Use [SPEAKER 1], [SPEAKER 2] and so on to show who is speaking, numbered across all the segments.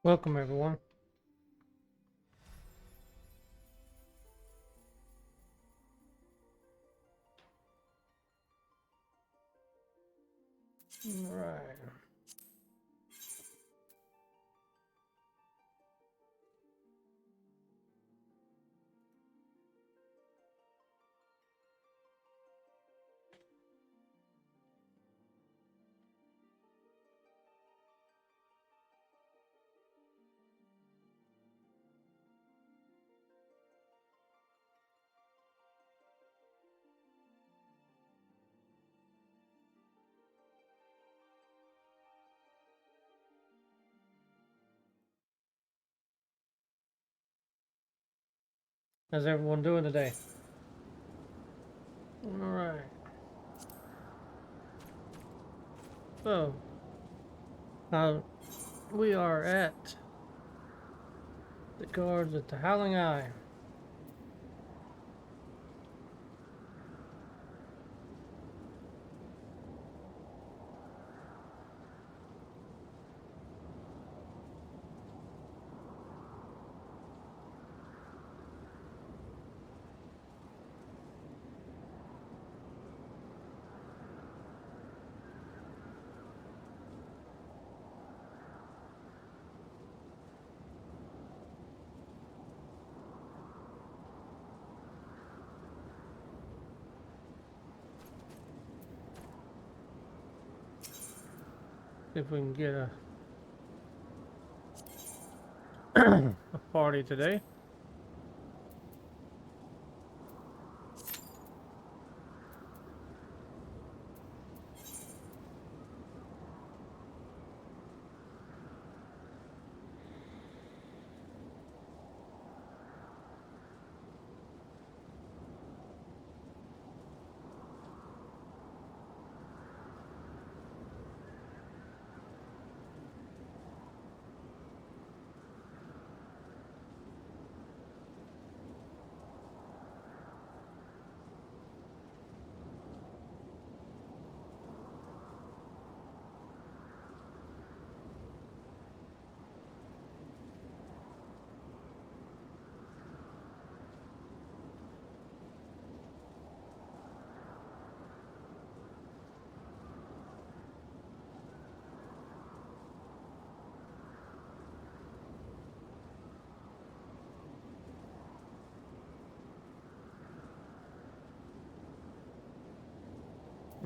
[SPEAKER 1] Welcome, everyone. All right. How's everyone doing today? All right. So, uh, we are at the guards at the Howling Eye. See if we can get a party today.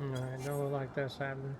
[SPEAKER 1] All right, don't look like that's happening.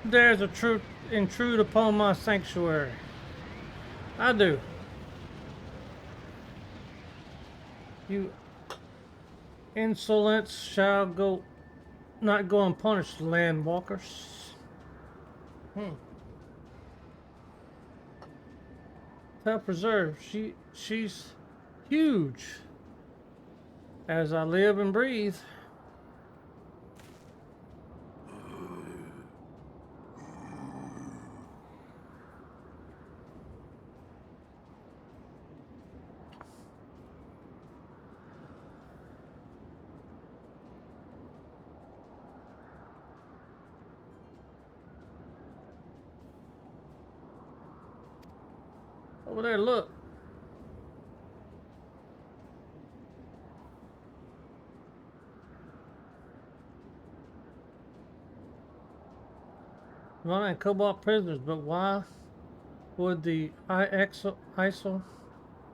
[SPEAKER 1] There's a truth intrude upon my sanctuary. I do. You insolents shall go not go unpunished, land walkers. Tell Preserve, she's huge. As I live and breathe. Over there, look. Running cobalt prisoners, but why would the ISIL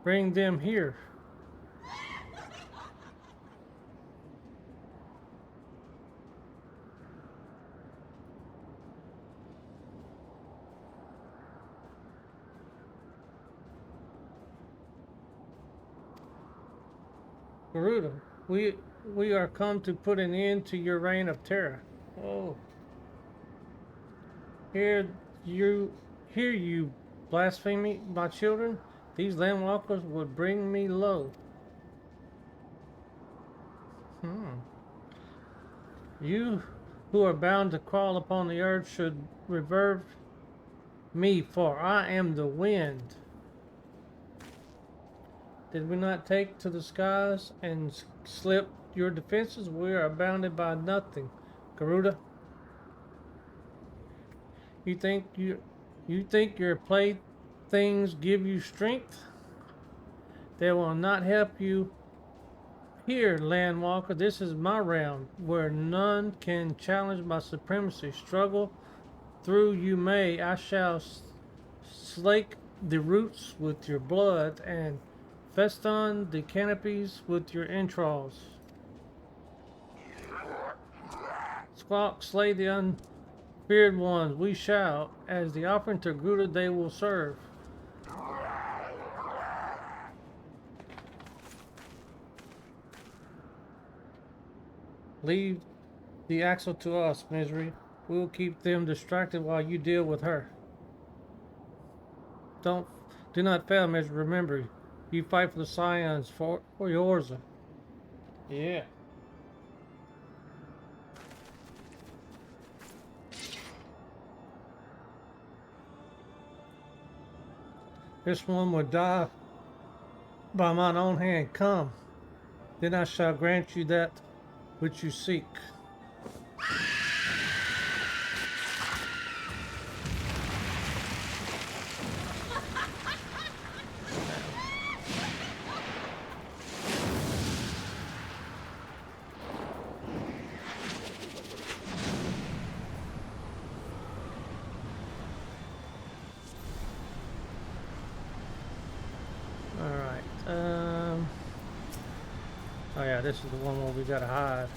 [SPEAKER 1] bring them here? Garuda, we are come to put an end to your reign of terror. Oh. Hear you blasphemy, my children. These landwalkers would bring me low. You who are bound to crawl upon the earth should revere me, for I am the wind. Did we not take to the skies and slip your defenses? We are bounded by nothing. Garuda, you think your playthings give you strength? They will not help you here, Landwalker. This is my realm, where none can challenge my supremacy. Struggle through you may. I shall slake the roots with your blood and festoon the canopies with your entrails. Squawk, slay the unfeared ones. We shall. As the offering to Garuda they will serve. Leave the axle to us, Misery. We will keep them distracted while you deal with her. Do not fail, Misery. Remember, you fight for the Scions, for Eorzea. Yeah. This one will die by mine own hand. Come, then I shall grant you that which you seek. Oh yeah, this is the one where we gotta hide.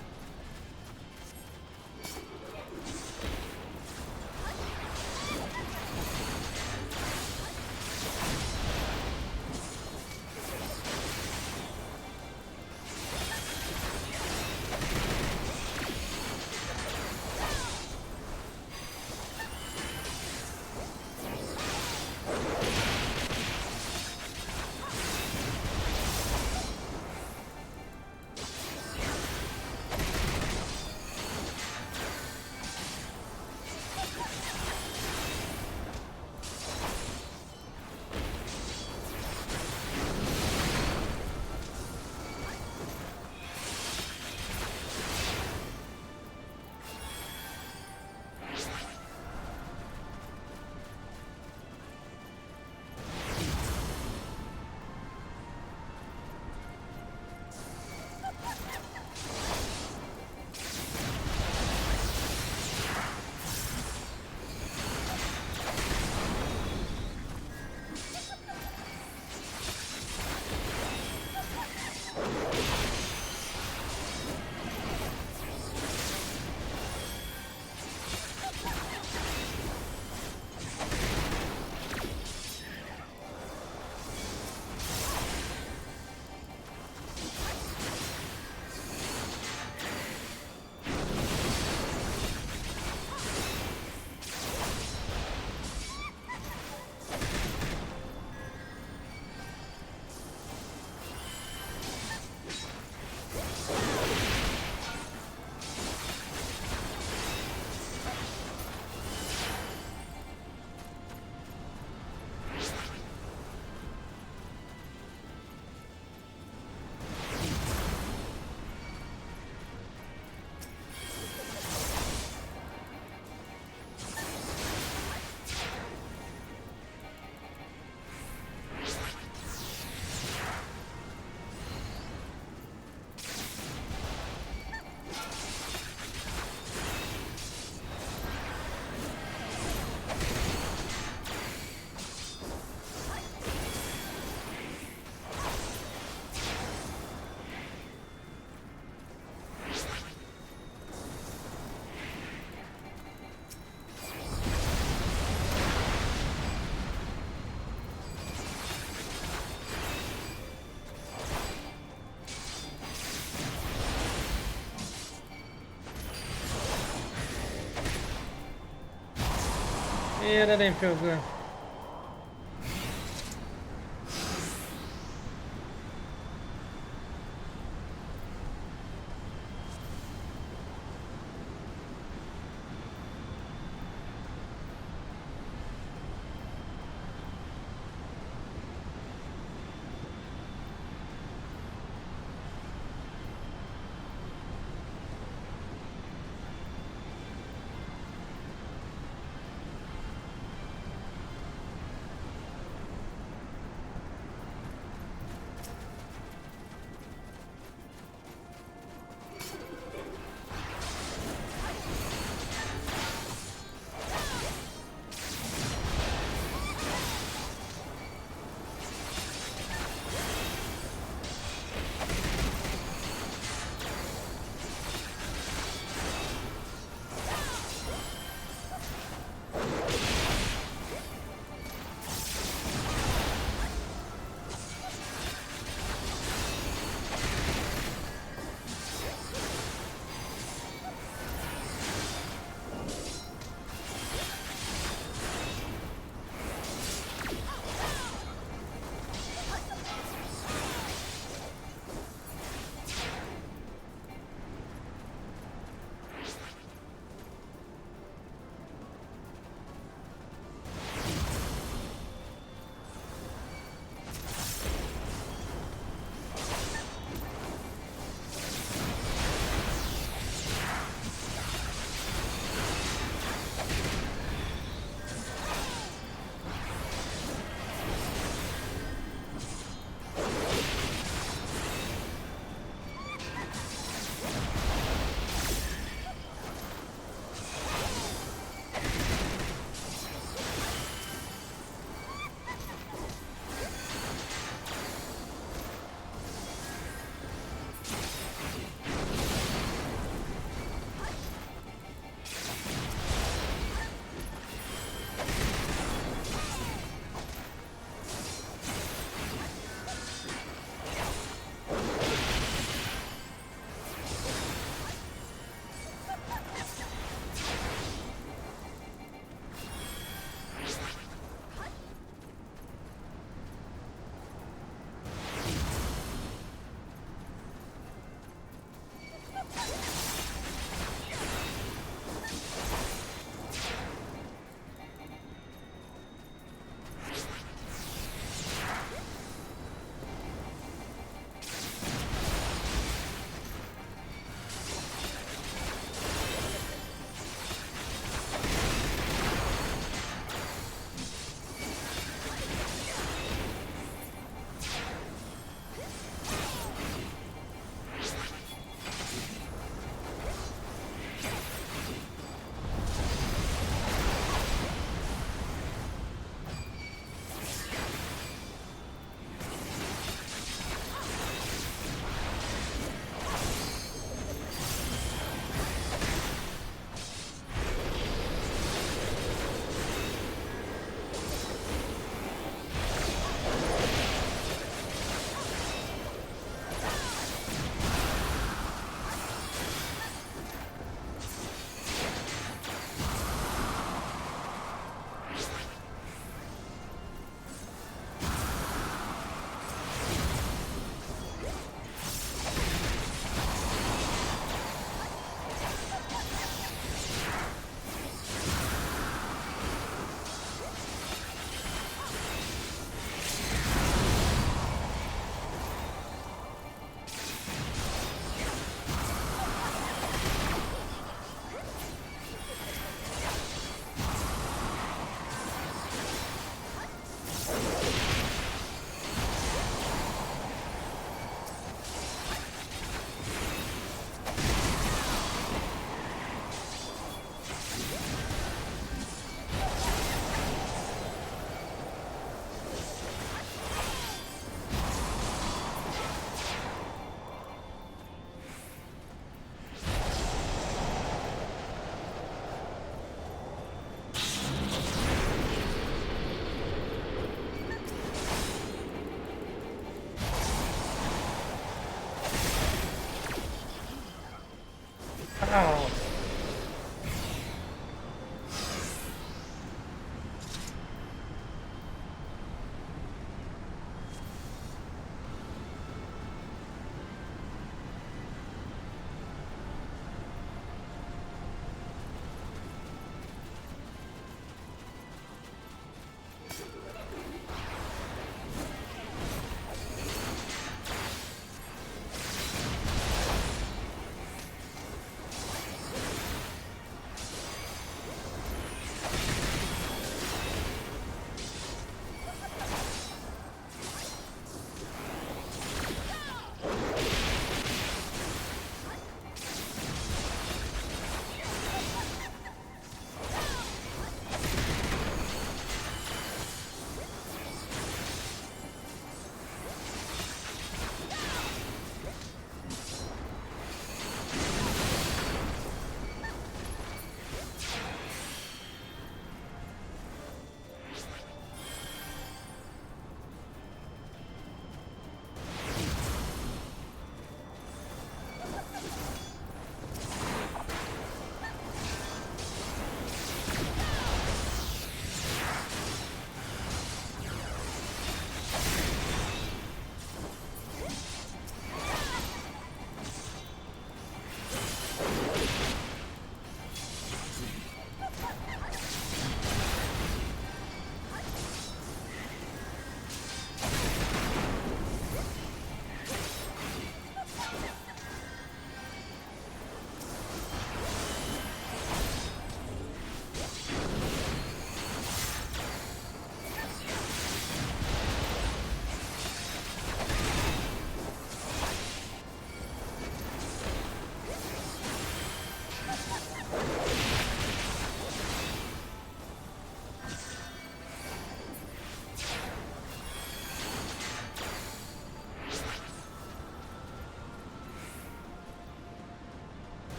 [SPEAKER 1] Yeah, that didn't feel good.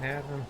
[SPEAKER 1] can't happen.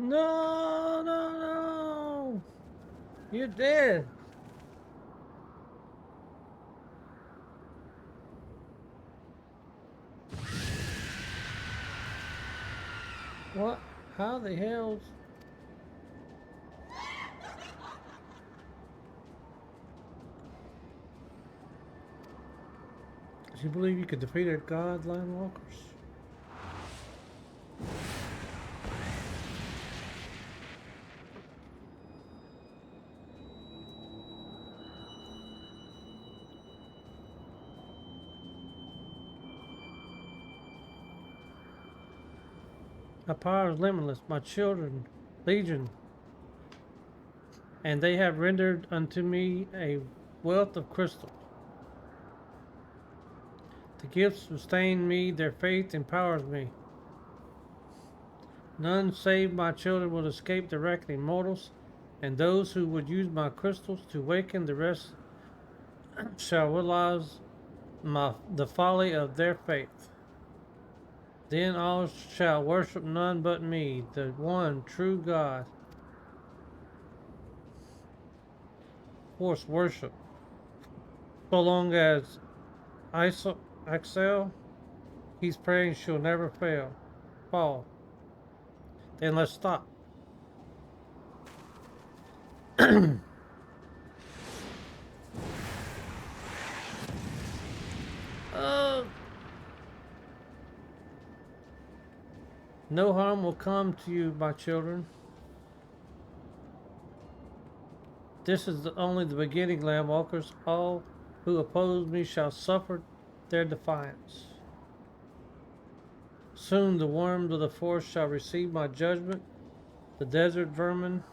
[SPEAKER 1] No, no, no. You're dead. What? How the hell? Do you believe you could defeat a god, Landwalkers? My power is limitless. My children, legion, and they have rendered unto me a wealth of crystal. The gifts sustain me, their faith empowers me. None save my children will escape the reckoning mortals, and those who would use my crystals to waken the rest shall realize the folly of their faith. Then all shall worship none but me, the one true God. Of course, worship. So long as I excel, he's praying she'll never fall. Then let's stop. uh, no harm will come to you, my children. This is only the beginning, Landwalkers. All who oppose me shall suffer their defiance. Soon the worms of the forest shall receive my judgment, the desert vermin.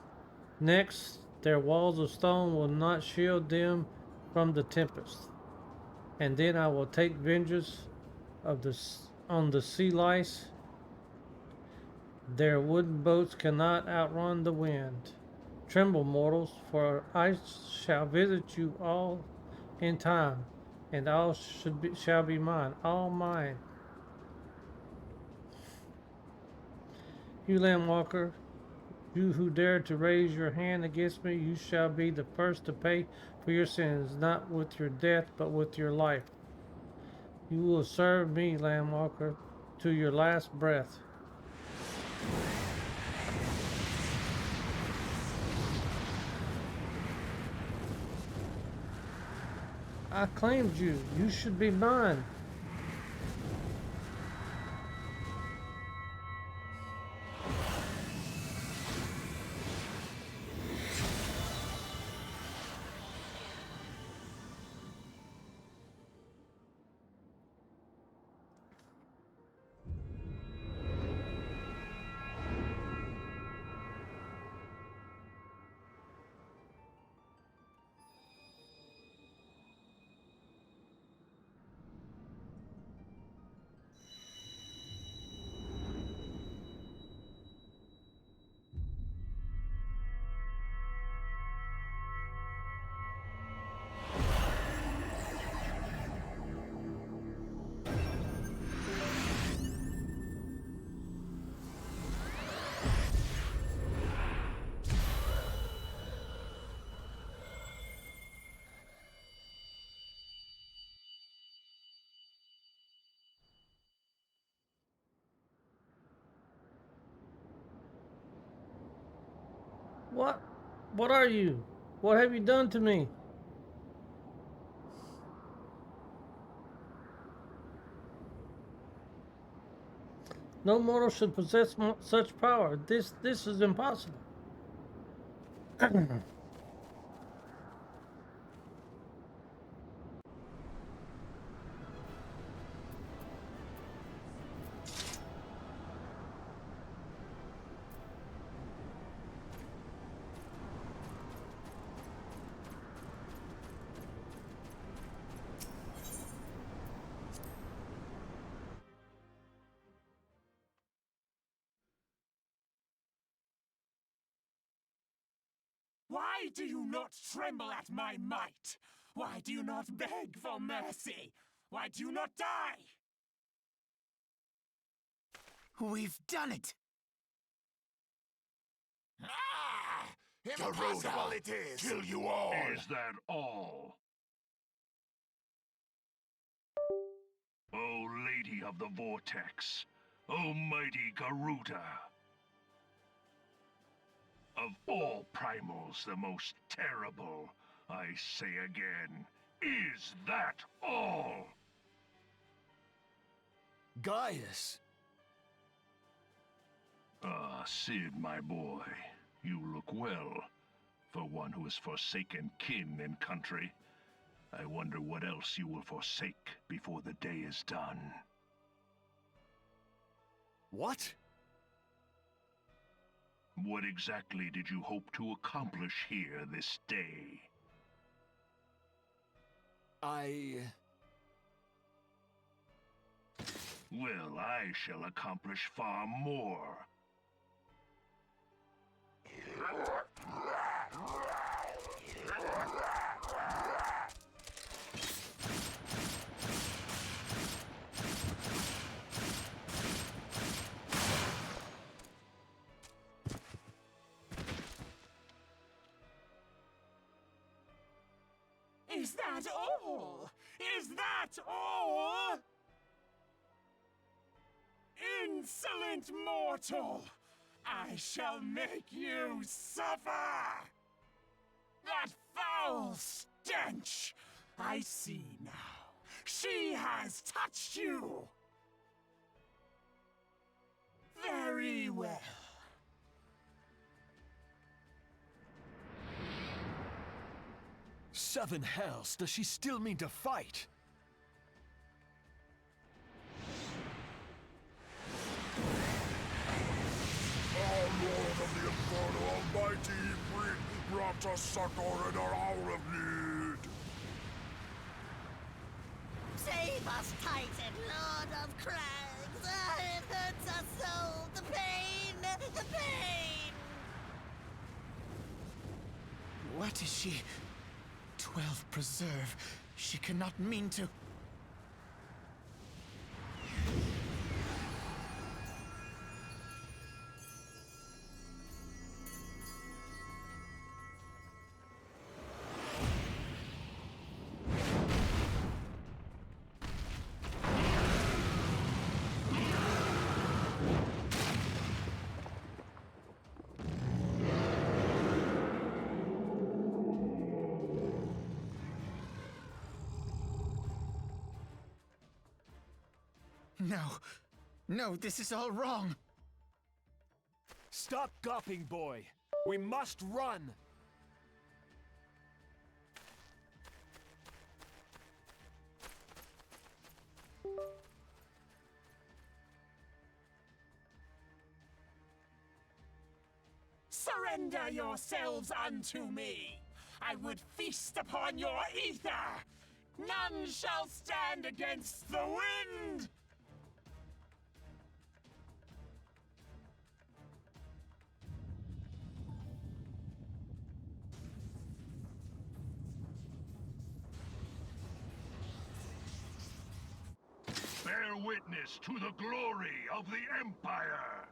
[SPEAKER 1] Next, their walls of stone will not shield them from the tempest. And then I will take vengeance on the sea lice. Their wooden boats cannot outrun the wind. Tremble, mortals, for I shall visit you all in time, and all shall be mine, all mine. You, Landwalker, you who dare to raise your hand against me, you shall be the first to pay for your sins, not with your death, but with your life. You will serve me, Landwalker, to your last breath. I claimed you. You should be mine. What? What are you? What have you done to me? No mortal should possess such power. This is impossible.
[SPEAKER 2] Why do you not tremble at my might? Why do you not beg for mercy? Why do you not die?
[SPEAKER 3] We've done it!
[SPEAKER 2] Ah! Impossible it is!
[SPEAKER 3] Kill you all!
[SPEAKER 4] Is that all? O Lady of the Vortex, O mighty Garuda! Of all primals, the most terrible, I say again, is that all?
[SPEAKER 3] Gaius!
[SPEAKER 4] Ah, Sid, my boy, you look well. For one who has forsaken kin and country, I wonder what else you will forsake before the day is done.
[SPEAKER 3] What?
[SPEAKER 4] What exactly did you hope to accomplish here this day? Well, I shall accomplish far more.
[SPEAKER 2] Is that all? Is that all? Insolent mortal! I shall make you suffer! That foul stench! I see now. She has touched you! Very well.
[SPEAKER 3] Seven hells, does she still mean to fight?
[SPEAKER 5] Our Lord of the Inferno Almighty, brought us succor in our hour of need.
[SPEAKER 6] Save us, Titan, Lord of Crags! It hurts us so! The pain! The pain!
[SPEAKER 3] What is she? 12 preserve. She cannot mean to. No, this is all wrong.
[SPEAKER 7] Stop gawping, boy. We must run.
[SPEAKER 2] Surrender yourselves unto me! I would feast upon your ether! None shall stand against the wind!
[SPEAKER 4] Bear witness to the glory of the Empire!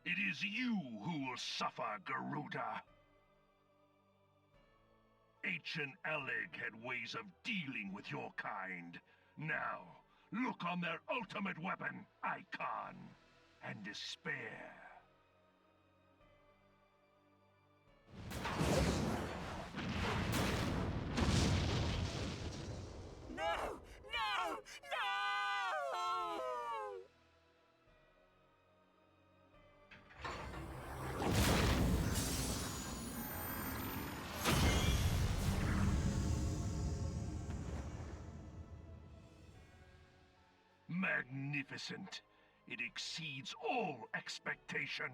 [SPEAKER 4] It is you who will suffer, Garuda. Ancient Alleg had ways of dealing with your kind. Now, look on their ultimate weapon, Icon, and despair.
[SPEAKER 2] No! No! No!
[SPEAKER 4] Magnificent. It exceeds all expectation.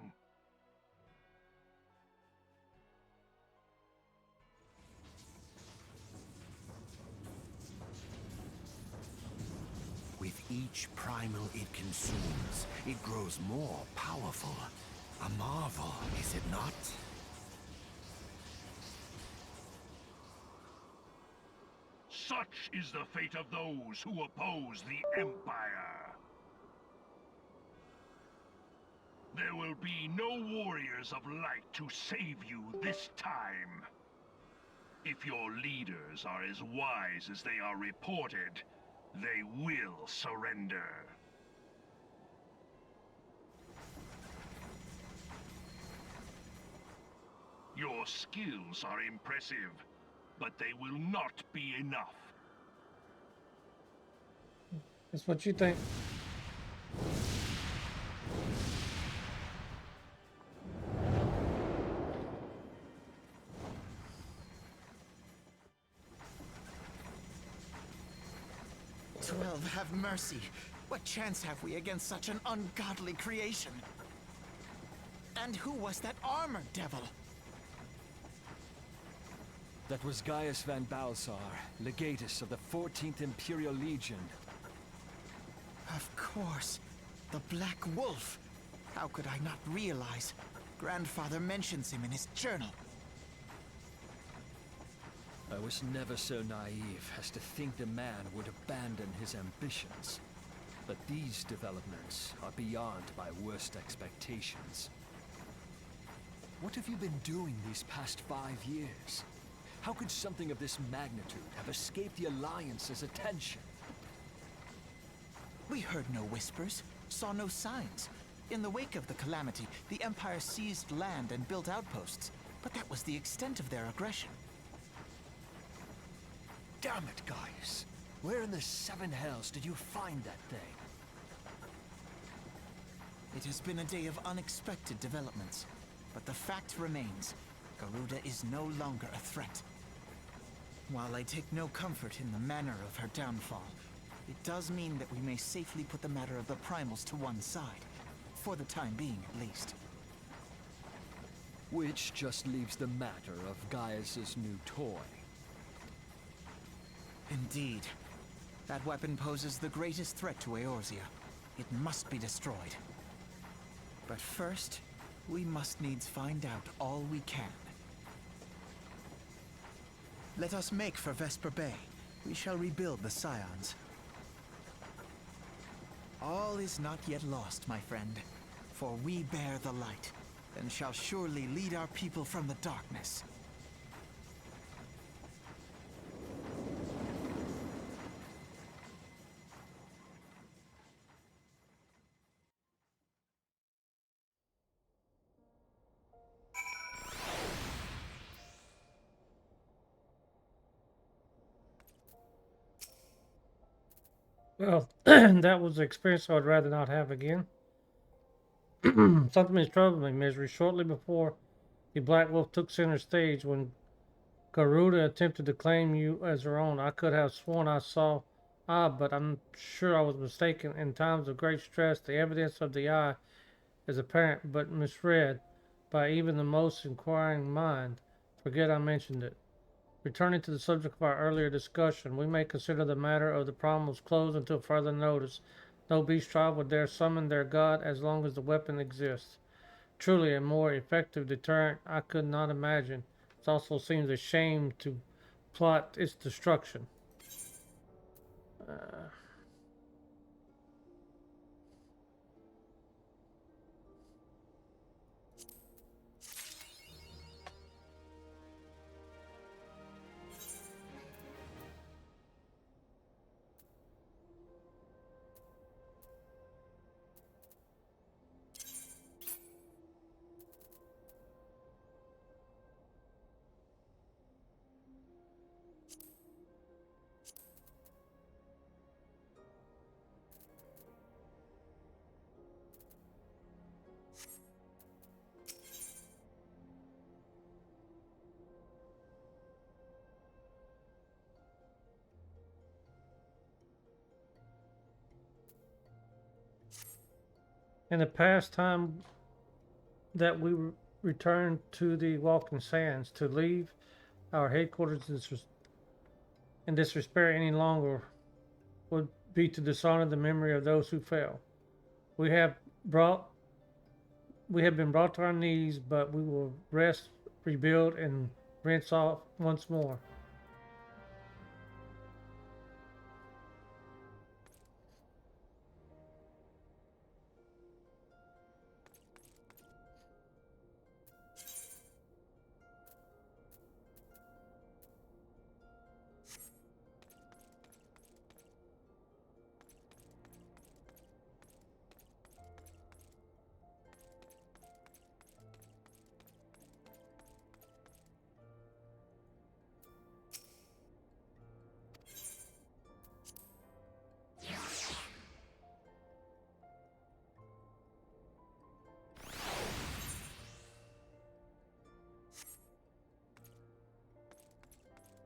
[SPEAKER 3] With each primal it consumes, it grows more powerful. A marvel, is it not?
[SPEAKER 4] Such is the fate of those who oppose the Empire. There will be no warriors of light to save you this time. If your leaders are as wise as they are reported, they will surrender. Your skills are impressive, but they will not be enough.
[SPEAKER 1] That's what you think.
[SPEAKER 3] "12, have mercy.
[SPEAKER 8] What chance have we against such an ungodly creation? And who was that armored devil?
[SPEAKER 7] That was Gaius van Balsar, legatus of the 14th Imperial Legion.
[SPEAKER 8] Of course. The Black Wolf. How could I not realize? Grandfather mentions him in his journal.
[SPEAKER 7] I was never so naive as to think the man would abandon his ambitions. But these developments are beyond my worst expectations. What have you been doing these past 5 years? How could something of this magnitude have escaped the Alliance's attention?
[SPEAKER 8] We heard no whispers, saw no signs. In the wake of the calamity, the Empire seized land and built outposts, but that was the extent of their aggression.
[SPEAKER 7] Damn it, Gaius! Where in the 7 hells did you find that thing?
[SPEAKER 8] It has been a day of unexpected developments, but the fact remains, Garuda is no longer a threat. While I take no comfort in the manner of her downfall, it does mean that we may safely put the matter of the primals to one side. For the time being, at least.
[SPEAKER 7] Which just leaves the matter of Gaius's new toy.
[SPEAKER 8] Indeed. That weapon poses the greatest threat to Eorzea. It must be destroyed. But first, we must needs find out all we can. Let us make for Vesper Bay. We shall rebuild the Scions. All is not yet lost, my friend. For we bear the light, and shall surely lead our people from the darkness.
[SPEAKER 1] Well, that was an experience I would rather not have again. Something is troubling me, Misery. Shortly before the Black Wolf took center stage, when Garuda attempted to claim you as her own, I could have sworn I saw but I'm sure I was mistaken. In times of great stress, the evidence of the eye is apparent but misread by even the most inquiring mind. Forget I mentioned it. Returning to the subject of our earlier discussion, we may consider the matter of the problems closed until further notice. No beast tribe would dare summon their god as long as the weapon exists. Truly a more effective deterrent I could not imagine. It also seems a shame to plot its destruction. In the past time that we returned to the Walking Sands, to leave our headquarters in despair any longer would be to dishonor the memory of those who fell. We have brought we have been brought to our knees, but we will rest, rebuild, and rinse off once more.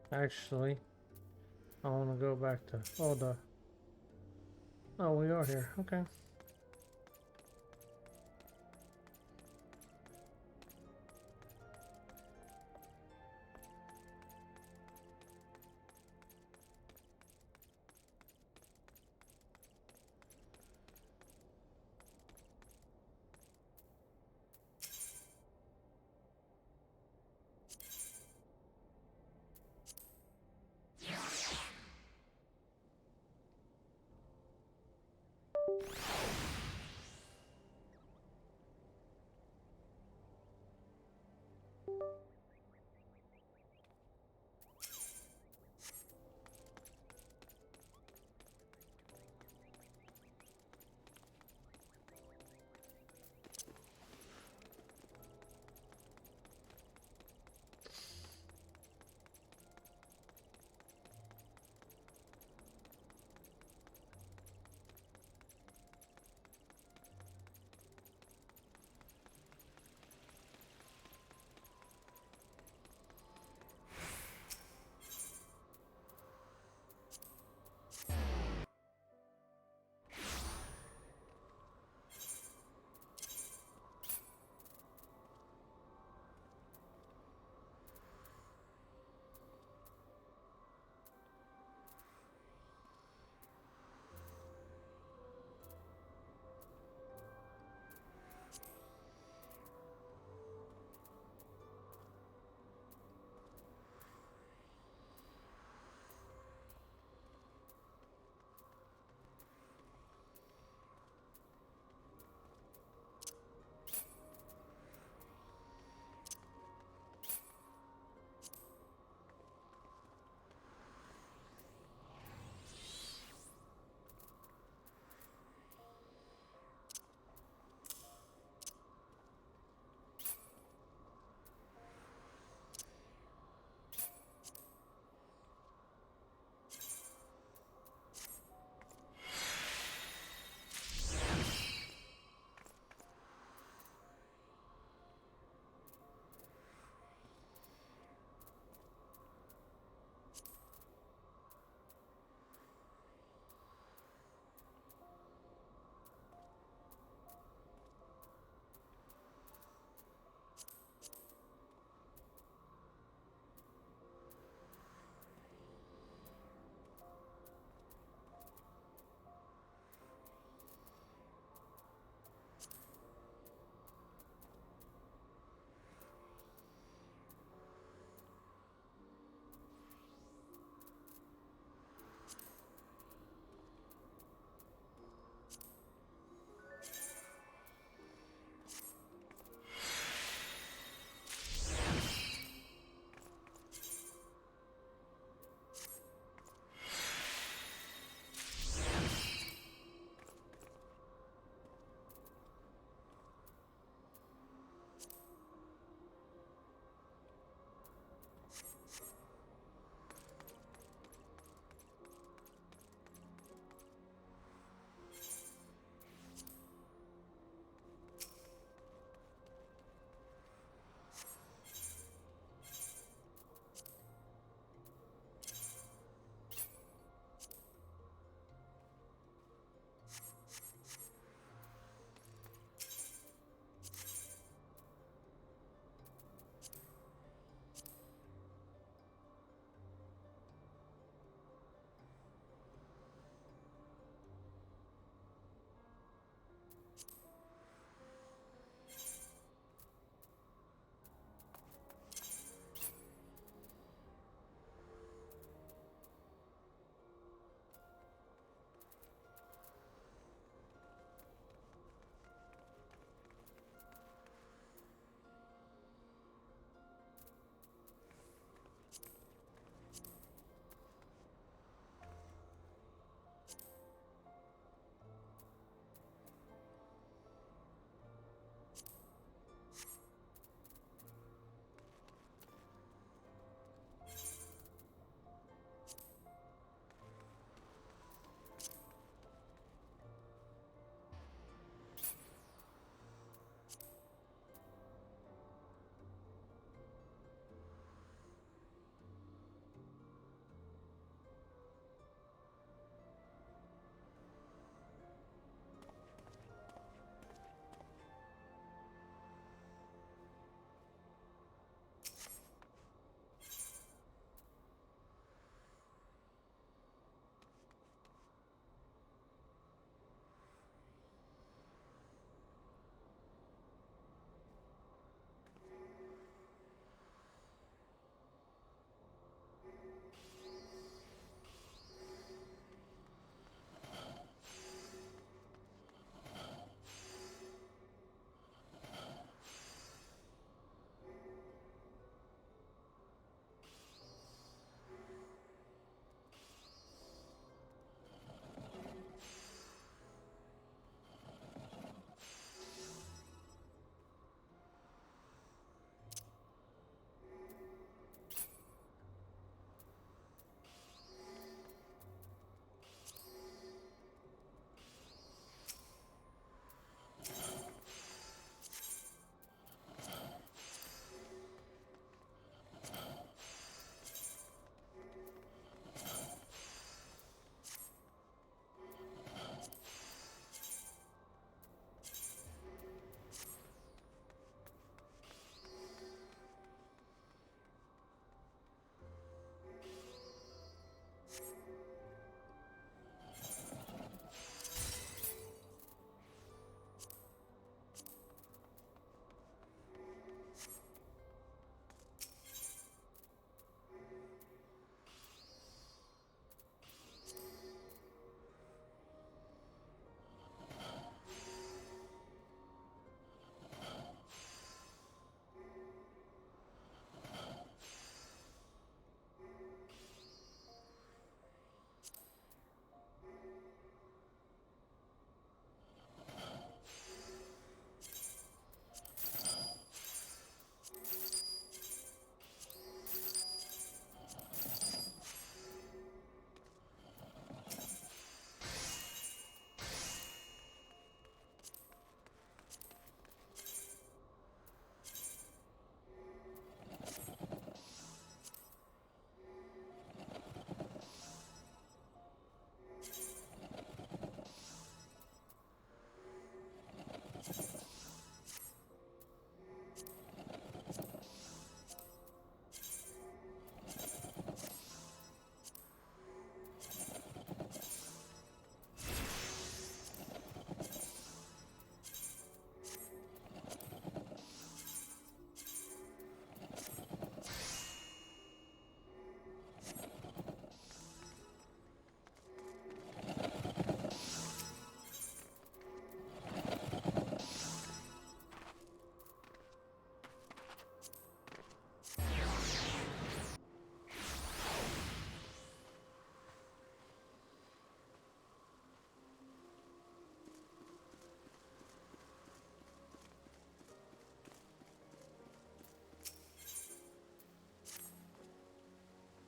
[SPEAKER 1] Actually, I want to go back to the Oh, we are here. Okay.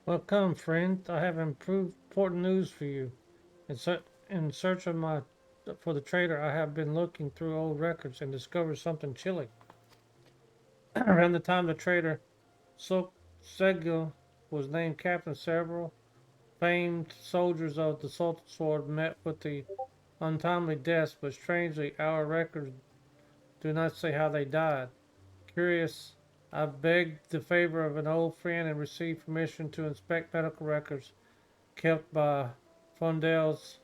[SPEAKER 1] Well, come, friend. I have important news for you. In search of for the trader, I have been looking through old records and discovered something chilling. Around the time the trader Sok Segil was named captain, several famed soldiers of the Sultan Sword met with the untimely deaths, but strangely, our records do not say how they died. Curious, I begged the favor of an old friend and received permission to inspect medical records kept by Fundel's.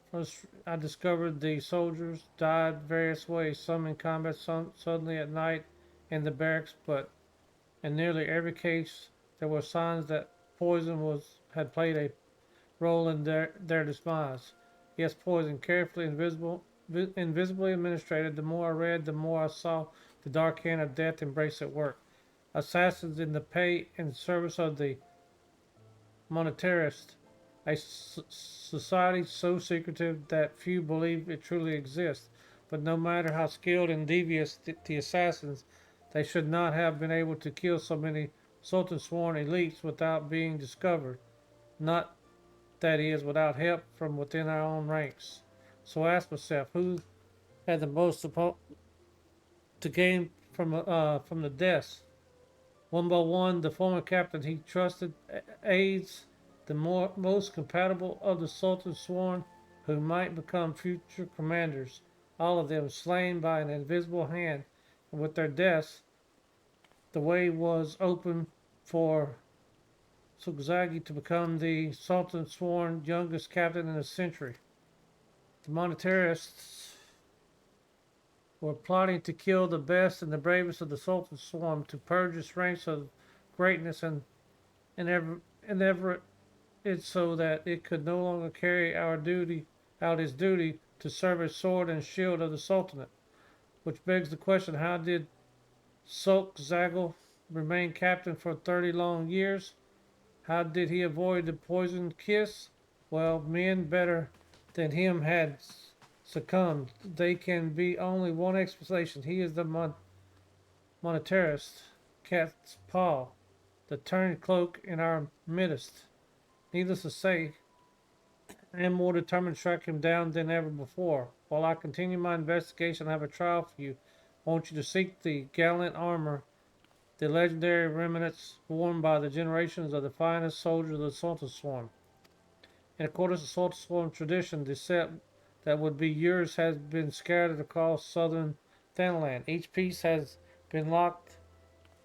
[SPEAKER 1] First, I discovered the soldiers died various ways, some in combat, some suddenly at night in the barracks, but in nearly every case there were signs that poison had played a role in their demise. Yes, poison, carefully invisibly administered. The more I read, the more I saw the dark hand of death embrace at work. Assassins in the pay and service of the monetarist, a society so secretive that few believe it truly exists. But no matter how skilled and devious the assassins, they should not have been able to kill so many Sultan sworn elites without being discovered. Not, that is, without help from within our own ranks. So I asked myself, who had the most to gain from the deaths? One by one, the former captain he trusted aides the most compatible of the Sultan's sworn who might become future commanders, all of them slain by an invisible hand, and with their deaths, the way was open for Sukzagi to become the Sultan's sworn youngest captain in a century. The monetarists were plotting to kill the best and the bravest of the Sultan's swarm to purge its ranks of greatness and ever it so that it could no longer carry out its duty to serve as sword and shield of the Sultanate. Which begs the question, how did Sulk Zagel remain captain for 30 long years? How did he avoid the poisoned kiss? Well, men better than him had succumbed. There can be only one explanation. He is the monetarist, cat's paw, the turned cloak in our midst. Needless to say, I am more determined to track him down than ever before. While I continue my investigation, I have a trial for you. I want you to seek the gallant armor, the legendary remnants worn by the generations of the finest soldiers of the Sultan Swarm. In accordance with Sultan Swarm tradition, the set that would be yours has been scattered across southern Thanaland. Each piece has been locked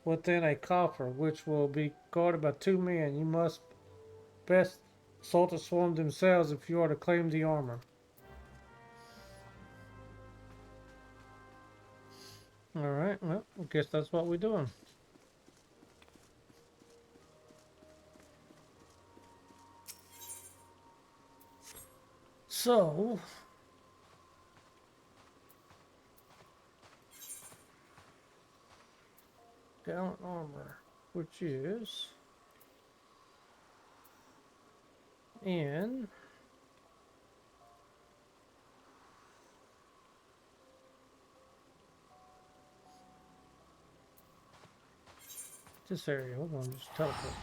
[SPEAKER 1] within a coffer, which will be guarded by 2 men. You must best Sultan Swarm themselves if you are to claim the armor. Alright, well, I guess that's what we're doing. So, gallant armor, which is in this area. Hold on, just teleport.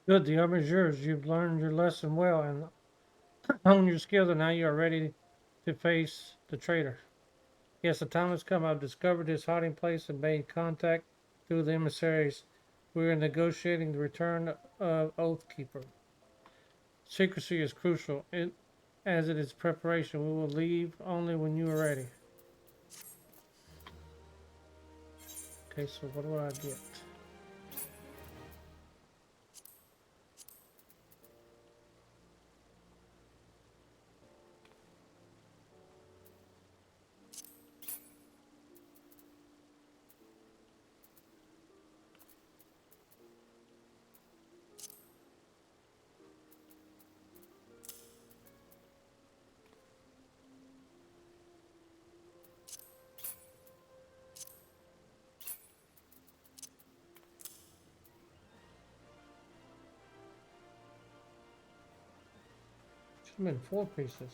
[SPEAKER 1] Good, the armor is yours. You've learned your lesson well and honed your skills, and now you are ready to face the traitor. Yes, the time has come. I've discovered his hiding place and made contact through the emissaries. We are negotiating the return of Oathkeeper. Secrecy is crucial, as it is preparation. We will leave only when you are ready. Okay, so what do I get? Should have been 4 pieces.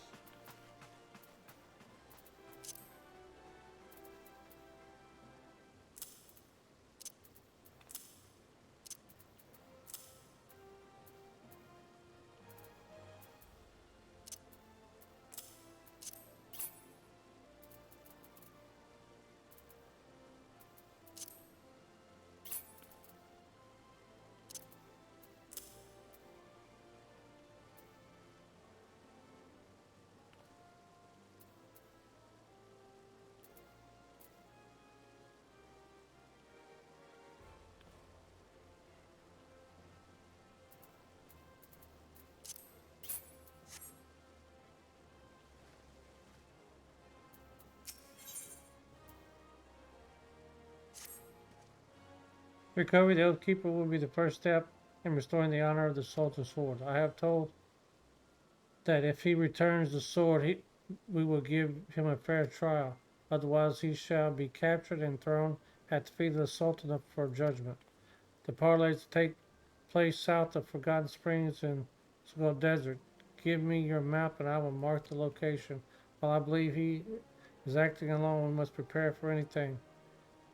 [SPEAKER 1] Recovery the Oathkeeper will be the first step in restoring the honor of the Sultan's sword. I have told that if he returns the sword, we will give him a fair trial. Otherwise, he shall be captured and thrown at the feet of the Sultan for judgment. The parlays take place south of Forgotten Springs in Skull Desert. Give me your map and I will mark the location. While I believe he is acting alone, we must prepare for anything.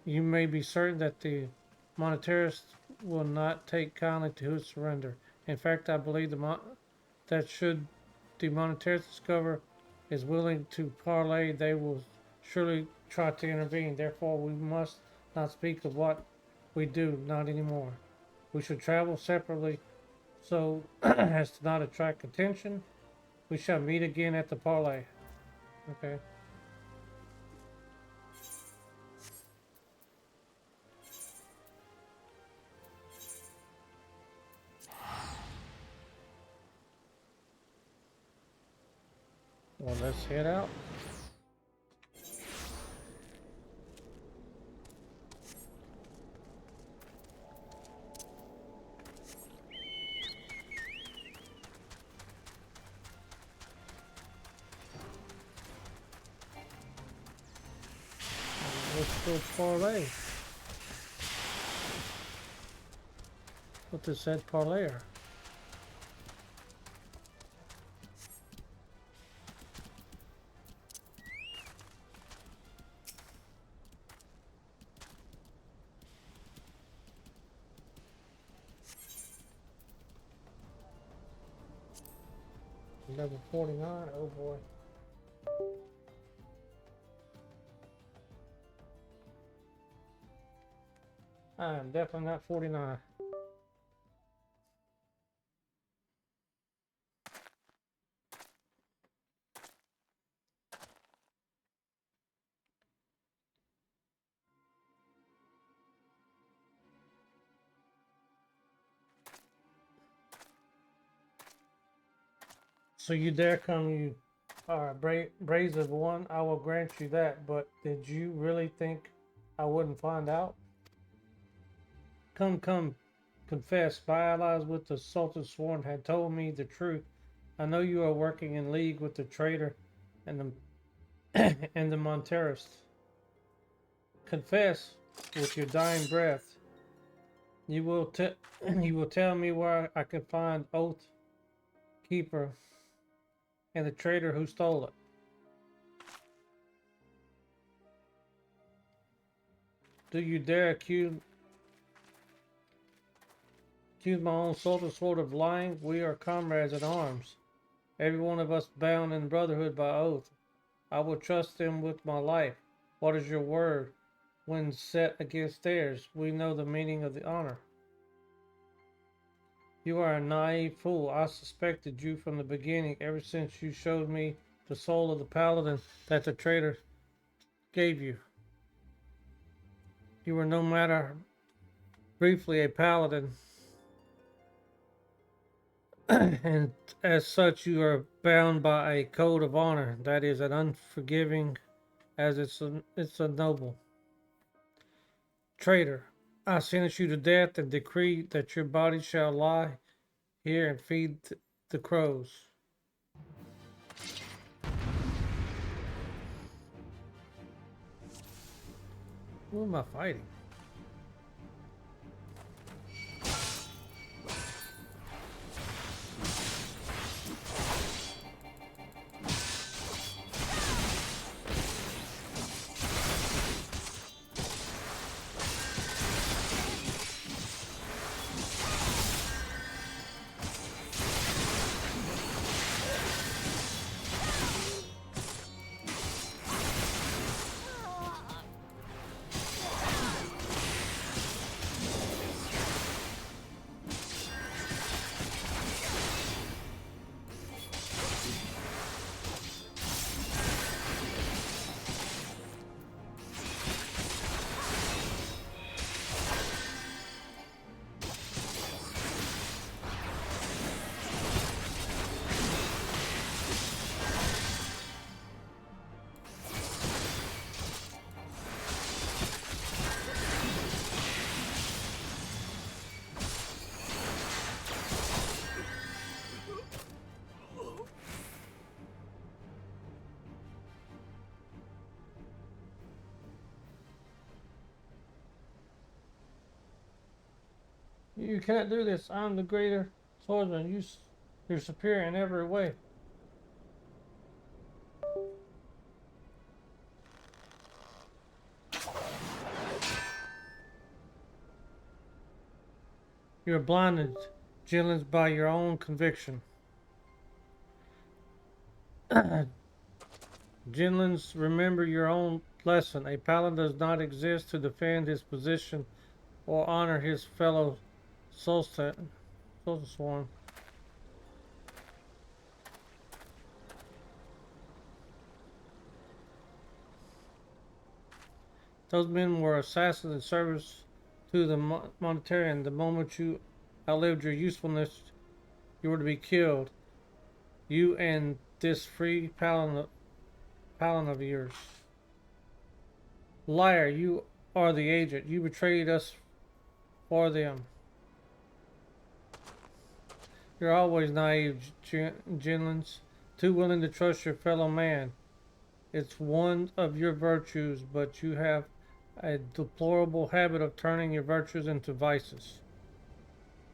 [SPEAKER 1] You may be certain that the monetarists will not take kindly to his surrender. In fact, I believe that should the monetarists discover is willing to parlay, they will surely try to intervene. Therefore, we must not speak of what we do, not anymore. We should travel separately so as to not attract attention. We shall meet again at the parlay. Okay. Well, let's head out. Let's go parlay. What this said parlayer. Level 49, oh boy. I am definitely not 49. So you dare come, you brazen of one, I will grant you that, but did you really think I wouldn't find out? Come, confess. My allies with the Sultan Sworn had told me the truth. I know you are working in league with the traitor and the and the Monterists. Confess with your dying breath. You will you will tell me where I can find Oath Keeper and the traitor who stole it. Do you dare accuse my own soldier sword of lying. We are comrades in arms. Every one of us bound in brotherhood by oath. I will trust them with my life. What is your word when set against theirs? We know the meaning of the honor. You are a naive fool. I suspected you from the beginning, ever since you showed me the soul of the paladin that the traitor gave you. You were no matter briefly a paladin, and as such you are bound by a code of honor that is as unforgiving as it's a noble. Traitor, I sentence you to death and decree that your body shall lie here and feed the crows. Who am I fighting? You can't do this. I'm the greater swordsman. You're superior in every way. You're blinded, Jillens, by your own conviction. Jillens, remember your own lesson. A paladin does not exist to defend his position or honor his fellow Soulsworn. Those men were assassins in service to the Monetarian. The moment you outlived your usefulness, you were to be killed. You and this free paladin of yours. Liar, you are the agent. You betrayed us for them. You're always naive, Jinlins, too willing to trust your fellow man. It's one of your virtues, but you have a deplorable habit of turning your virtues into vices.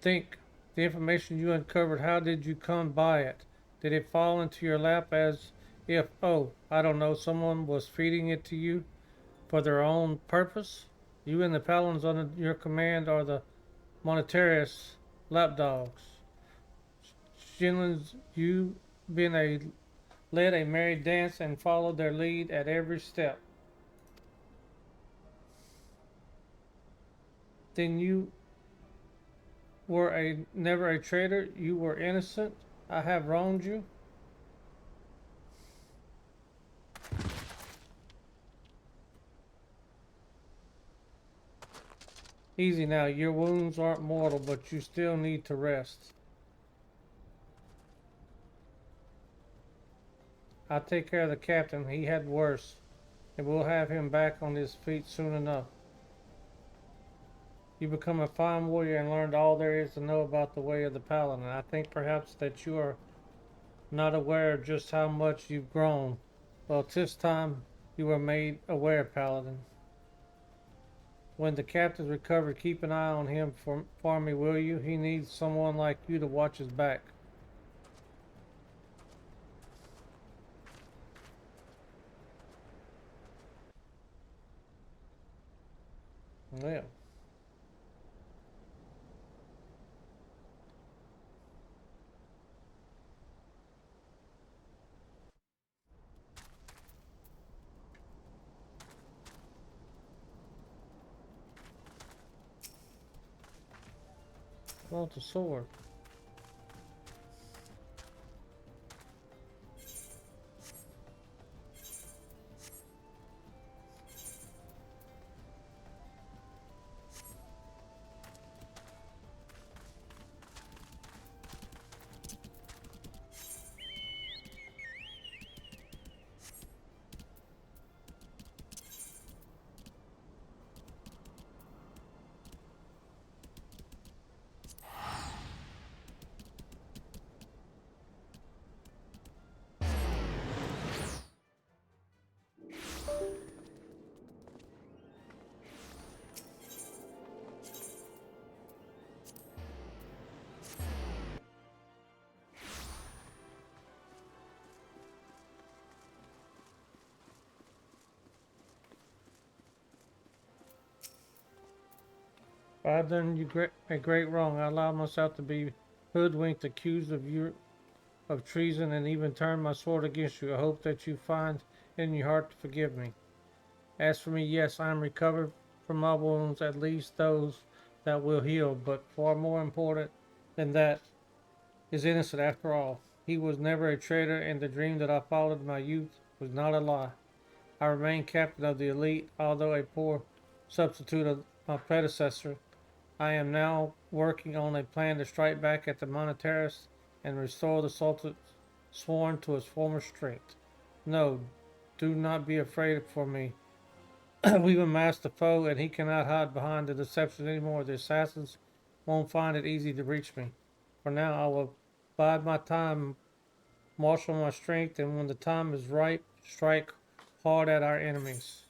[SPEAKER 1] Think, the information you uncovered, how did you come by it? Did it fall into your lap as if, oh, I don't know, someone was feeding it to you for their own purpose? You and the paladins under your command are the Monetarius lapdogs. Shinlins, you led a merry dance and followed their lead at every step. Then you were never a traitor. You were innocent. I have wronged you. Easy now. Your wounds aren't mortal, but you still need to rest. I'll take care of the captain. He had worse, and we'll have him back on his feet soon enough. You become a fine warrior and learned all there is to know about the way of the paladin. I think perhaps that you are not aware of just how much you've grown. Well, 'tis time you were made aware, paladin. When the captain's recovered, keep an eye on him for me, will you? He needs someone like you to watch his back. Well. Want the sword. I've done you a great wrong. I allowed myself to be hoodwinked, accused of treason, and even turned my sword against you. I hope that you find in your heart to forgive me. As for me, yes, I am recovered from my wounds, at least those that will heal, but far more important than that is innocent after all. He was never a traitor, and the dream that I followed in my youth was not a lie. I remain captain of the elite, although a poor substitute of my predecessor. I am now working on a plan to strike back at the Monetaris and restore the Sultan sworn to his former strength. No, do not be afraid for me. We've amassed a foe, and he cannot hide behind the deception anymore. The assassins won't find it easy to reach me. For now, I will bide my time, marshal my strength, and when the time is right, strike hard at our enemies.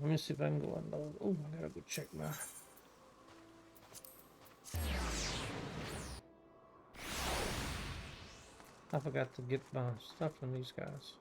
[SPEAKER 1] Let me see if I can go unload. Oh, I gotta go check my. I forgot to get my stuff from these guys.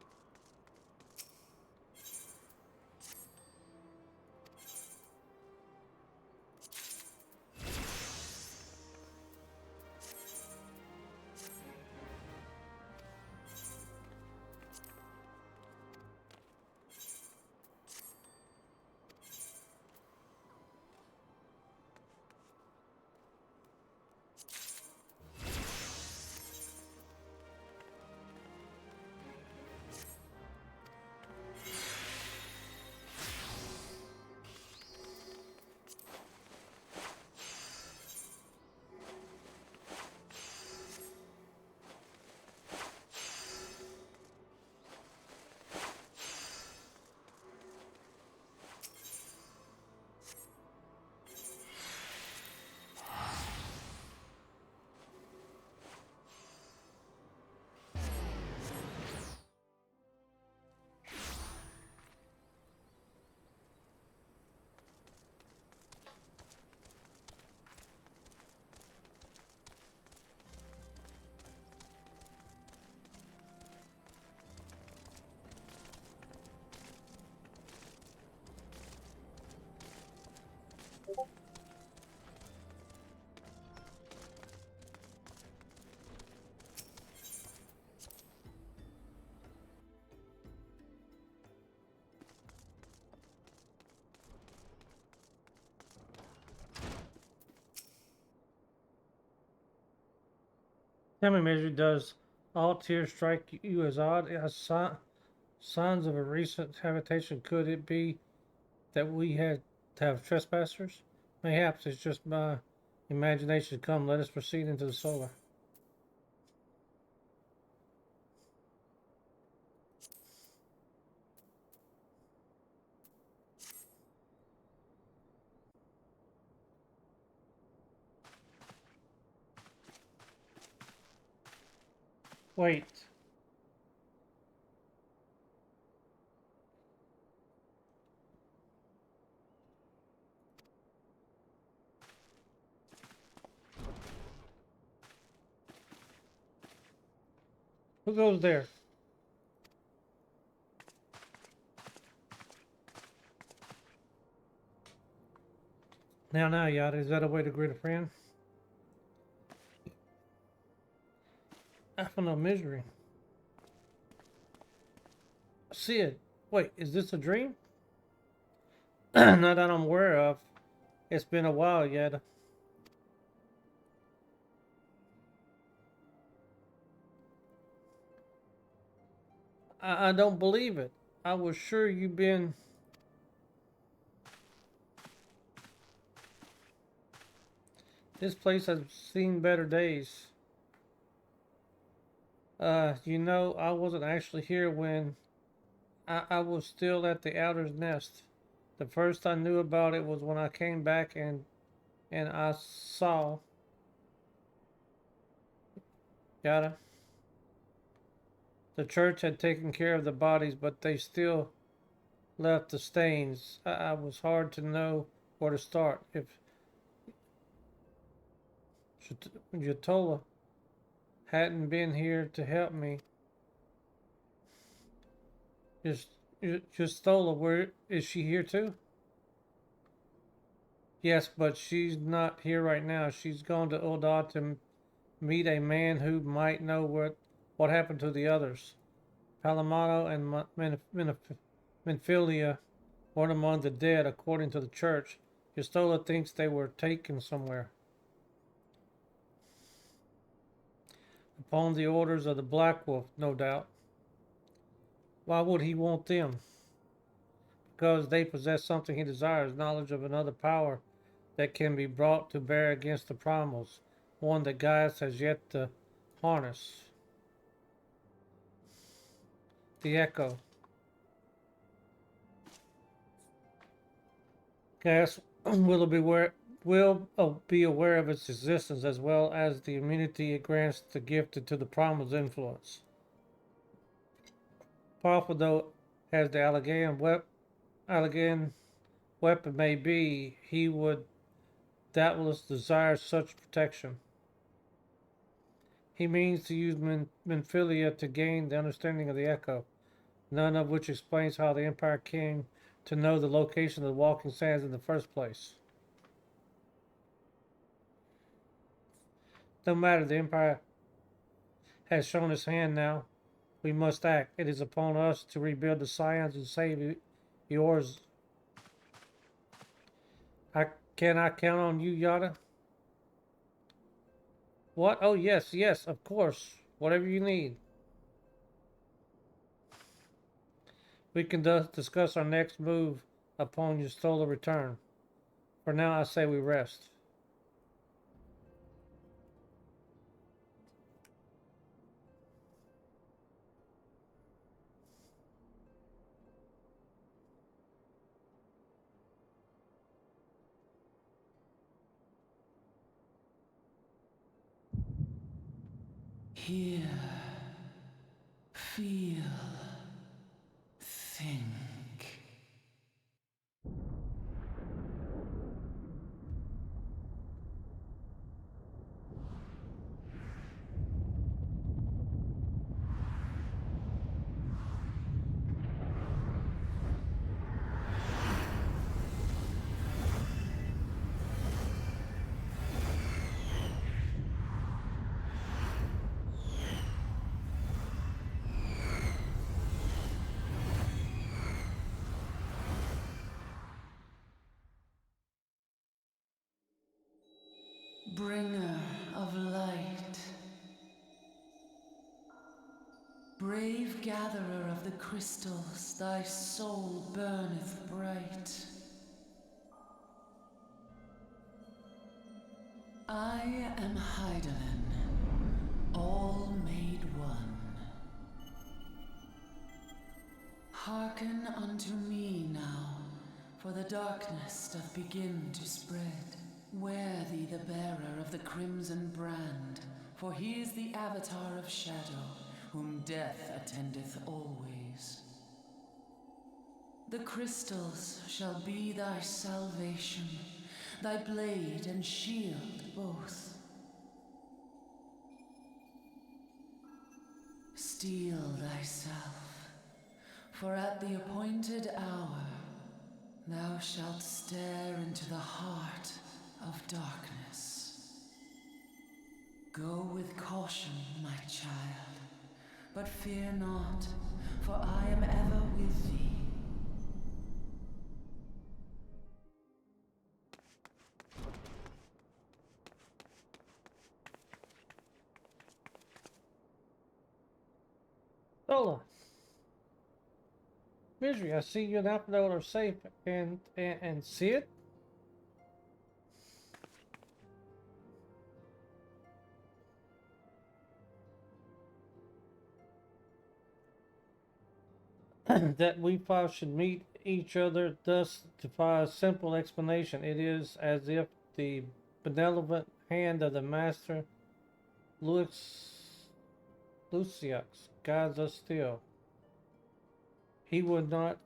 [SPEAKER 1] Timing measure does all tears strike you as odd as signs of a recent habitation? Could it be that we had to have trespassers? Mayhaps it's just my imagination. Come, let us proceed into the solar. Wait. Who goes there? Now, Yada, is that a way to greet a friend? I feel no misery. Sid, wait, is this a dream? Not that I'm aware of. It's been a while, Yada. I don't believe it. I was sure you've been... This place has seen better days. You know, I wasn't actually here when I was still at the Outer's Nest. The first I knew about it was when I came back and I saw... Yada. The church had taken care of the bodies, but they still left the stains. I was hard to know where to start. If Jatola hadn't been here to help me, just Justola, where is she here too? Yes, but she's not here right now. She's gone to Uldar to meet a man who might know what happened to the others. Palomado and Menphilia weren't among the dead, according to the church. Justola thinks they were taken somewhere. Upon the orders of the Black Wolf, no doubt. Why would he want them? Because they possess something he desires, knowledge of another power that can be brought to bear against the primals, one that Gaius has yet to harness. The Echo. Gaius will be aware of its existence, as well as the immunity it grants the gifted to the primal's influence. Powerful though as the Allegan weapon may be, he would doubtless desire such protection. He means to use Menphilia to gain the understanding of the Echo, none of which explains how the Empire came to know the location of the Walking Sands in the first place. No matter, the Empire has shown its hand now. We must act. It is upon us to rebuild the Scions and save yours. Can I count on you, Yada? What? Oh, yes, of course. Whatever you need. We can discuss our next move upon your stolen return. For now, I say we rest.
[SPEAKER 9] Hear, feel, think. Bringer of light, brave gatherer of the crystals, thy soul burneth bright. I am Hydaelyn, all made one. Hearken unto me now, for the darkness doth begin to spread. Wear thee the bearer of the crimson brand, for he is the avatar of shadow, whom death attendeth always. The crystals shall be thy salvation, thy blade and shield both. Steel thyself, for at the appointed hour thou shalt stare into the heart of darkness. Go with caution, my child, but fear not, for I am ever with thee.
[SPEAKER 1] Sola, Misery, I see you an upload are safe and see it. That we five should meet each other thus defy a simple explanation. It is as if the benevolent hand of the master Lucius guides us still. He would not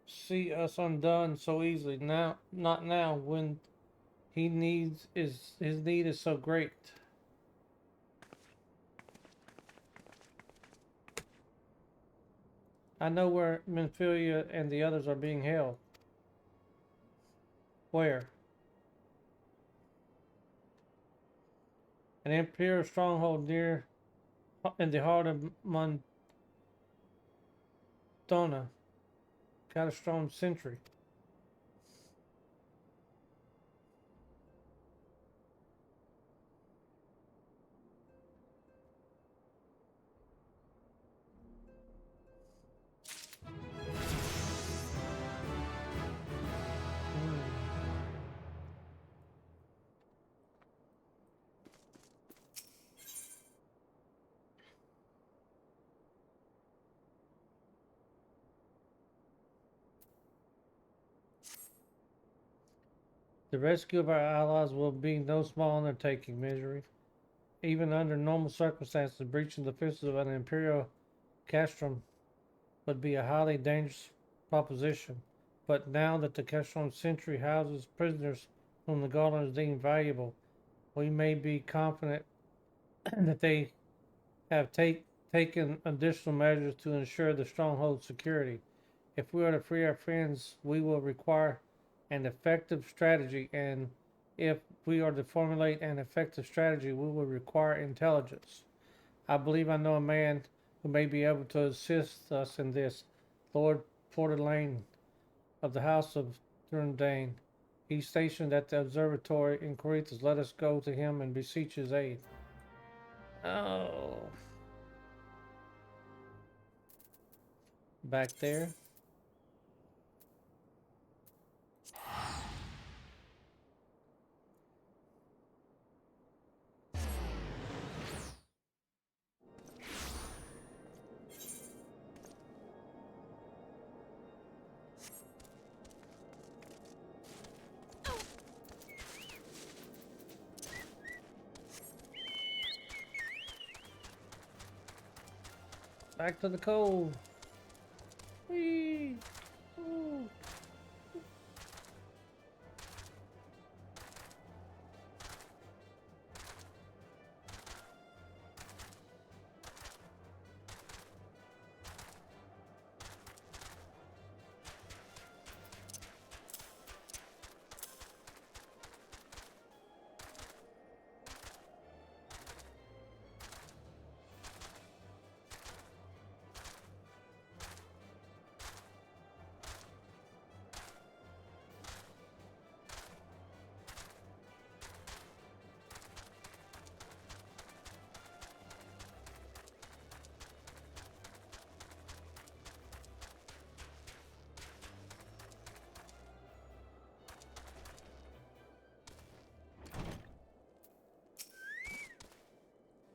[SPEAKER 1] see us undone so easily. Now, not now, when his need is so great. I know where Menphilia and the others are being held. Where? An imperial stronghold near in the heart of Montona. Got a strong sentry. The rescue of our allies will be no small undertaking, Misery. Even under normal circumstances, breaching the fences of an Imperial castrum would be a highly dangerous proposition. But now that the castrum sentry houses prisoners whom the Garlanders deem valuable, we may be confident that they have taken additional measures to ensure the stronghold's security. If we are to free our friends, we will require an effective strategy, and if we are to formulate an effective strategy, we will require intelligence. I believe I know a man who may be able to assist us in this, Lord Porterlane of the House of Durndane. He's stationed at the observatory in Corinthus. Let us go to him and beseech his aid. Oh. Back there. Back to the cove. Whee! Ooh.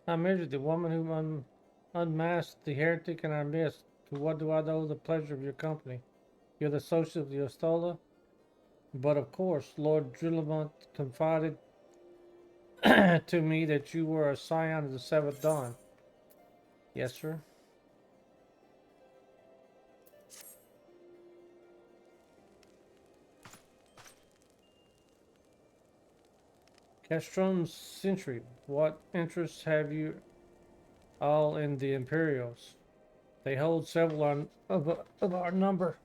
[SPEAKER 1] I measured the woman who unmasked the heretic in our midst. To what do I owe the pleasure of your company? You're the associate of the Ostola? But of course, Lord Drillamont confided to me that you were a scion of the Seventh Dawn. Yes, sir. Castrom's Century. What interests have you all in the Imperials? They hold several of our number,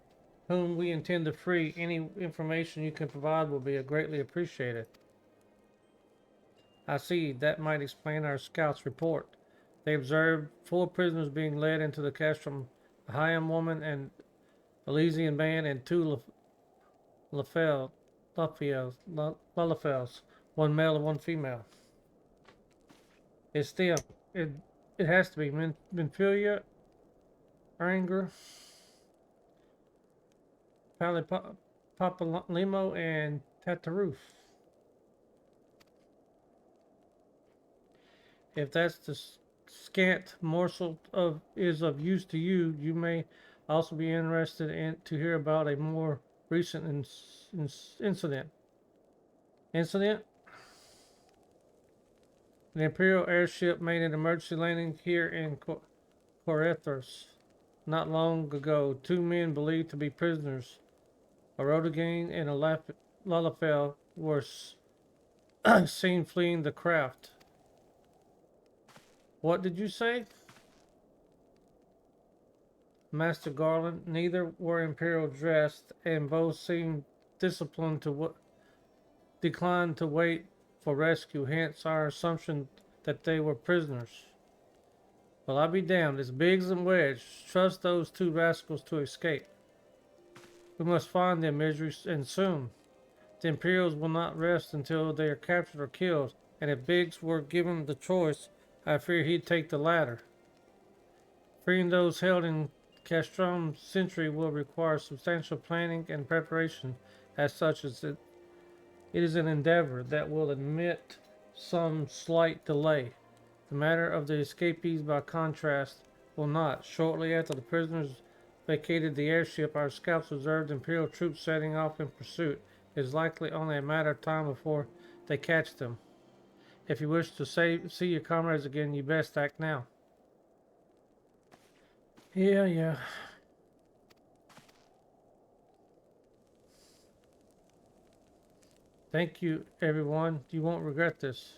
[SPEAKER 1] whom we intend to free. Any information you can provide will be greatly appreciated. I see. That might explain our scouts' report. They observed 4 prisoners being led into the castrum: a Hyam woman, an Elysian man, and 2 Lalafels, one male and one female. It's them. It it has to be Menfilia, Anger, Papalimo, and Tataroof. If that's the scant morsel is of use to you, you may also be interested to hear about a more recent incident. Incident? The Imperial airship made an emergency landing here in Corethos not long ago. 2 men believed to be prisoners, a Rodagain and a Lalafell, were seen fleeing the craft. What did you say? Master Garland? Neither were Imperial dressed, and both seemed disciplined to declined to wait for rescue, hence our assumption that they were prisoners. Well, I'll be damned. It's Biggs and Wedge. Trust those 2 rascals to escape. We must find them, and soon. The Imperials will not rest until they are captured or killed, and if Biggs were given the choice, I fear he'd take the latter. Freeing those held in Castrom's Century will require substantial planning and preparation. As such, it is an endeavor that will admit some slight delay. The matter of the escapees, by contrast, will not. Shortly after the prisoners vacated the airship, our scouts observed Imperial troops setting off in pursuit. It is likely only a matter of time before they catch them. If you wish to see your comrades again, you best act now. Yeah. Thank you, everyone. You won't regret this.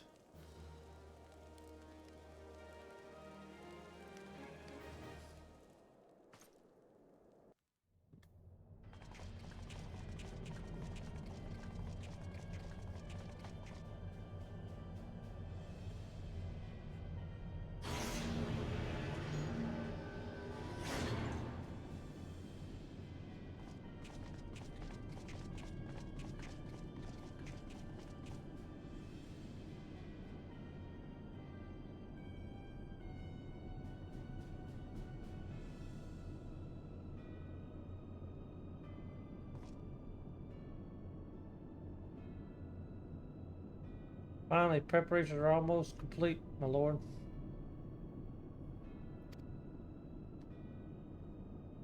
[SPEAKER 1] Finally, preparations are almost complete, my lord.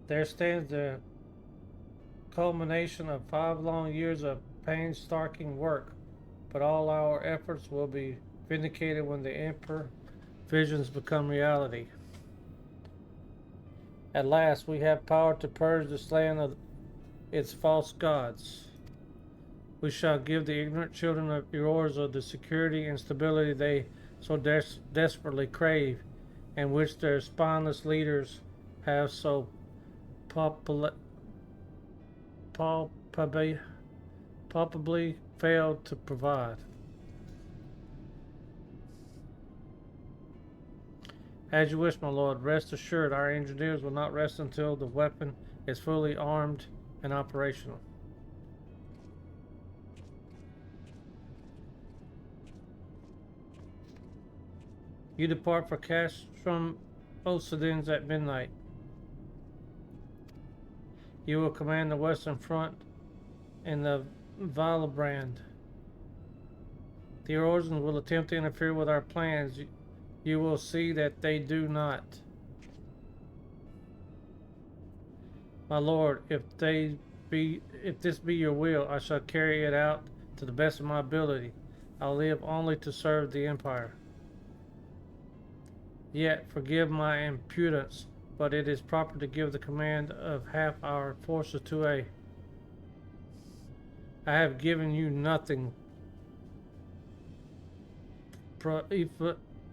[SPEAKER 1] There stands the culmination of 5 long years of painstaking work, but all our efforts will be vindicated when the Emperor visions become reality. At last, we have power to purge this land of its false gods. We shall give the ignorant children of Eorzea the security and stability they so desperately crave, and which their spineless leaders have so palpably failed to provide. As you wish, my lord. Rest assured, our engineers will not rest until the weapon is fully armed and operational. You depart for Castrum Ocidens at midnight. You will command the western front in the Valibrand. The Eorzeans will attempt to interfere with our plans. You will see that they do not. My lord, if this be your will, I shall carry it out to the best of my ability. I live only to serve the Empire. Yet forgive my impudence, but it is proper to give the command of half our forces to a. I have given you nothing,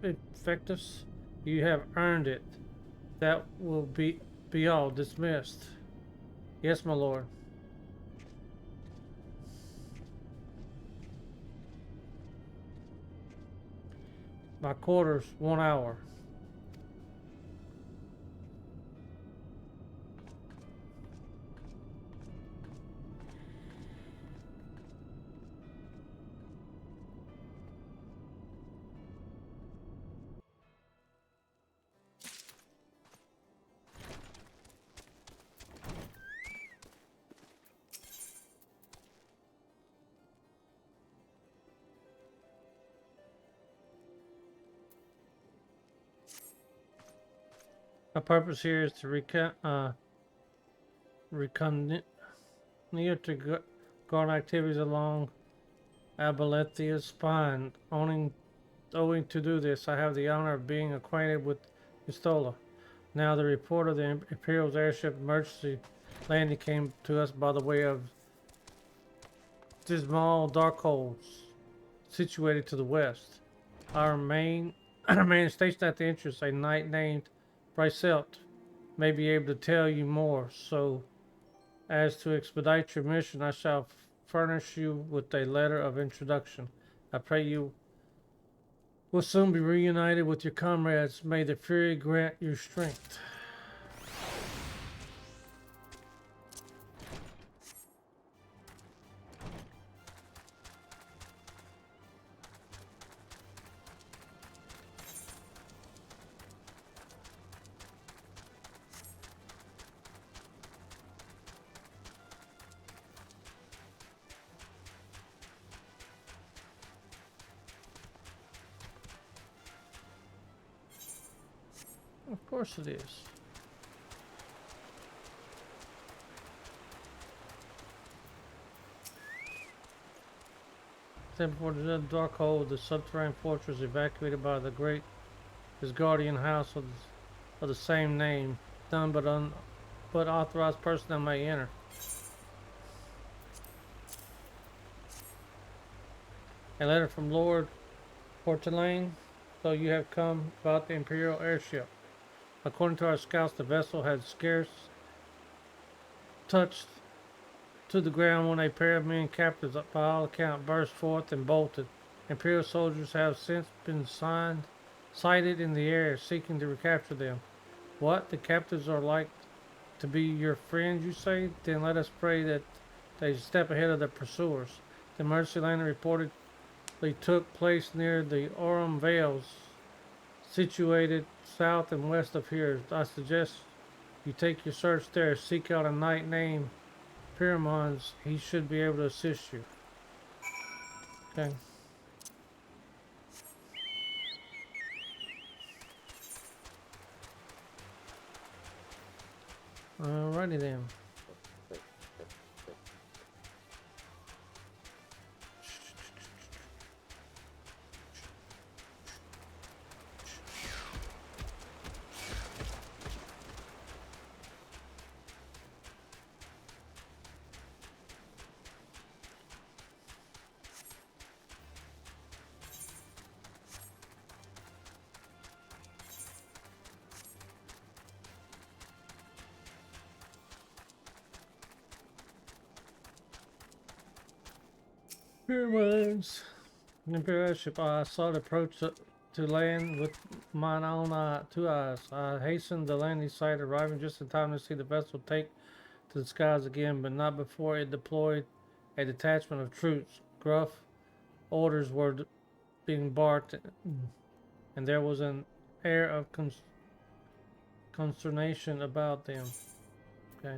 [SPEAKER 1] effectives. You have earned it. That will be all dismissed. Yes, my lord. My quarters, 1 hour. My purpose here is to recon near to guard activities along Abalethia's spine. Owing to do this, I have the honor of being acquainted with Pistola. Now, the report of the Imperial's airship emergency landing came to us by the way of dismal dark holes situated to the west. Our main stationed at the entrance, a knight named Bryselt, may be able to tell you more. So, as to expedite your mission, I shall furnish you with a letter of introduction. I pray you will soon be reunited with your comrades. May the Fury grant you strength. Of course it is. Then before the dark hole, the subterranean fortress evacuated by the great Asgardian house of the same name. None but authorized personnel may enter. A letter from Lord Portelaine. So you have come about the Imperial airship. According to our scouts, the vessel had scarce touched to the ground when a pair of men captives, by all account, burst forth and bolted. Imperial soldiers have since been sighted in the air, seeking to recapture them. What? The captives are like to be your friends, you say? Then let us pray that they step ahead of the pursuers. The emergency landing reportedly took place near the Aurum Vales, situated south and west of here. I suggest you take your search there. Seek out a knight named Pyramons. He should be able to assist you. Okay. Alrighty then. Pyramids. An Imperial ship. I saw it approach to land with mine own 2 eyes. I hastened the landing site, arriving just in time to see the vessel take to the skies again, but not before it deployed a detachment of troops. Gruff orders were being barked, and there was an air of consternation about them. Okay.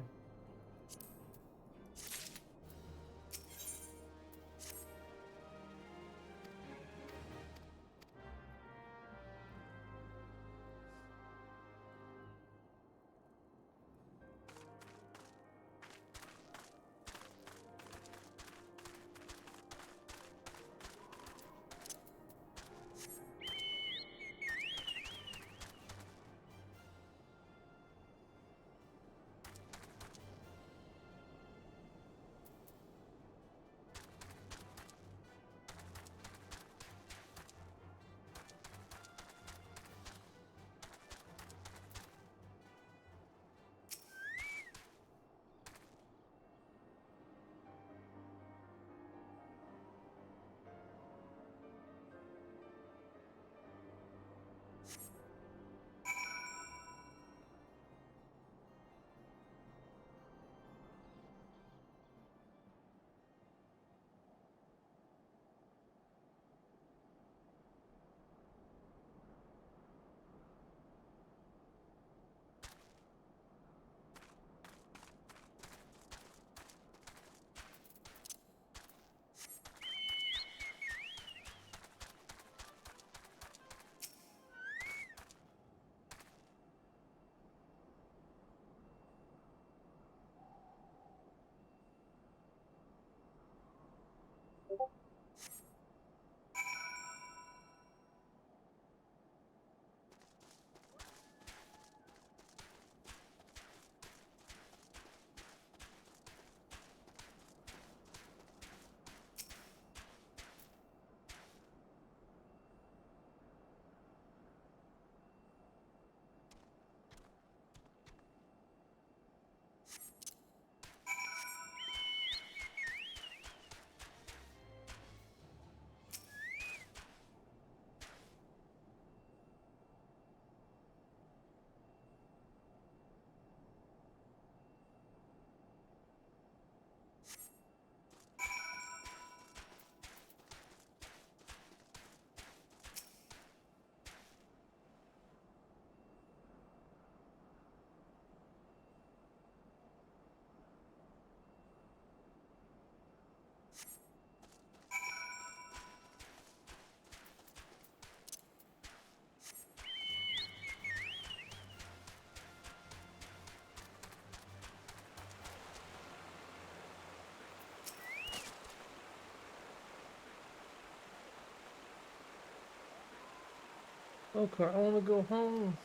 [SPEAKER 1] Okay, I want to go home.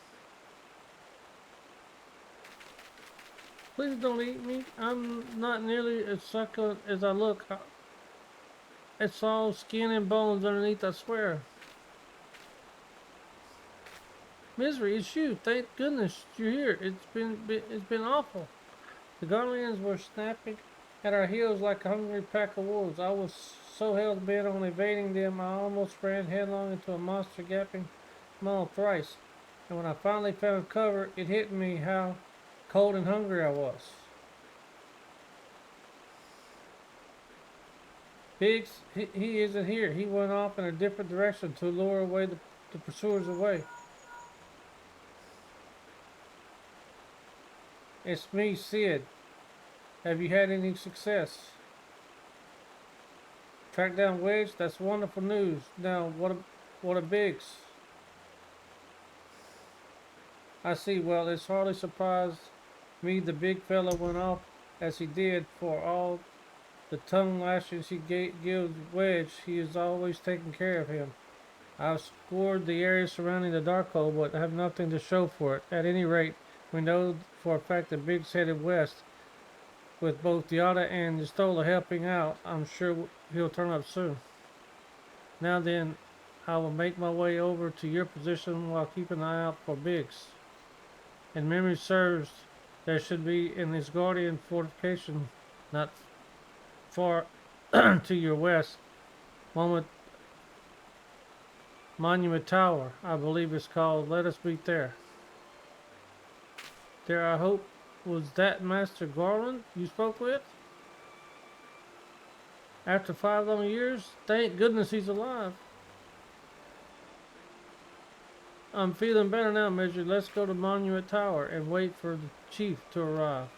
[SPEAKER 1] Please don't eat me. I'm not nearly as succulent as I look. It's all skin and bones underneath, I swear. Misery, it's you. Thank goodness you're here. It's been awful. The Guardians were snapping at our heels like a hungry pack of wolves. I was so hell-bent on evading them, I almost ran headlong into a monster gaping maw thrice. And when I finally found cover, it hit me how cold and hungry I was. Biggs, he isn't here. He went off in a different direction to lure away the pursuers away. It's me, Sid. Have you had any success? Track down Wedge? That's wonderful news. Now, what a Biggs. I see. Well, it's hardly surprised me the big fella went off as he did for all the tongue lashings he gives Wedge. He is always taking care of him. I've scoured the area surrounding the Darkhold, but have nothing to show for it. At any rate, we know for a fact that Biggs headed west, with both Yada and Yestola helping out. I'm sure he'll turn up soon. Now then, I will make my way over to your position while keeping an eye out for Biggs. And memory serves, there should be in this Guardian fortification not far to your west. Monument Tower, I believe it's called. Let us meet there. There, I hope, was that Master Garland you spoke with? After 5 long years? Thank goodness he's alive. I'm feeling better now, Major. Let's go to Monument Tower and wait for the chief to arrive.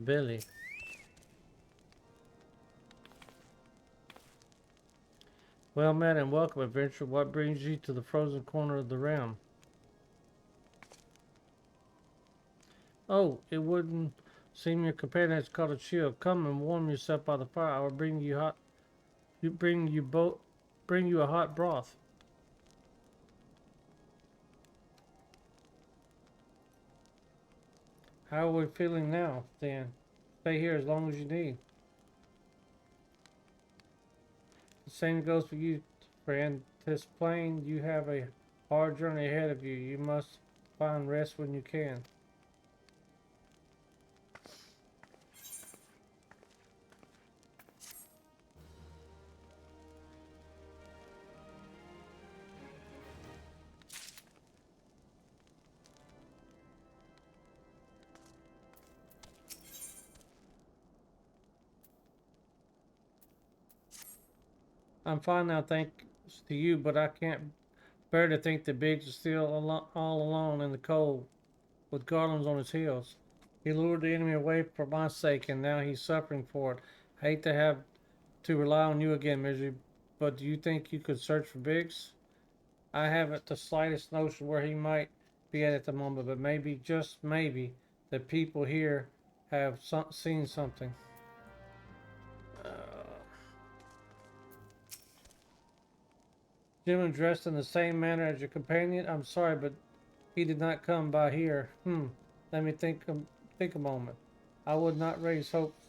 [SPEAKER 1] Billy. Well met and welcome, adventurer. What brings you to the frozen corner of the realm? Oh, it wouldn't seem your companion has caught a chill. Come and warm yourself by the fire. I will bring you a hot broth. How are we feeling now, then? Stay here as long as you need. The same goes for you, friend. 'Tis plain you have a hard journey ahead of you. You must find rest when you can. I'm fine now, thanks to you, but I can't bear to think that Biggs is still all alone in the cold, with Garland's on his heels. He lured the enemy away for my sake, and now he's suffering for it. I hate to have to rely on you again, Misery, but do you think you could search for Biggs? I haven't the slightest notion where he might be at the moment, but maybe, just maybe, the people here have seen something. Gentleman dressed in the same manner as your companion? I'm sorry, but he did not come by here. Let me think a moment. I would not raise hopes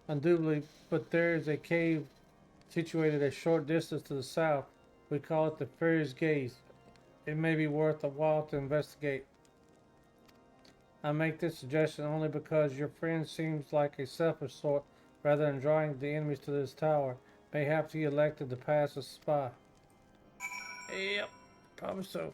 [SPEAKER 1] unduly, but there is a cave situated a short distance to the south. We call it the Fairy's Gaze. It may be worth a while to investigate. I make this suggestion only because your friend seems like a selfish sort. Rather than drawing the enemies to this tower, mayhap he elected to pass as spy. Yep, probably so.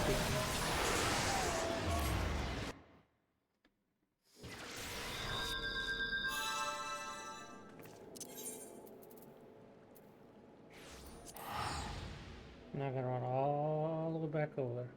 [SPEAKER 1] I'm not gonna run all the way back over there.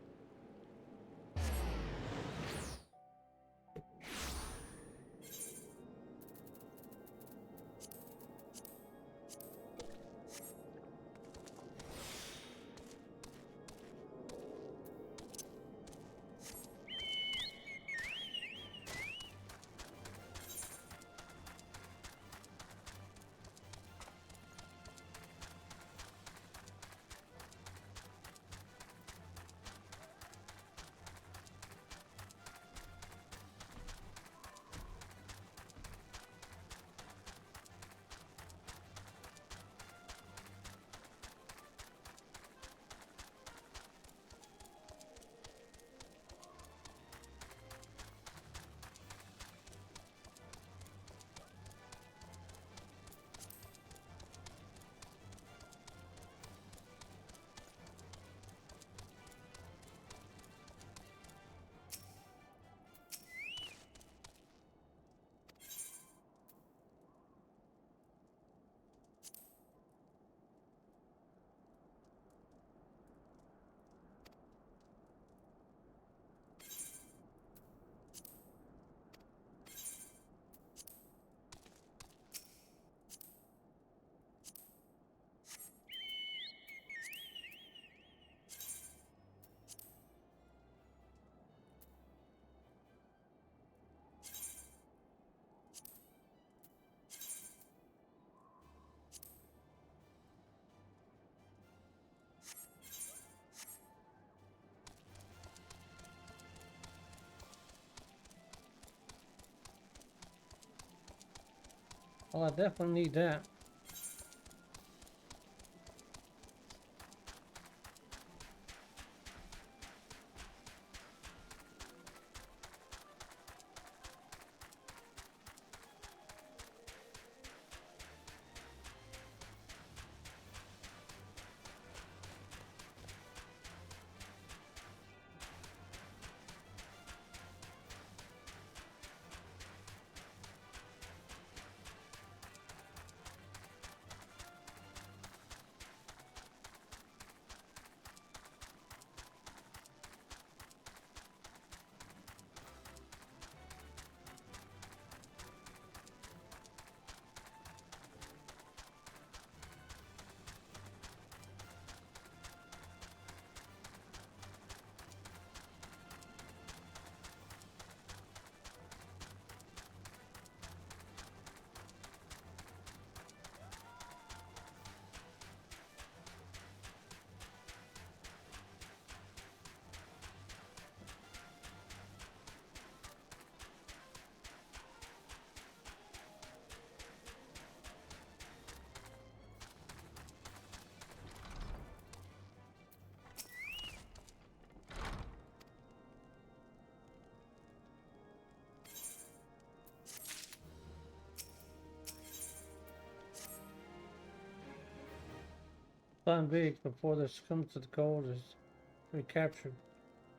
[SPEAKER 1] Well, I definitely need that. Find Biggs before this comes to the gold is recaptured.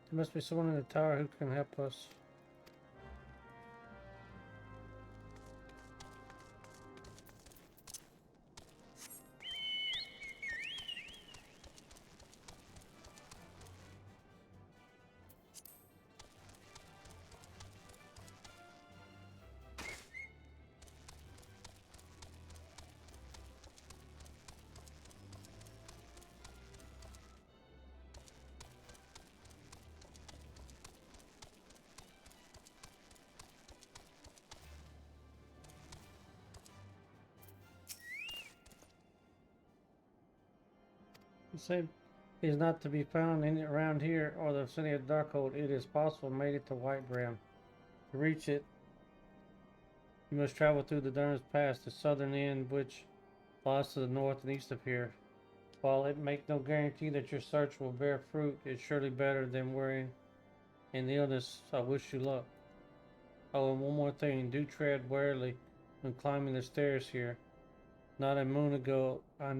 [SPEAKER 1] There must be someone in the tower who can help us. The same is not to be found in around here or the vicinity of Darkhold. It is possible made it to Whitebrand. To reach it, you must travel through the Durns Pass, the southern end, which lies to the north and east of here. While it makes no guarantee that your search will bear fruit, it's surely better than worrying in illness. I wish you luck. Oh, and one more thing, do tread warily when climbing the stairs here. Not a moon ago, I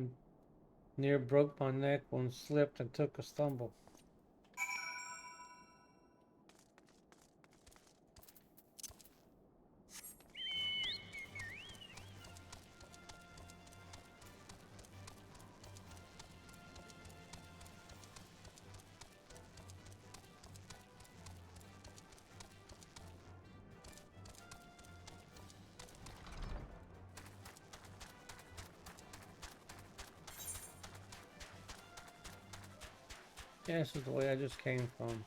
[SPEAKER 1] near broke my neck when slipped and took a stumble. Yeah, this is the way I just came from.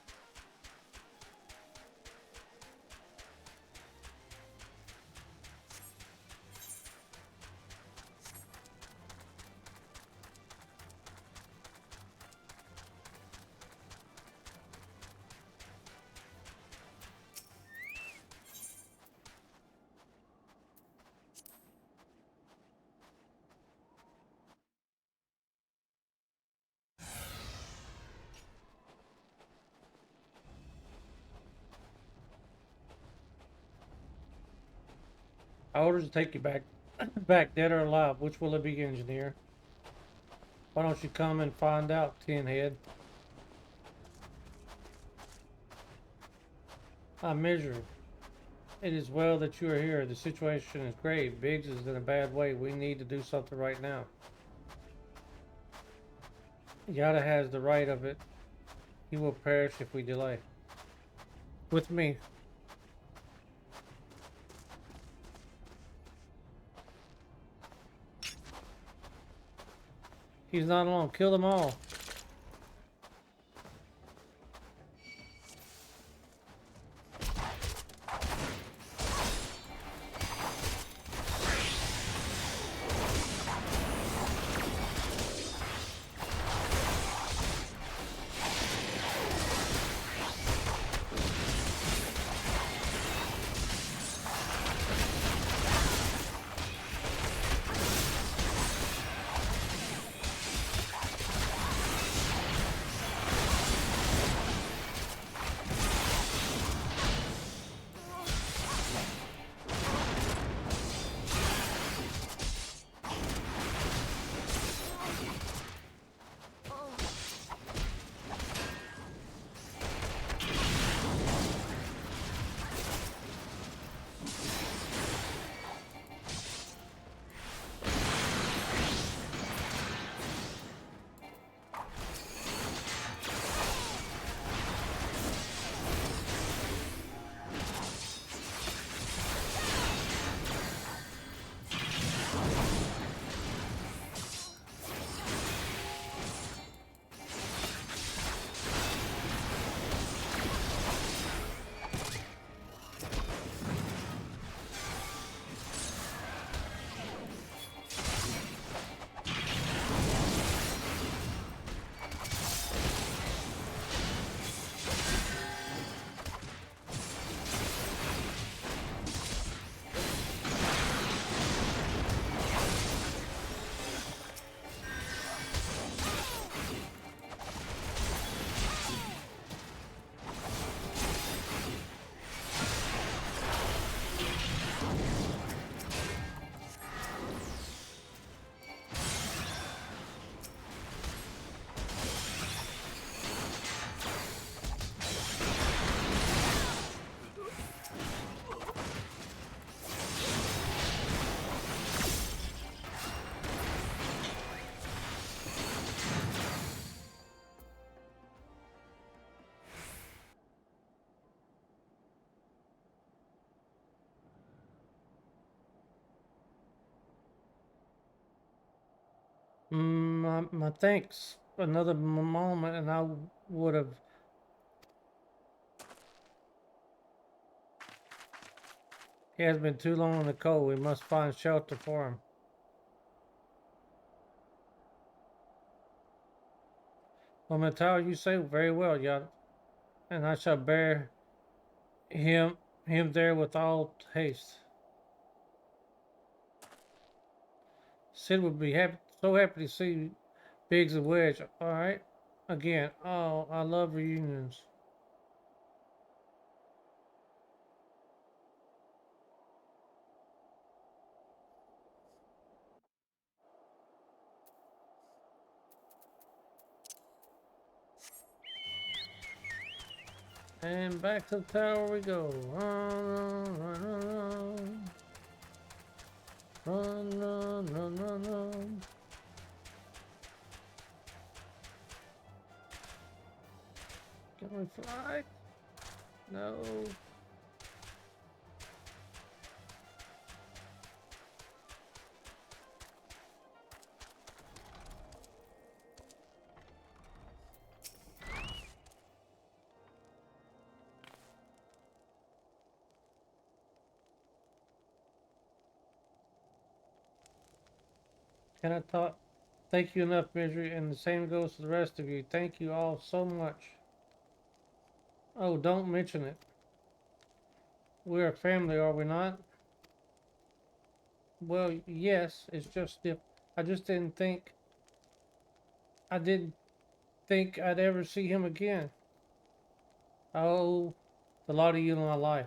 [SPEAKER 1] I orders to take you back, back dead or alive. Which will it be, engineer? Why don't you come and find out, Tin Head? I measure. It is well that you are here. The situation is grave. Biggs is in a bad way. We need to do something right now. Yada has the right of it. He will perish if we delay. With me. He's not alone. Kill them all. My thanks. Another moment and I would have. He has been too long in the cold. We must find shelter for him. Well, Matao, you say very well, Yada, and I shall bear him there with all haste. Sid would be so happy to see Biggs and Wedge. All right, again. Oh, I love reunions. And back to the tower we go. Run, run, run, run, run, run, run, run, run. Can we fly? No. Cannot talk. Thank you enough, Misery, and the same goes to the rest of you. Thank you all so much. Oh, don't mention it. We're a family, are we not? Well, yes, it's just if I just didn't think I'd ever see him again. I owe a lot of you in my life.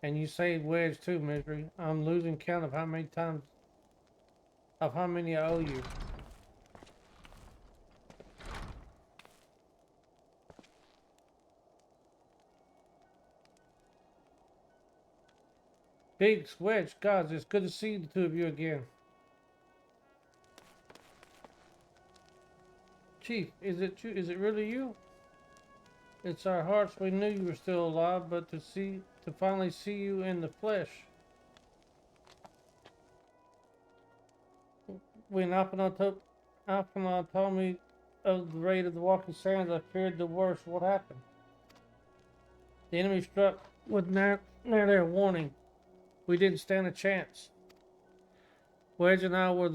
[SPEAKER 1] And you saved Wedge too, Misery. I'm losing count of how many I owe you. Biggs, Wedge, guys, it's good to see the two of you again. Chief, is it you? Is it really you? It's our hearts. We knew you were still alive, but to finally see you in the flesh. When Alphanon told me of the raid of the Walking Sands, I feared the worst. What happened? The enemy struck with near their warning. We didn't stand a chance. Wedge and I were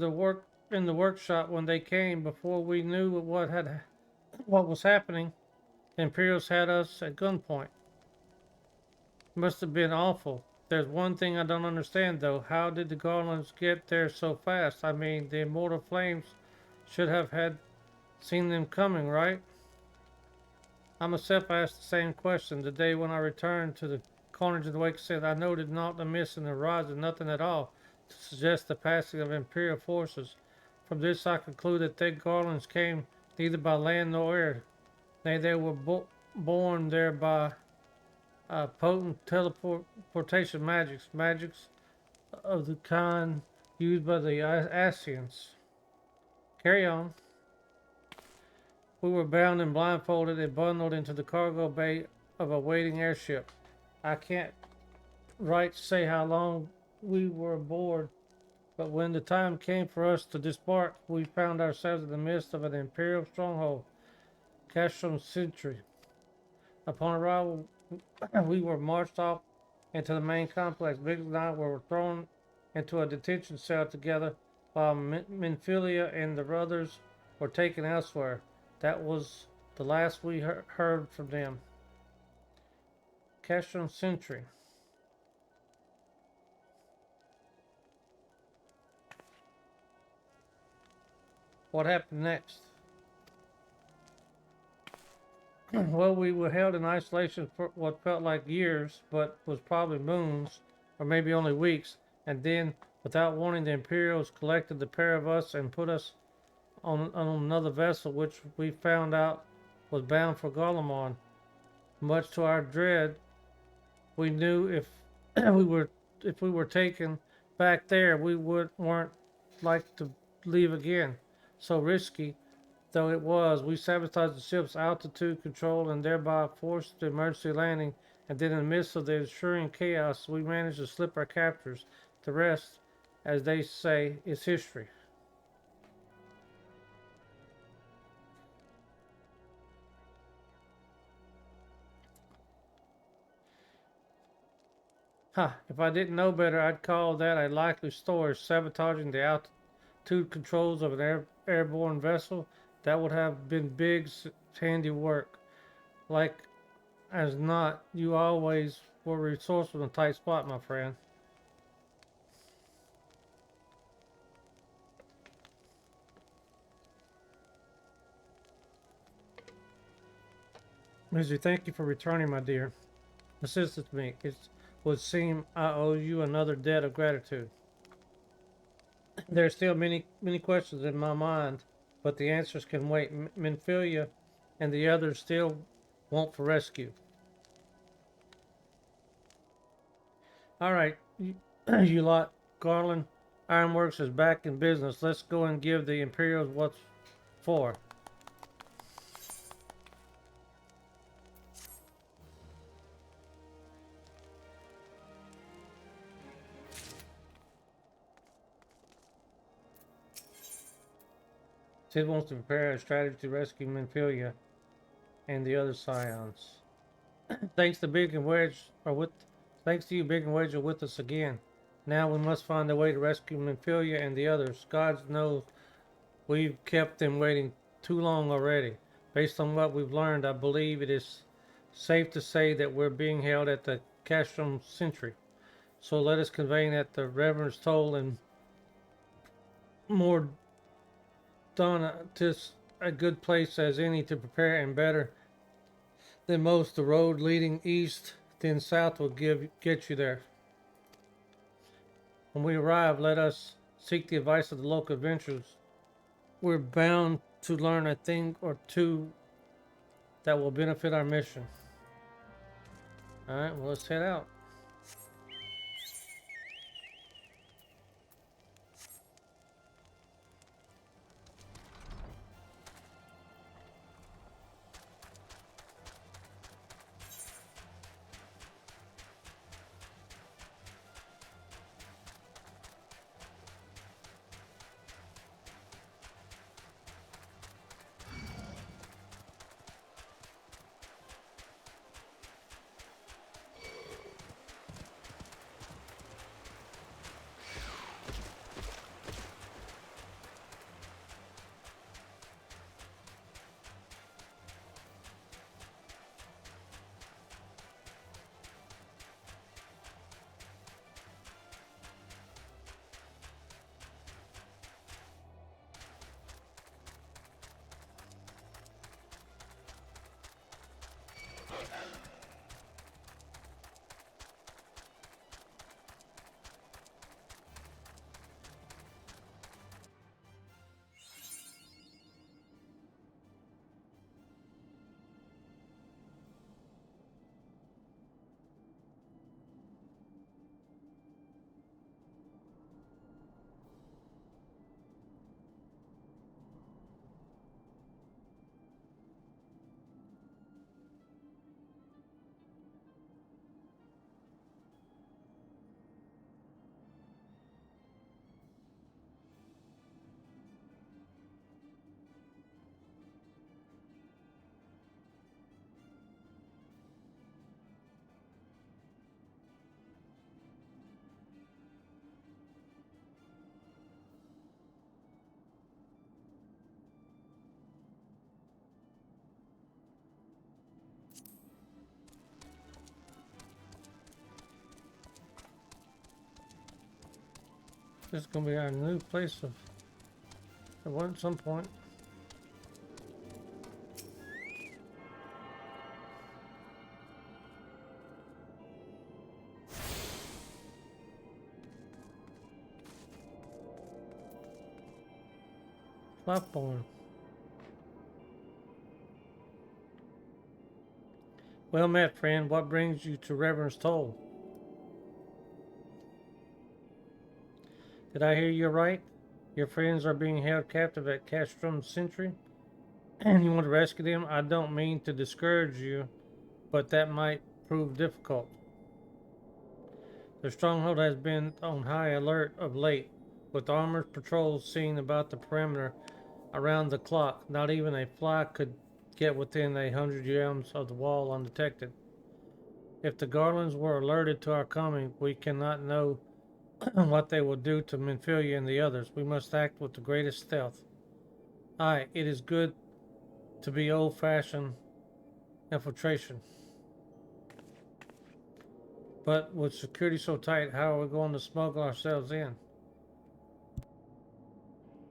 [SPEAKER 1] in the workshop when they came. Before we knew what was happening, the Imperials had us at gunpoint. Must have been awful. There's one thing I don't understand though. How did the Garlands get there so fast? I mean, the immortal flames should have had seen them coming, right? I myself asked the same question the day when I returned to the carnage of the wake. Said I noted naught amiss in the horizon, nothing at all to suggest the passing of Imperial forces. From this I conclude that their Garlands came neither by land nor air. They were born there by potent teleportation magics of the kind used by the Asians. Carry on. We were bound and blindfolded and bundled into the cargo bay of a waiting airship. I can't right say how long we were aboard, but when the time came for us to disembark, we found ourselves in the midst of an Imperial stronghold, Castron Sentry. Upon arrival, we were marched off into the main complex. Biggs and I were thrown into a detention cell together, while Minfilia and the others were taken elsewhere. That was the last we heard from them. Castron Sentry. What happened next? Well, we were held in isolation for what felt like years, but was probably moons, or maybe only weeks, and then, without warning, the Imperials collected the pair of us and put us on another vessel, which we found out was bound for Garlemon. Much to our dread, we knew if we were taken back there, we weren't like to leave again. So risky though it was, we sabotaged the ship's altitude control and thereby forced the emergency landing. And then, in the midst of the ensuing chaos, we managed to slip our captors. The rest, as they say, is history. Ha! If I didn't know better, I'd call that a likely story. Sabotaging the altitude controls of an airborne vessel, that would have been Biggs' handiwork. Like as not, you always were resourceful in a tight spot, my friend. Mizzy, thank you for returning, my dear. Assisted me. It would seem I owe you another debt of gratitude. There are still many questions in my mind, but the answers can wait. Minfilia and the others still want for rescue. All right, you lot. Garland Ironworks is back in business. Let's go and give the Imperials what's for. Sid wants to prepare a strategy to rescue Minfilia and the other scions. Thanks to Big and Wedge are with. Thanks to you, Big and Wedge are with us again. Now we must find a way to rescue Minfilia and the others. God knows we've kept them waiting too long already. Based on what we've learned, I believe it is safe to say that we're being held at the Castrum Sentry. So let us convey that the Reverend's toll and more done tis a good place as any to prepare, and better than most. The road leading east then south will get you there. When we arrive, let us seek the advice of the local adventurers. We're bound to learn a thing or two that will benefit our mission. Alright, well, let's head out. This is gonna be our new place of at some point. Platform. Well met, friend. What brings you to Reverend's Toll? Did I hear you right? Your friends are being held captive at Castrum Sentry, and you want to rescue them? I don't mean to discourage you, but that might prove difficult. The stronghold has been on high alert of late, with armored patrols seen about the perimeter around the clock. Not even a fly could get within 100 yards of the wall undetected. If the Garlands were alerted to our coming, we cannot know what they will do to Minfilia and the others. We must act with the greatest stealth. Aye, it is good to be old-fashioned infiltration. But with security so tight, how are we going to smuggle ourselves in?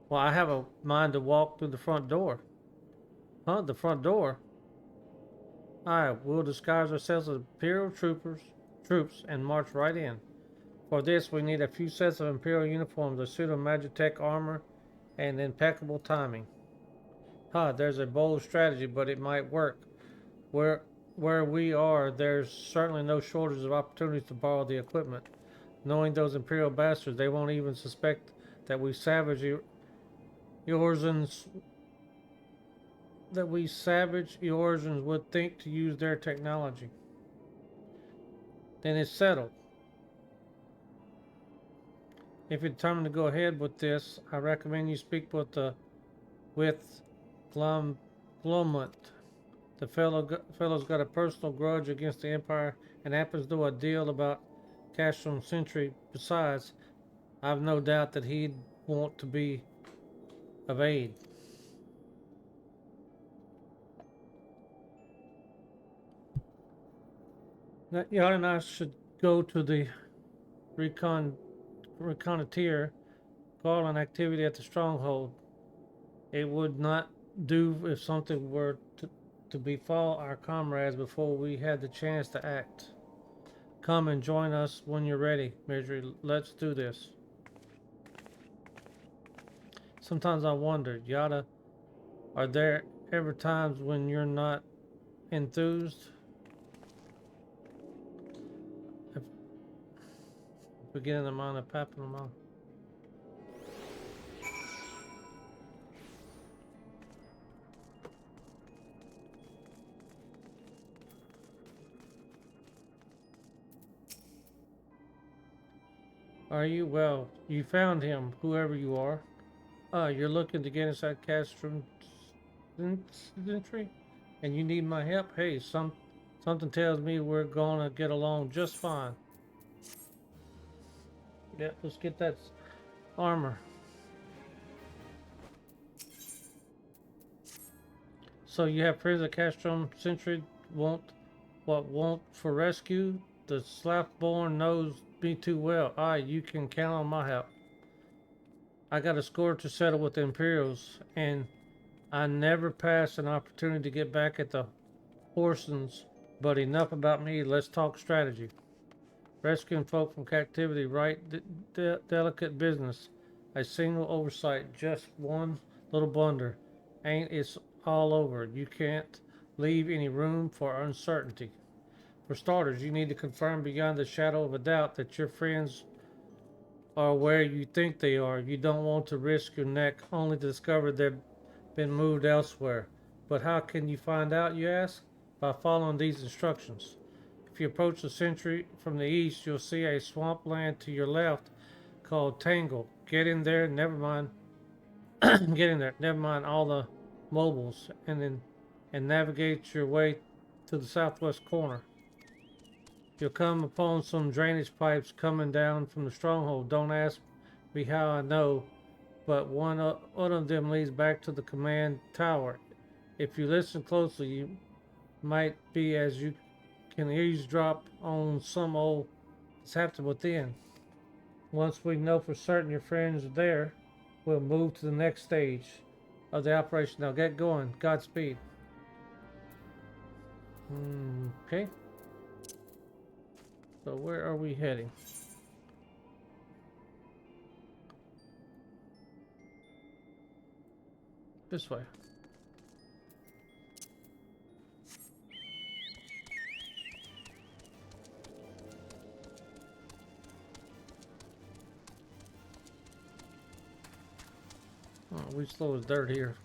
[SPEAKER 1] Well, I have a mind to walk through the front door. Huh? The front door? Aye, we'll disguise ourselves as Imperial troops and march right in. For this, we need a few sets of Imperial uniforms, a suit of Magitech armor, and impeccable timing. There's a bold strategy, but it might work. Where we are, there's certainly no shortage of opportunities to borrow the equipment. Knowing those Imperial bastards, they won't even suspect that we savage Eorzeans would think to use their technology. Then it's settled. If you're determined to go ahead with this, I recommend you speak with Glomont. The fellow's got a personal grudge against the Empire and happens to do a deal about Castrum sentry. Besides, I've no doubt that he'd want to be of aid. Now, Yara and I should go to the reconnoiter Garland activity at the stronghold. It would not do if something were to befall our comrades before we had the chance to act. Come and join us when you're ready, Marjorie. Let's do this. Sometimes I wonder, Yada, are there ever times when you're not enthused? Beginning the mind of Papillon. Are you? Well, you found him, whoever you are. You're looking to get inside Castrum Sentry? And you need my help? Hey, something tells me we're gonna get along just fine. Yeah, let's get that armor. So you have friends at Castrum Sentry won't for rescue? The Slathborn knows me too well. Aye, you can count on my help. I got a score to settle with the Imperials, and I never pass an opportunity to get back at the Horsens. But enough about me, let's talk strategy. Rescuing folk from captivity, right? Delicate business. A single oversight, just one little blunder. Ain't it's all over. You can't leave any room for uncertainty. For starters, you need to confirm beyond the shadow of a doubt that your friends are where you think they are. You don't want to risk your neck only to discover they've been moved elsewhere. But how can you find out, you ask? By following these instructions. If you approach the sentry from the east, you'll see a swampland to your left called Tangle. Get in there, never mind. Get in there, never mind all the mobiles, and navigate your way to the southwest corner. You'll come upon some drainage pipes coming down from the stronghold. Don't ask me how I know, but one of them leads back to the command tower. If you listen closely, you might be as you can eavesdrop on some old that's happened within. Once we know for certain your friends are there, we'll move to the next stage of the operation. Now get going. Godspeed. Okay. So where are we heading? This way. Oh, we slow as dirt here.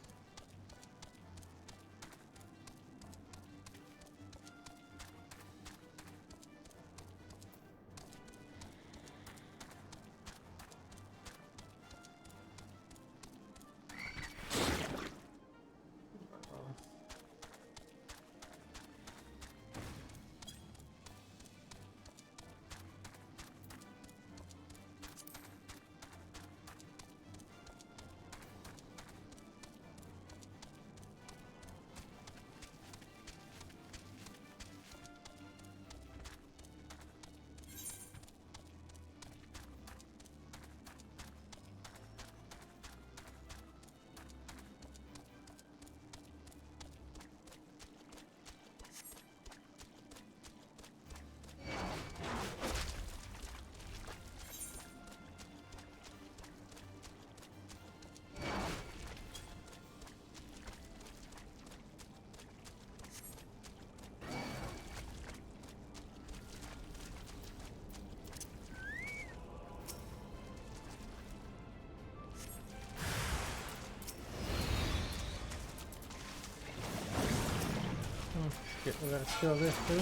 [SPEAKER 1] Shit, we gotta kill this too.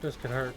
[SPEAKER 1] This could hurt.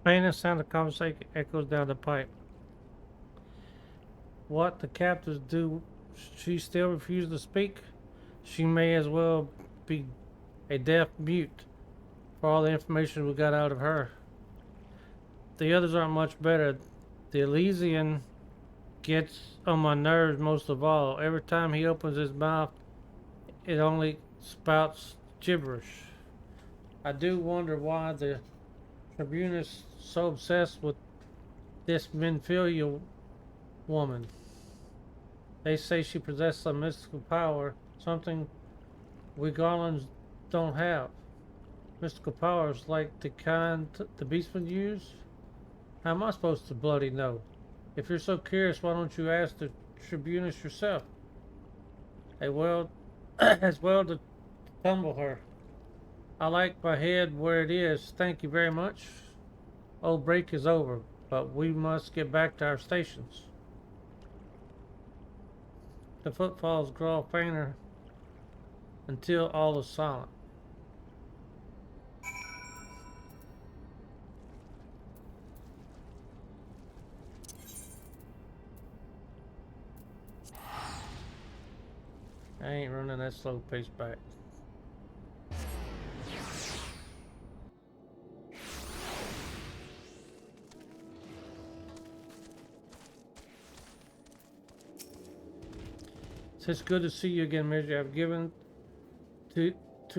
[SPEAKER 1] Faintest sound of conversation echoes down the pipe. What the captors do? She still refuses to speak. She may as well be a deaf mute for all the information we got out of her. The others aren't much better. The Elysian gets on my nerves most of all. Every time he opens his mouth, it only spouts gibberish. I do wonder why the Tribune is so obsessed with this Menphilia woman. They say she possesses some mystical power, something we Garlands don't have. Mystical powers like the kind the beastmen use? How am I supposed to bloody know? If you're so curious, why don't you ask the Tribunus yourself? As well to tumble her. I like my head where it is. Thank you very much. Old break is over, but we must get back to our stations. The footfalls grow fainter until all is silent. I ain't running that slow pace back. It's good to see you again, Major. I've given to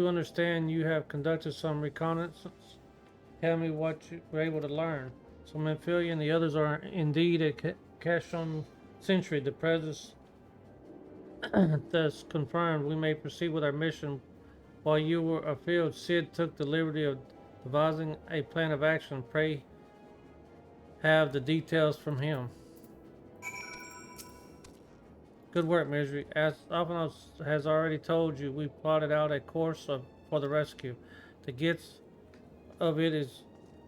[SPEAKER 1] understand you have conducted some reconnaissance. Tell me what you were able to learn. So Menphilia and the others are indeed a Kashon sentry. The presence thus confirmed. We may proceed with our mission. While you were afield, Sid took the liberty of devising a plan of action. Pray have the details from him. Good work, Misery. As Alphanos has already told you, we plotted out a course for the rescue. The gist of it is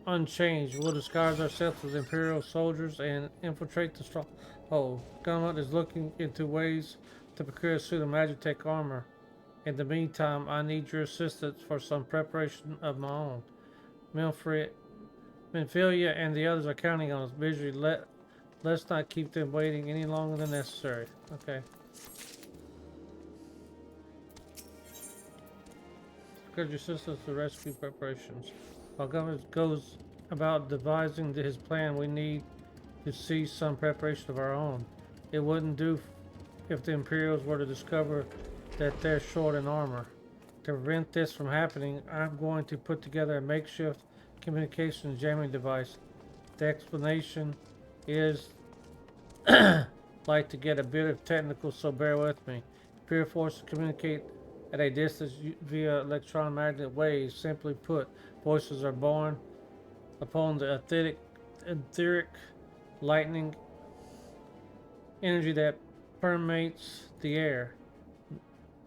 [SPEAKER 1] unchanged. We'll disguise ourselves as Imperial soldiers and infiltrate the stronghold. Gunhunt is looking into ways to procure a suit of Magitech armor. In the meantime, I need your assistance for some preparation of my own. Menphilia and the others are counting on us. Misery, let's not keep them waiting any longer than necessary. Okay. Good your assistance to rescue preparations. While government goes about devising his plan, we need to see some preparation of our own. It wouldn't do if the Imperials were to discover that they're short in armor. To prevent this from happening, I'm going to put together a makeshift communication jamming device. The explanation is like to get a bit of technical, so bear with me. Imperial forces communicate at a distance via electromagnetic waves. Simply put, voices are born upon the etheric lightning energy that permeates the air.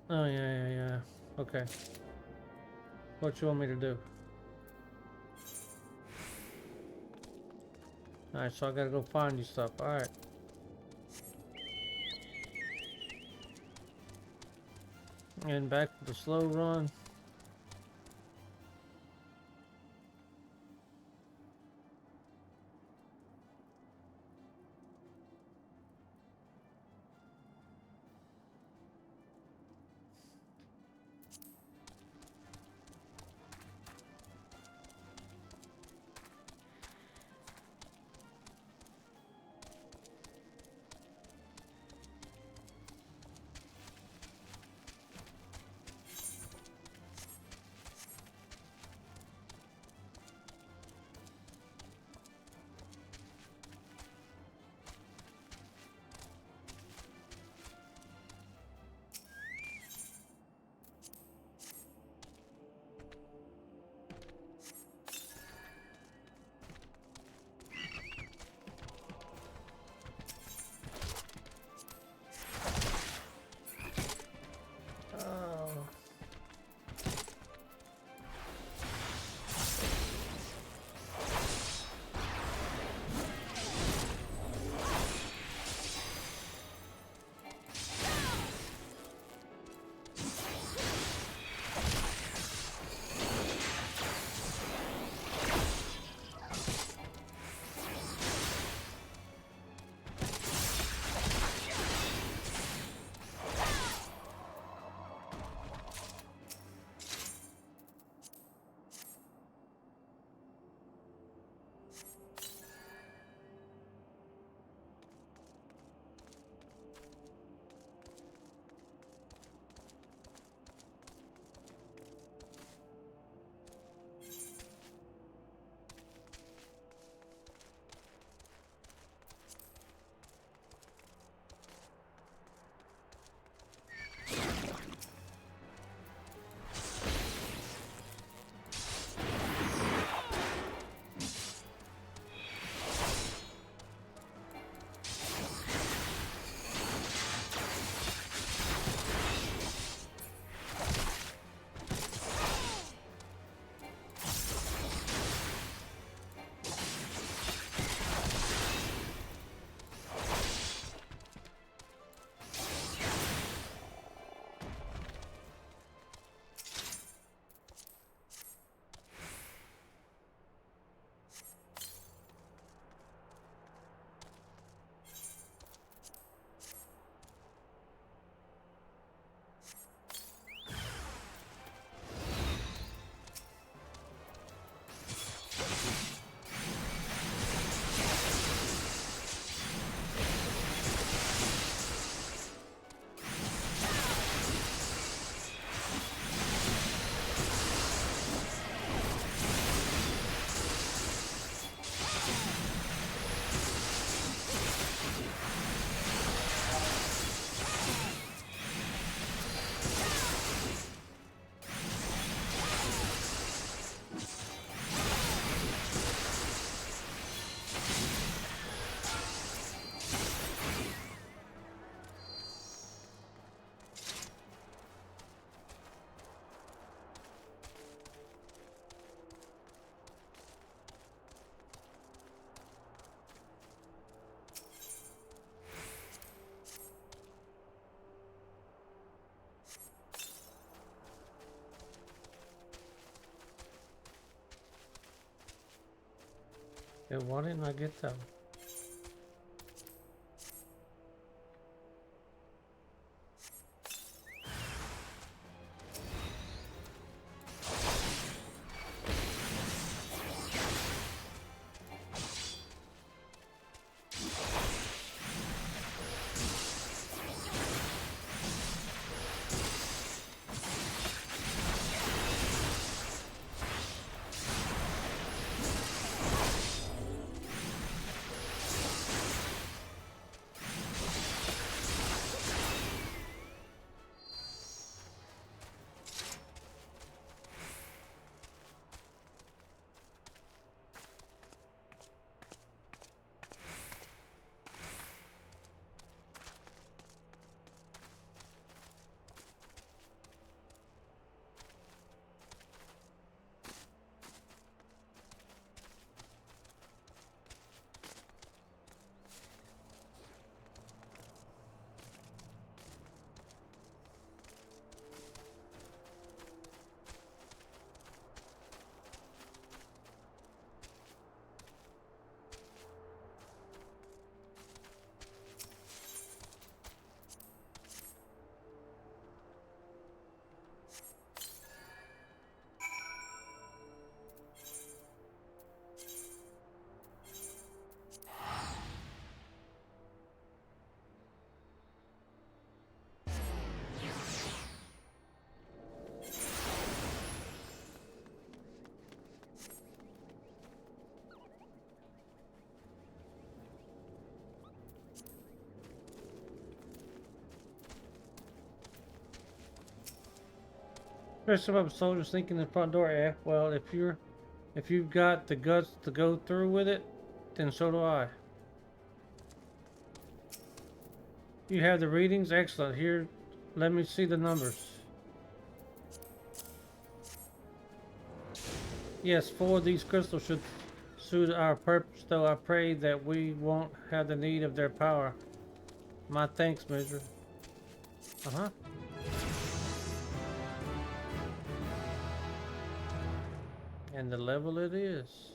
[SPEAKER 1] Oh, yeah. Okay. What you want me to do? Alright, so I gotta go find you stuff. Alright. And back to the slow run. And why didn't I get that one? There's some of soldiers thinking the front door. Eh, well, if you've got the guts to go through with it, then so do I. You have the readings? Excellent. Here, let me see the numbers. Yes, 4 of these crystals should suit our purpose, though I pray that we won't have the need of their power. My thanks, Major. Uh-huh. And the level it is.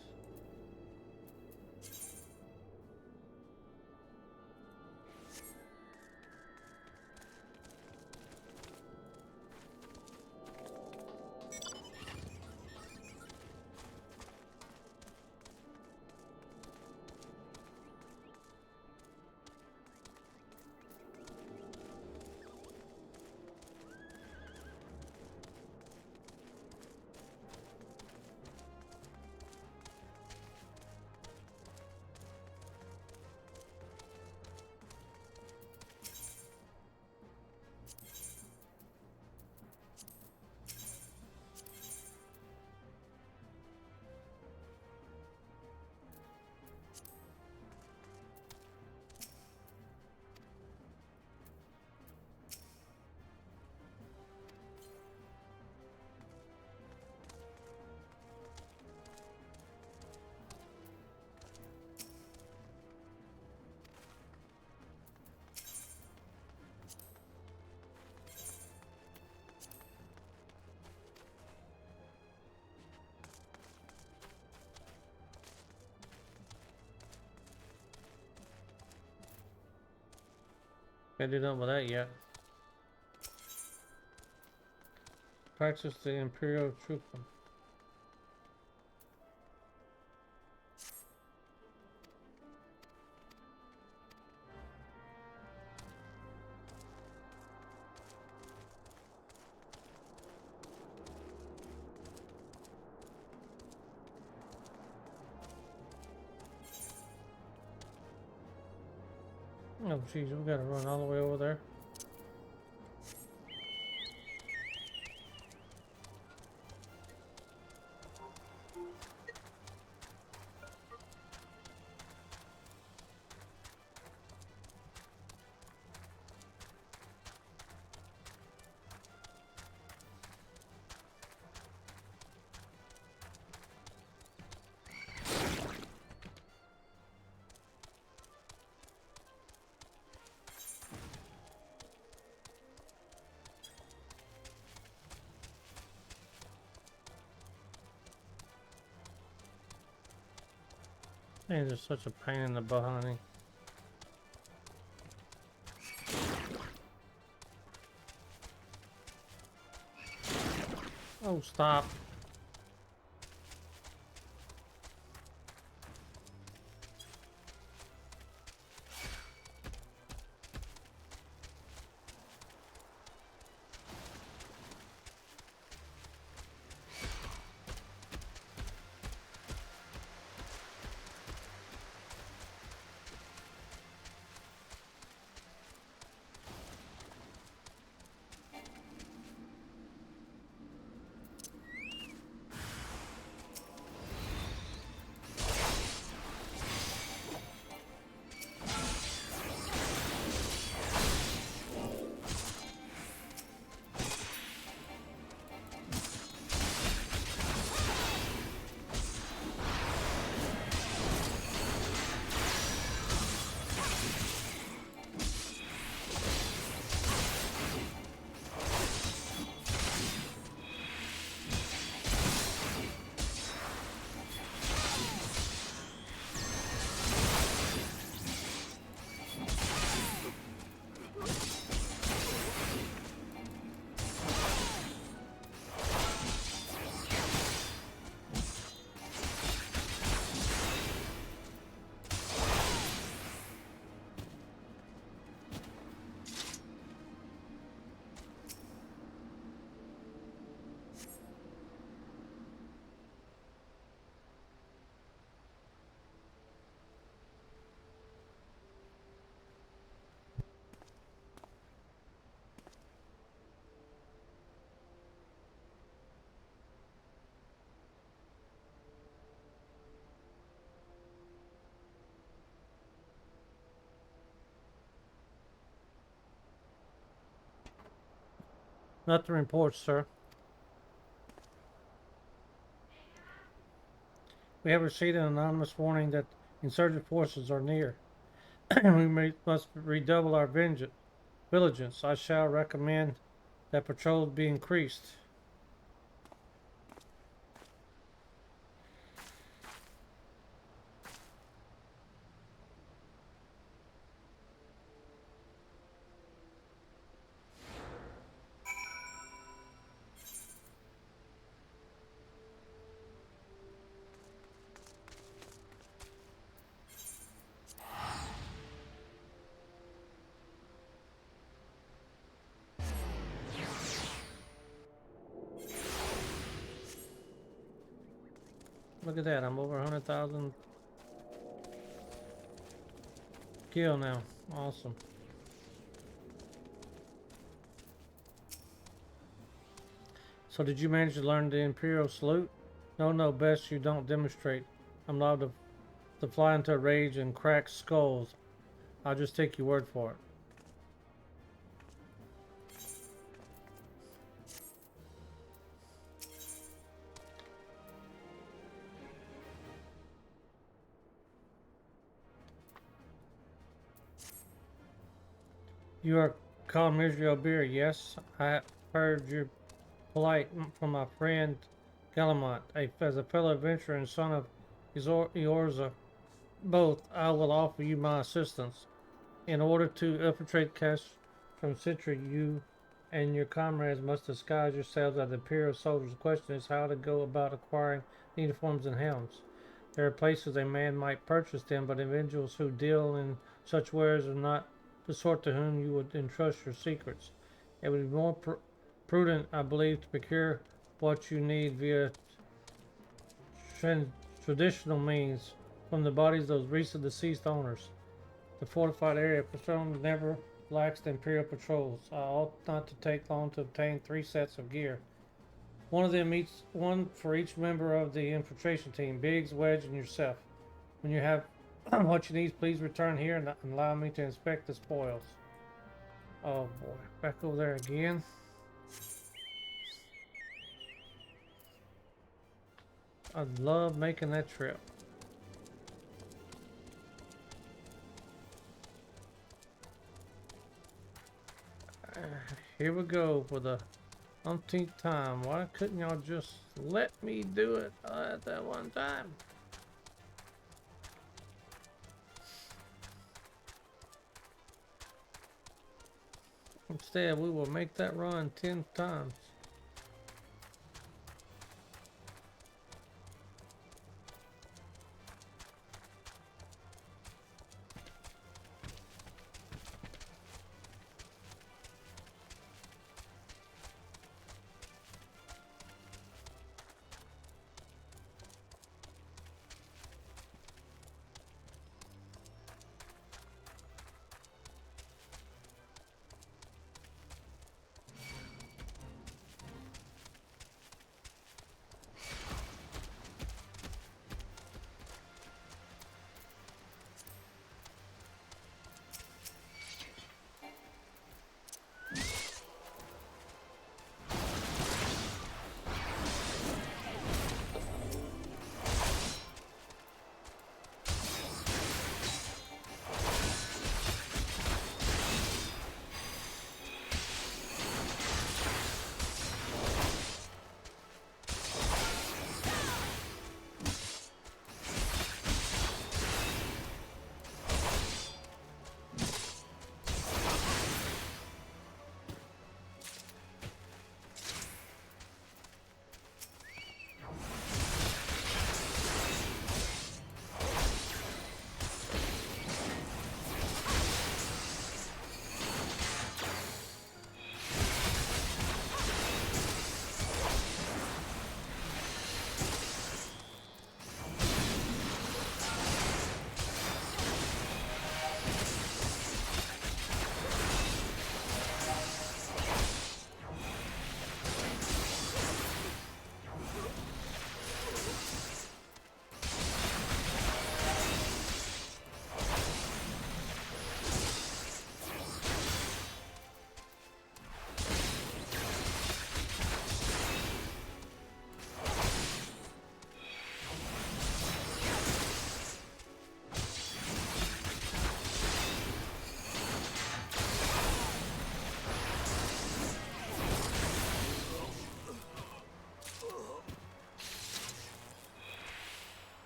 [SPEAKER 1] Can't do nothing with that yet. Practice the Imperial Trooper. Oh jeez, we gotta run all the way over there. Man, just such a pain in the butt, honey. Oh, stop. Nothing to report, sir. We have received an anonymous warning that insurgent forces are near. Must redouble our vigilance. I shall recommend that patrols be increased. Look at that, I'm over 100,000 kill now. Awesome. So did you manage to learn the Imperial salute? No, best you don't demonstrate. I'm allowed to fly into a rage and crack skulls. I'll just take your word for it. You are called Misery Beer, yes? I heard you're polite from my friend Galamont, as a fellow adventurer and son of Eorzea. Both, I will offer you my assistance. In order to infiltrate cache from Citra, you and your comrades must disguise yourselves as Imperial soldiers. The question is how to go about acquiring uniforms and helms. There are places a man might purchase them, but individuals who deal in such wares are not the sort to whom you would entrust your secrets. It would be more prudent, I believe, to procure what you need via traditional means from the bodies of those recent deceased owners. The fortified area patrol never lacks the Imperial patrols. I ought not to take long to obtain 3 sets of gear. One for each member of the infiltration team, Biggs, Wedge, and yourself. When you have what you need, please return here and allow me to inspect the spoils. Oh boy, back over there again. I love making that trip. Here we go for the umpteenth time. Why couldn't y'all just let me do it at that one time? Instead, we will make that run 10 times.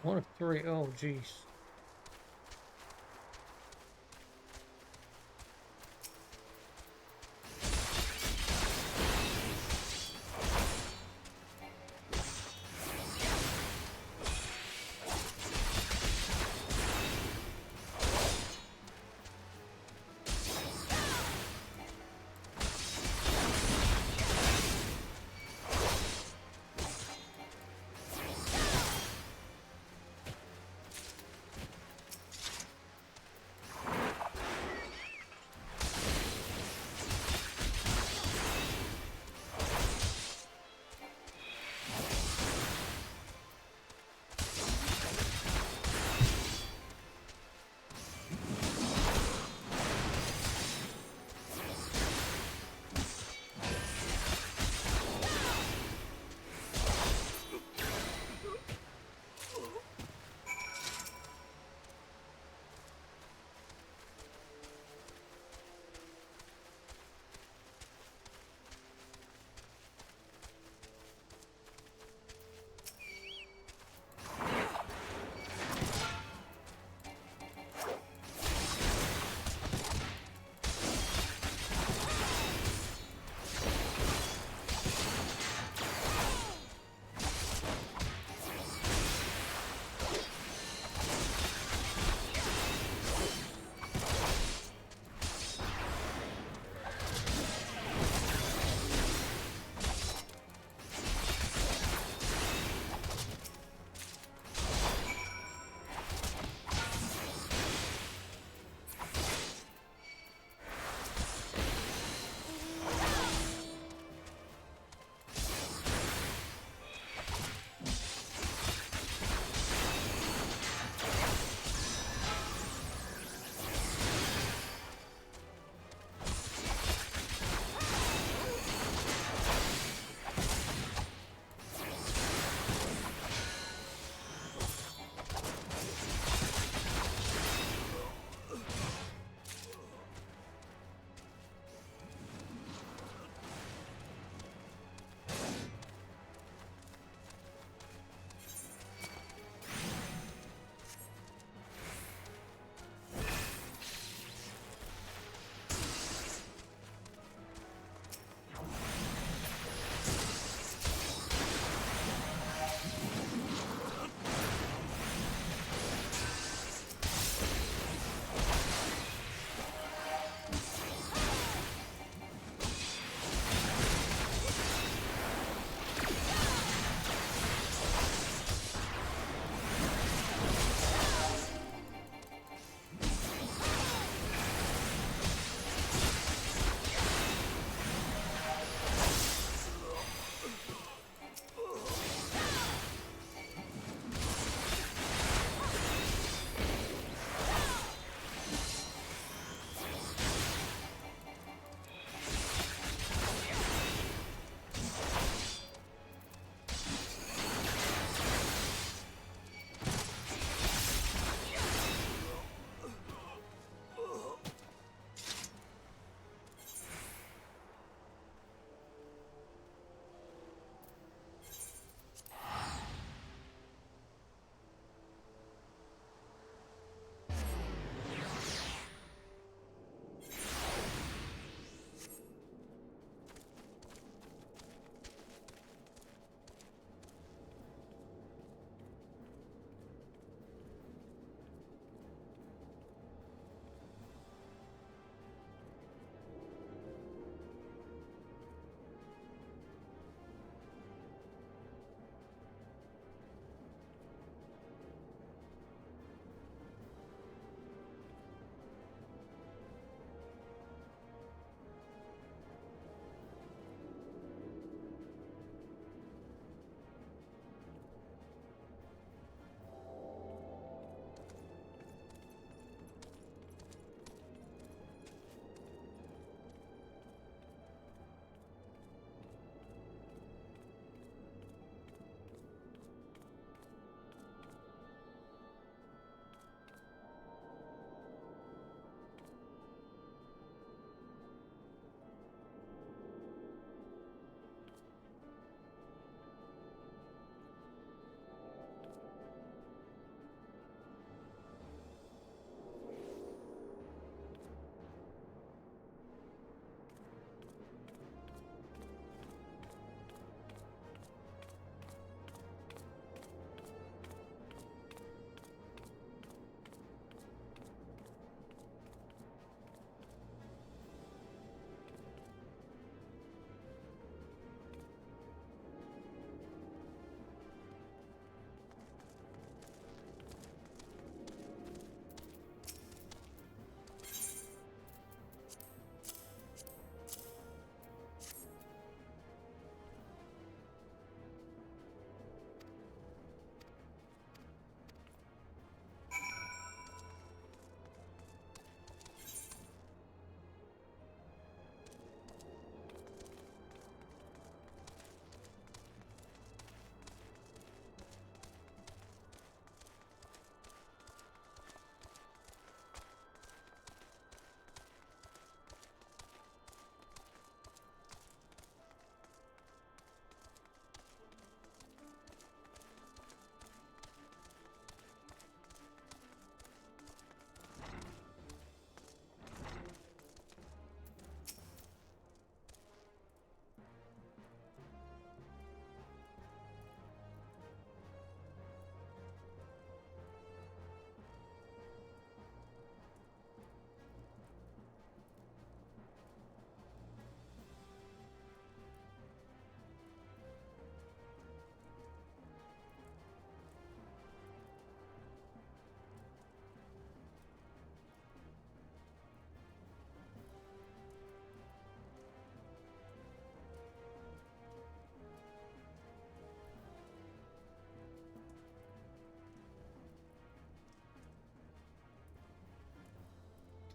[SPEAKER 1] One of three. Oh, geez.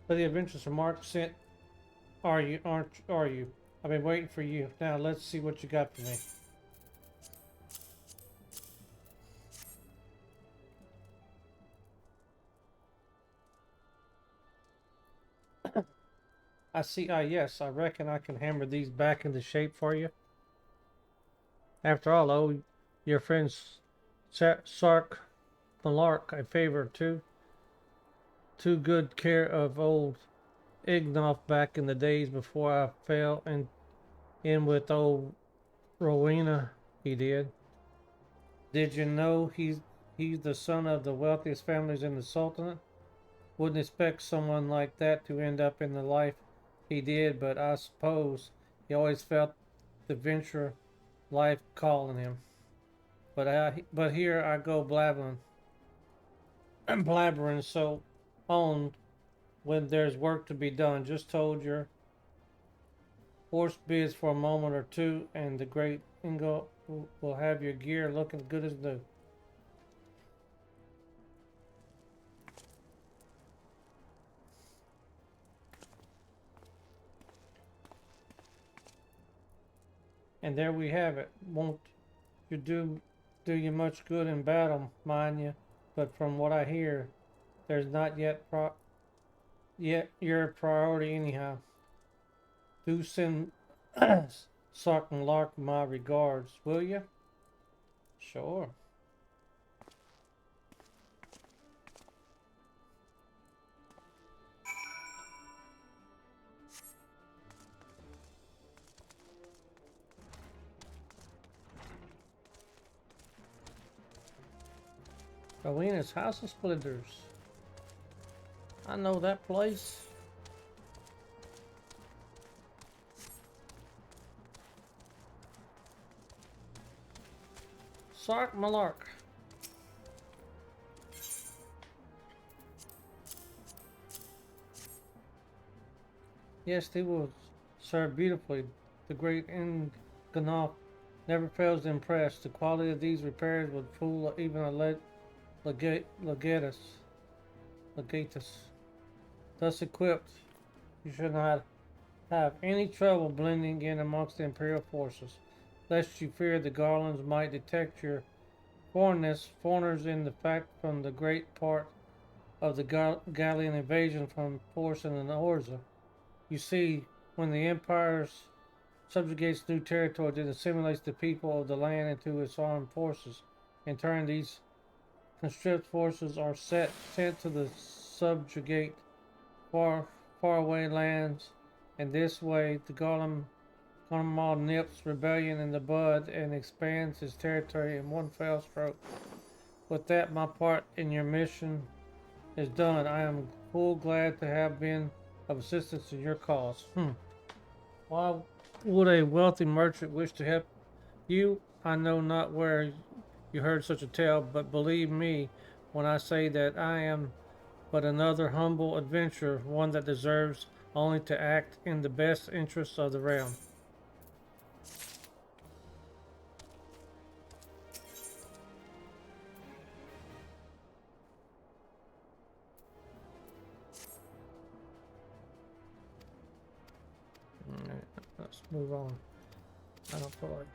[SPEAKER 1] For the adventures Mark sent, are you? I've been waiting for you. Now let's see what you got for me. I see. Yes, I reckon I can hammer these back into shape for you. After all, I owe your friend Sark Malark a favor too. Too good care of old Ignoff back in the days before I fell in with old Rowena. He did. Did you know he's the son of the wealthiest families in the Sultanate? Wouldn't expect someone like that to end up in the life he did, but I suppose he always felt the venture life calling him. But here I go blabbering and blabbering so on when there's work to be done. Just told your horse bids for a moment or two, and the great Ingo will have your gear looking good as new. And there we have it. Won't you do you much good in battle, mind you? But from what I hear, there's not yet your priority anyhow. Do send Sark and Lark my regards, will you? Sure. Rowena's House of Splinters. I know that place. Sark Malark. Yes, they will serve beautifully. The great Inganoff never fails to impress. The quality of these repairs would fool even a legatus. Thus equipped, you should not have any trouble blending in amongst the Imperial forces, lest you fear the Garlands might detect your foreigners in the fact from the great part of the Gallian invasion from force in the Eorzea. You see, when the Empire subjugates new territory, it assimilates the people of the land into its armed forces. In turn, these conscript forces are sent to the subjugate faraway lands, and this way the Garlemald nips rebellion in the bud and expands his territory in one fell stroke. With that, my part in your mission is done. I am full glad to have been of assistance in your cause. Why would a wealthy merchant wish to help you? I know not where you heard such a tale, but believe me when I say that I am but another humble adventurer, one that deserves only to act in the best interests of the realm. Alright, let's move on. I don't feel like...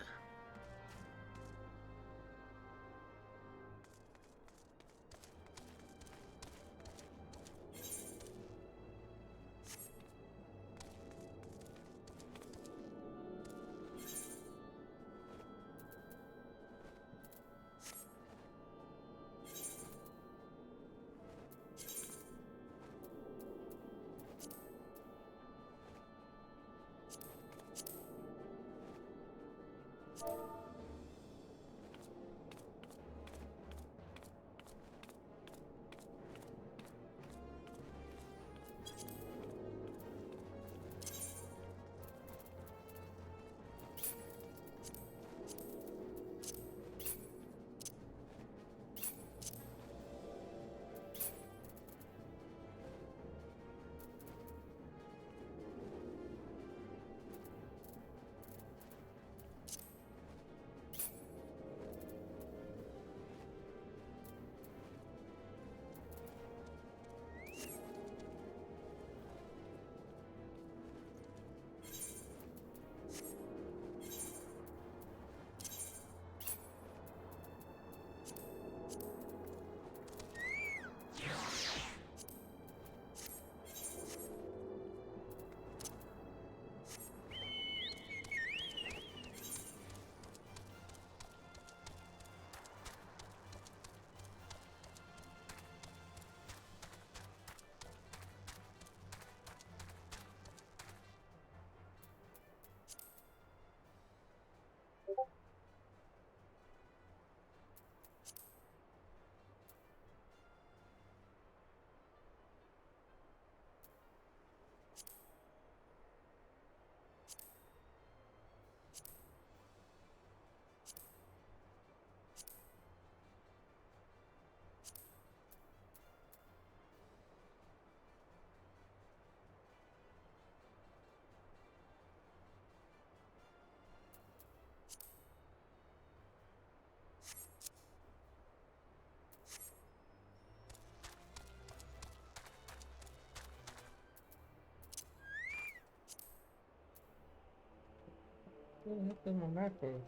[SPEAKER 1] What the heck is my macros?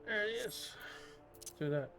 [SPEAKER 1] There it is. Let's do that.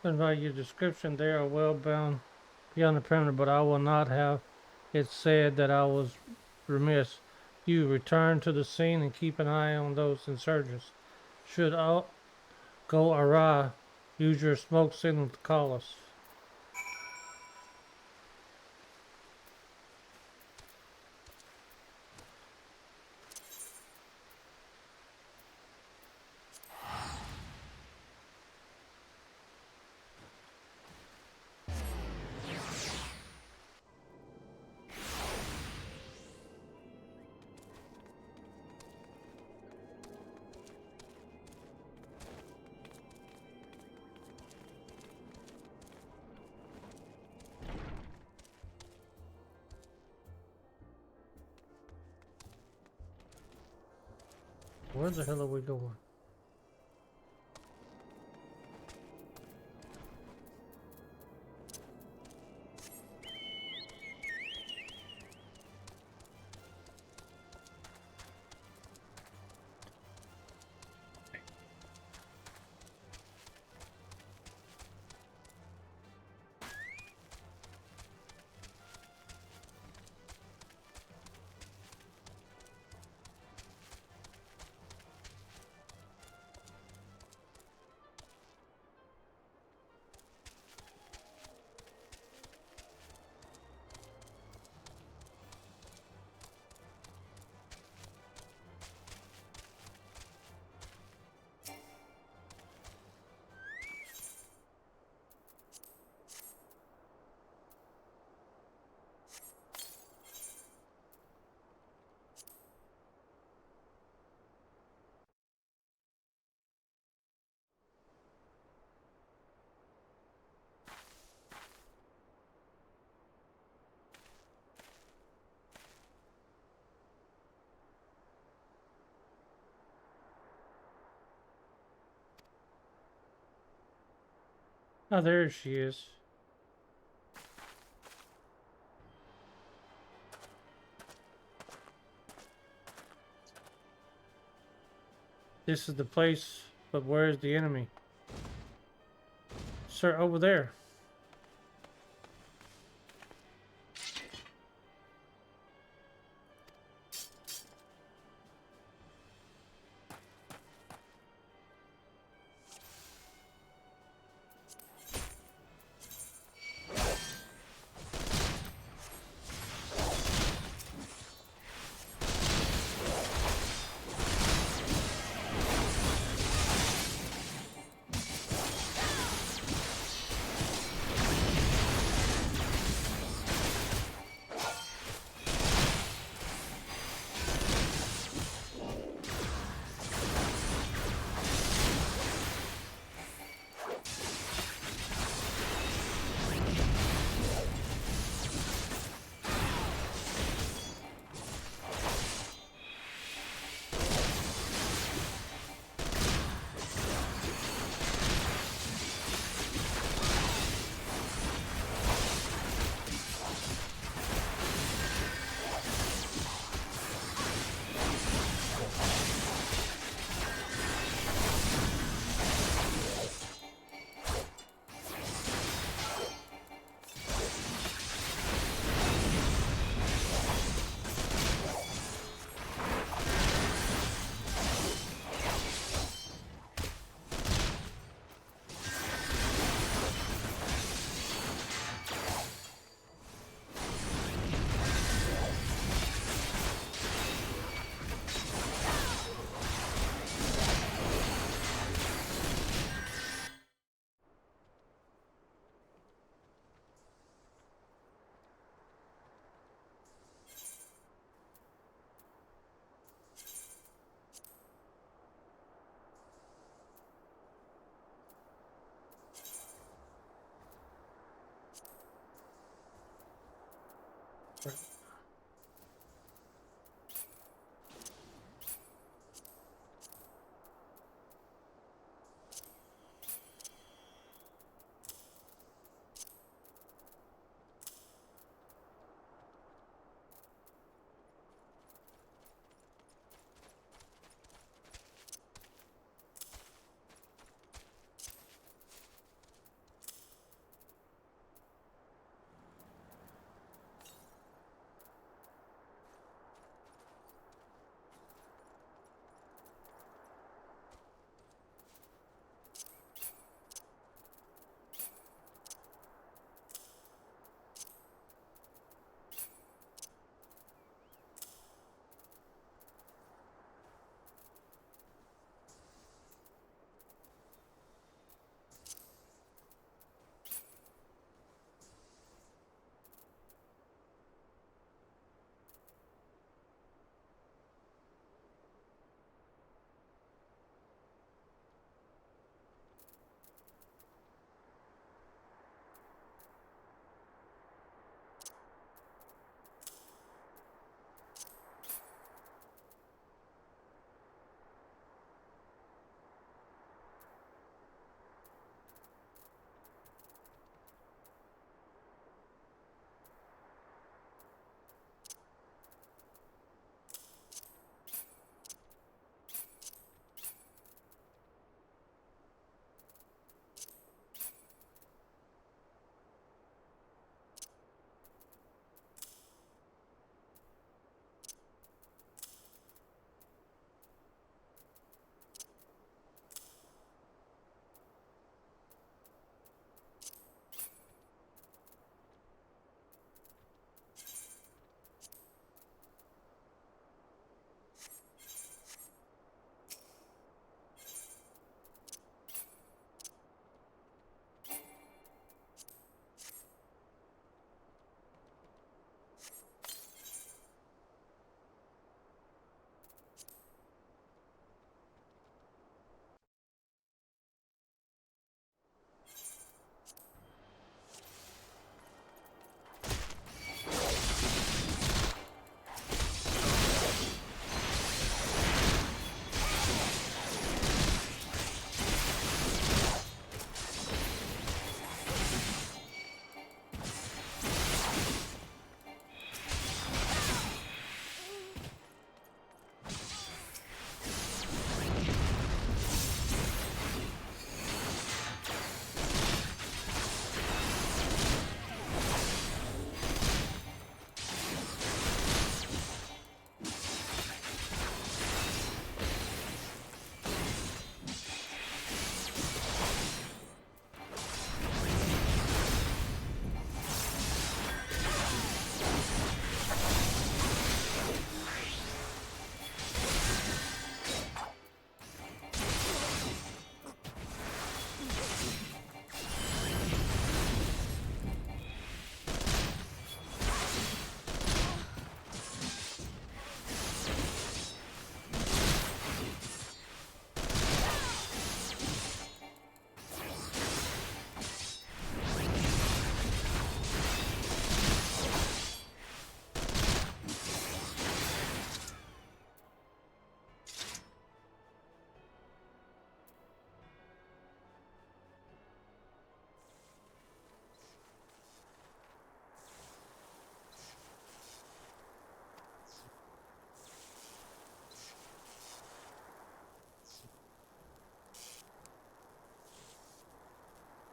[SPEAKER 1] And by your description, they are well bound beyond the perimeter, but I will not have it said that I was remiss. You return to the scene and keep an eye on those insurgents. Should all go awry, use your smoke signal to call us. Where the hell are we going? Oh, there she is. This is the place, but where's the enemy? Sir, over there.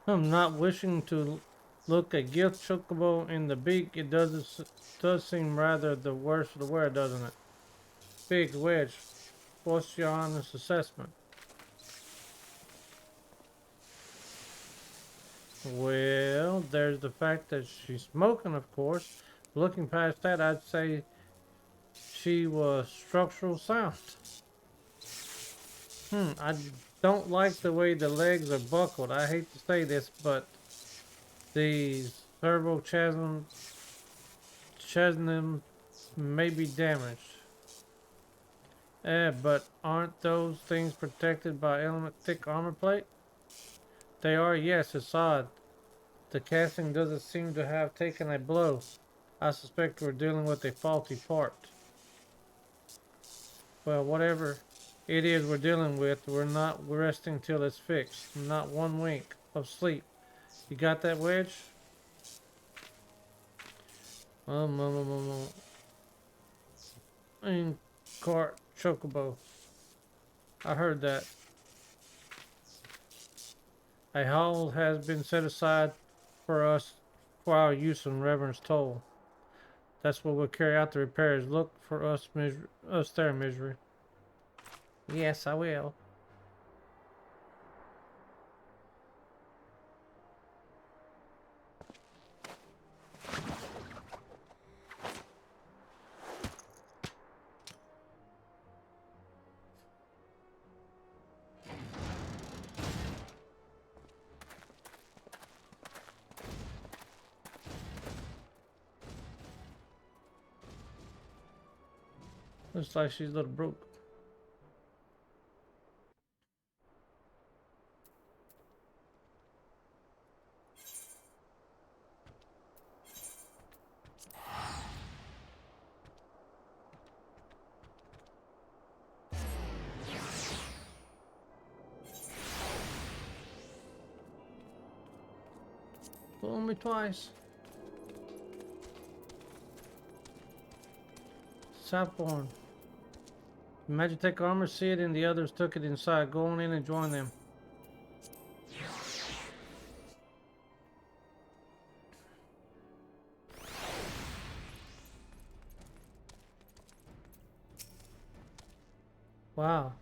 [SPEAKER 1] I'm not wishing to look a gift chocobo in the beak. It does seem rather the worse for the wear, doesn't it? Big Wedge, what's your honest assessment? Well, there's the fact that she's smoking, of course. Looking past that, I'd say she was structural sound. I don't like the way the legs are buckled. I hate to say this, but these servo chasm may be damaged. But aren't those things protected by element thick armor plate? They are, yes, it's odd. The casting doesn't seem to have taken a blow. I suspect we're dealing with a faulty part. Well, whatever it is we're dealing with, we're not resting till it's fixed. Not one wink of sleep. You got that, Wedge? In cart chocobo. I heard that. A hall has been set aside for us for our use and reverence toll. That's where we'll carry out the repairs. Look for us there, Misery. Yes, I will. Looks like she's a little broke. Fool me twice. Sapborn. Magitech armor, see it, and the others took it inside. Go on in and join them. Wow.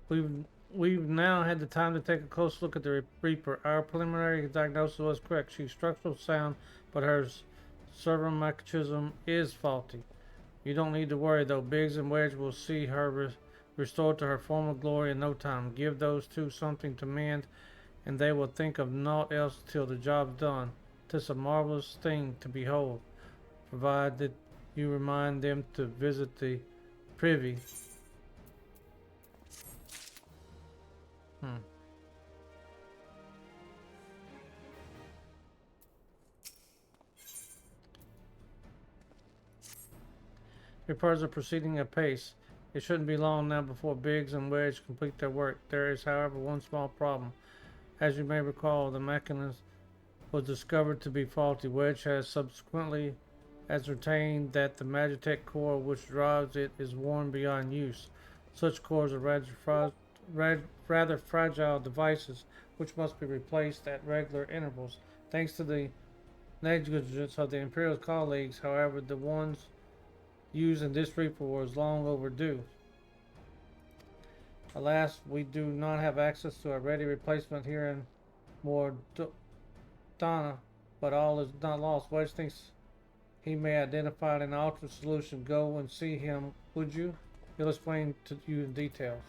[SPEAKER 1] We've now had the time to take a close look at the Reaper. Our preliminary diagnosis was correct. She's structural sound, but her servomachism is faulty. You don't need to worry though. Biggs and Wedge will see her restored to her former glory in no time. Give those two something to mend, and they will think of naught else till the job's done. 'Tis a marvelous thing to behold, provided you remind them to visit the privy. Repairs are proceeding apace. It shouldn't be long now before Biggs and Wedge complete their work. There is, however, one small problem. As you may recall, the mechanism was discovered to be faulty. Wedge has subsequently ascertained that the Magitech core which drives it is worn beyond use. Such cores are rather fragile devices which must be replaced at regular intervals. Thanks to the negligence of the Imperial colleagues, however, the ones used in this Reaper was long overdue. Alas, we do not have access to a ready replacement here in Mordana, but all is not lost. Wedge thinks he may identify an alternate solution. Go and see him, would you? He'll explain to you in details.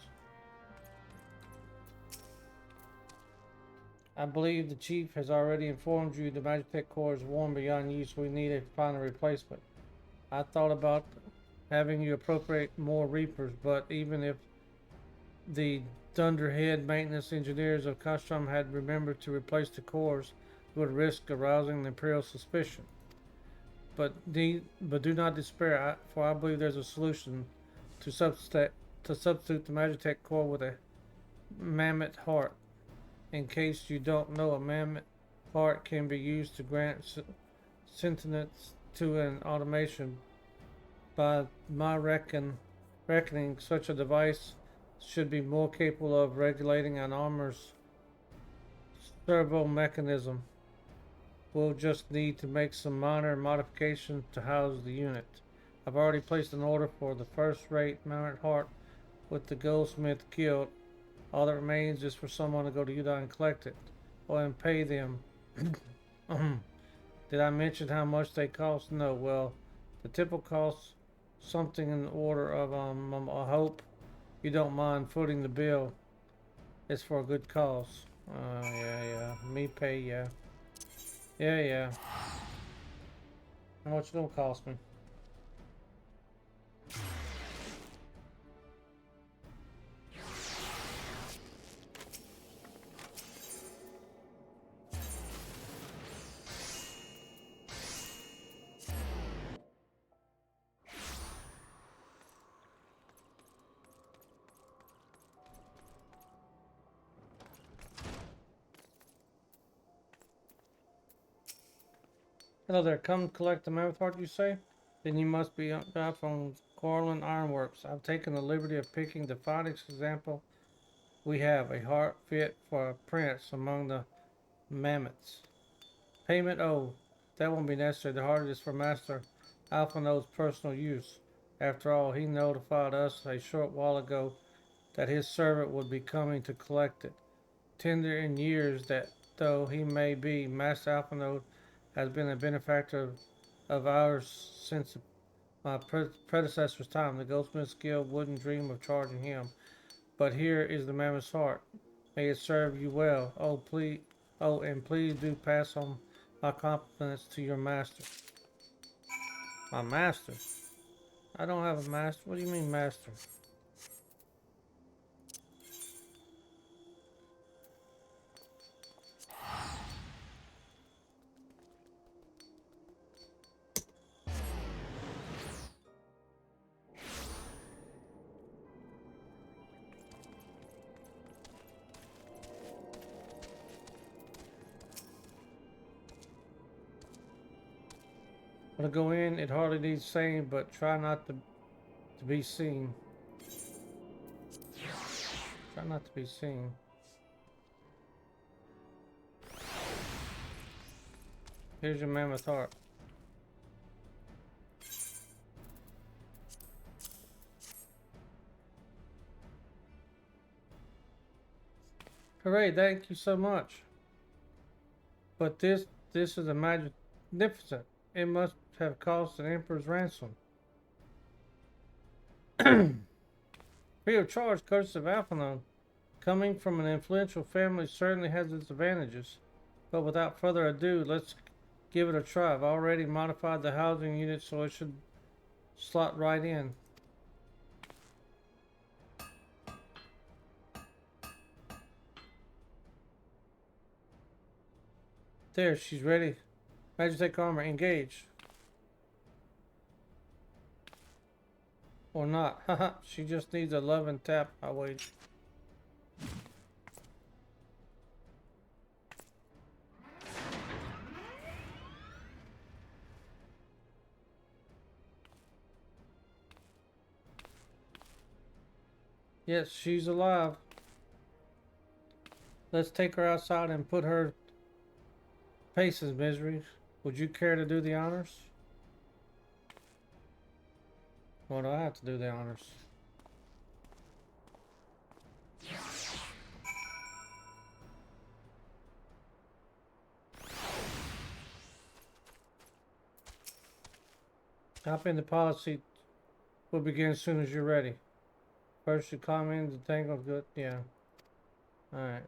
[SPEAKER 1] I believe the chief has already informed you the Magitech core is worn beyond use. We need to find a replacement. I thought about having you appropriate more Reapers, but even if the dunderhead maintenance engineers of Castrum had remembered to replace the cores, it would risk arousing the Imperial suspicion. But do not despair, for I believe there's a solution to substitute the Magitech core with a mammoth heart. In case you don't know, a mammoth heart can be used to grant sentience to an automation. By my reckoning, such a device should be more capable of regulating an armor's servo mechanism. We'll just need to make some minor modifications to house the unit. I've already placed an order for the first-rate mounted heart with the goldsmith guild. All that remains is for someone to go to Utah and collect it. Oh, and pay them. Did I mention how much they cost? No. Well, the typical cost something in the order of I hope you don't mind footing the bill. It's for a good cause. Yeah. Me pay, yeah. Yeah. How much it gonna cost me? Hello there, come collect the mammoth heart, you say? Then you must be up from Corlin Ironworks. I've taken the liberty of picking the finest example we have, a heart fit for a prince among the mammoths. Payment owed. That won't be necessary. The heart is for Master Alphino's personal use. After all, he notified us a short while ago that his servant would be coming to collect it. Tender in years that though he may be, Master Alphino has been a benefactor of ours since my predecessor's time. The Goldsmith's Guild wouldn't dream of charging him. But here is the mammoth's heart. May it serve you well. And please do pass on my compliments to your master. My master? I don't have a master. What do you mean, master? When I go in, it hardly needs saying, but try not to be seen. Try not to be seen. Here's your mammoth heart. Hooray, thank you so much. But this is a magnificent. It must have cost an emperor's ransom. Free of charge, courtesy of Alphino. Coming from an influential family certainly has its advantages. But without further ado, let's give it a try. I've already modified the housing unit so it should slot right in. There, she's ready. Magitech armor, engage. Or not. Haha, she just needs a love and tap. I'll wait. Yes, she's alive. Let's take her outside and put her paces, misery. Would you care to do the honors? Or do I have to do the honors? Hop in the pilot seat. We'll begin as soon as you're ready. First you climb in the tangle, good? Yeah. Alright.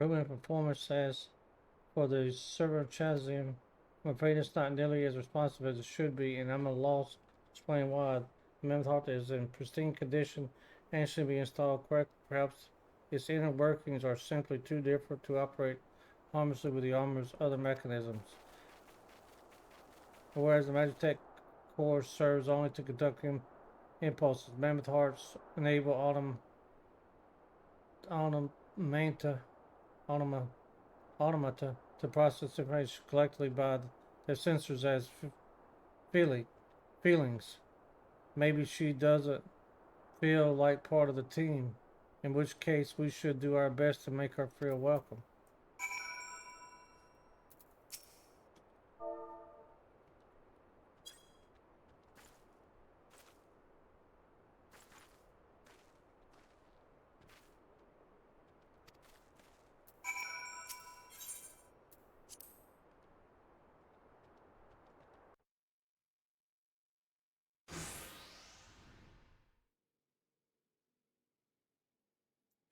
[SPEAKER 1] improving performance as for the server Chazium. I'm afraid it's not nearly as responsive as it should be, and I'm at a loss to explain why. The Mammoth Heart is in pristine condition and should be installed correctly. Perhaps its inner workings are simply too different to operate harmlessly with the armor's other mechanisms. Whereas the Magitech core serves only to conduct impulses, Mammoth Hearts enable automata to process information collectively by their sensors as feelings. Maybe she doesn't feel like part of the team, in which case we should do our best to make her feel welcome.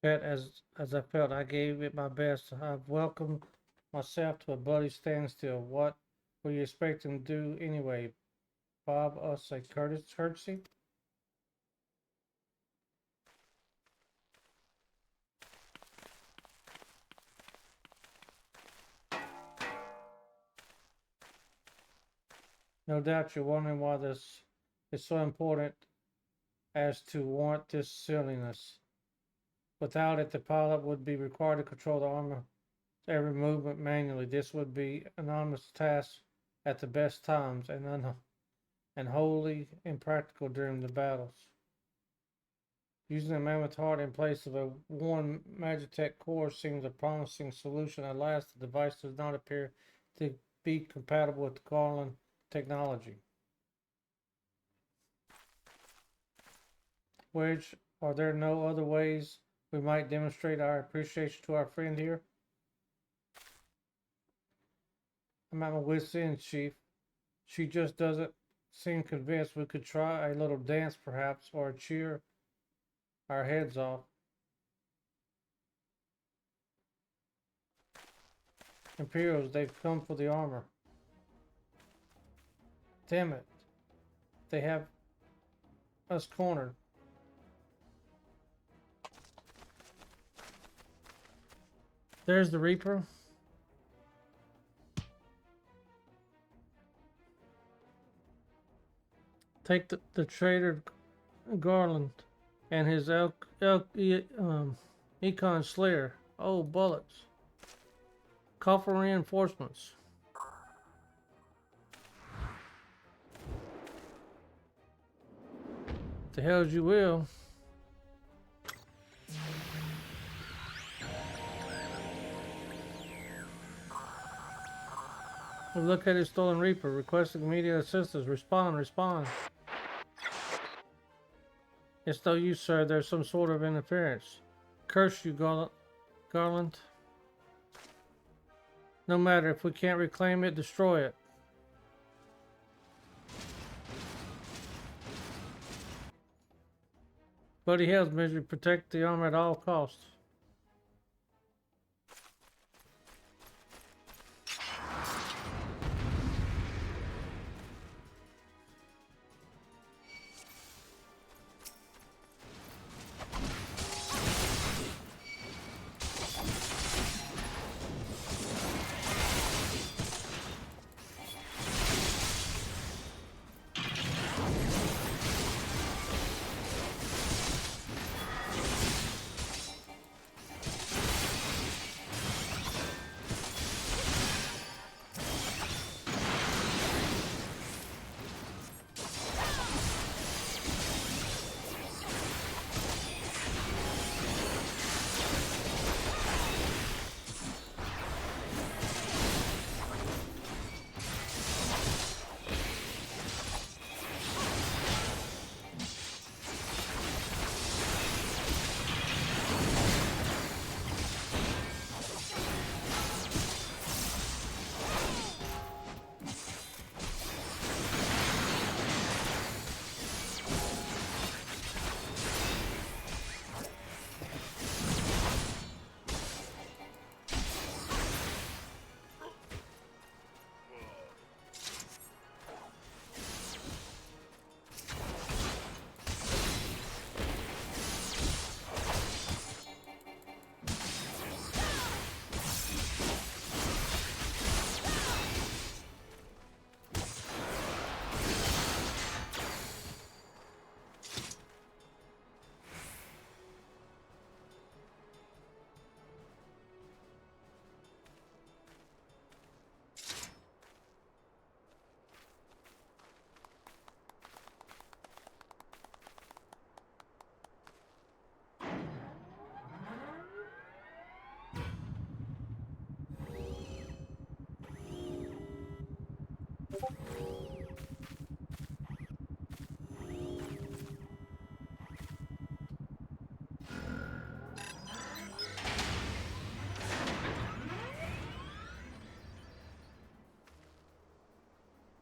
[SPEAKER 1] Yet, as I felt, I gave it my best. I've welcomed myself to a bloody standstill. What were you expecting to do anyway? Bob us a courtesy? No doubt you're wondering why this is so important as to warrant this silliness. Without it, the pilot would be required to control the armor every movement manually. This would be an enormous task at the best times and wholly impractical during the battles. Using a Mammoth Heart in place of a worn Magitech core seems a promising solution. At last, the device does not appear to be compatible with Garland technology. Wedge, are there no other ways we might demonstrate our appreciation to our friend here? I'm at my wit's end, Chief. She just doesn't seem convinced. We could try a little dance, perhaps, or cheer our heads off. Imperials, they've come for the armor. Damn it. They have us cornered. There's the Reaper. Take the traitor Garland and his Econ Slayer. Oh, bullets. Call for reinforcements. The hells you will. Look at his stolen Reaper. Requesting immediate assistance. Respond. It's no use, sir. There's some sort of interference. Curse you, Garland. No matter. If we can't reclaim it, destroy it. Bloody hell's misery. Protect the armor at all costs.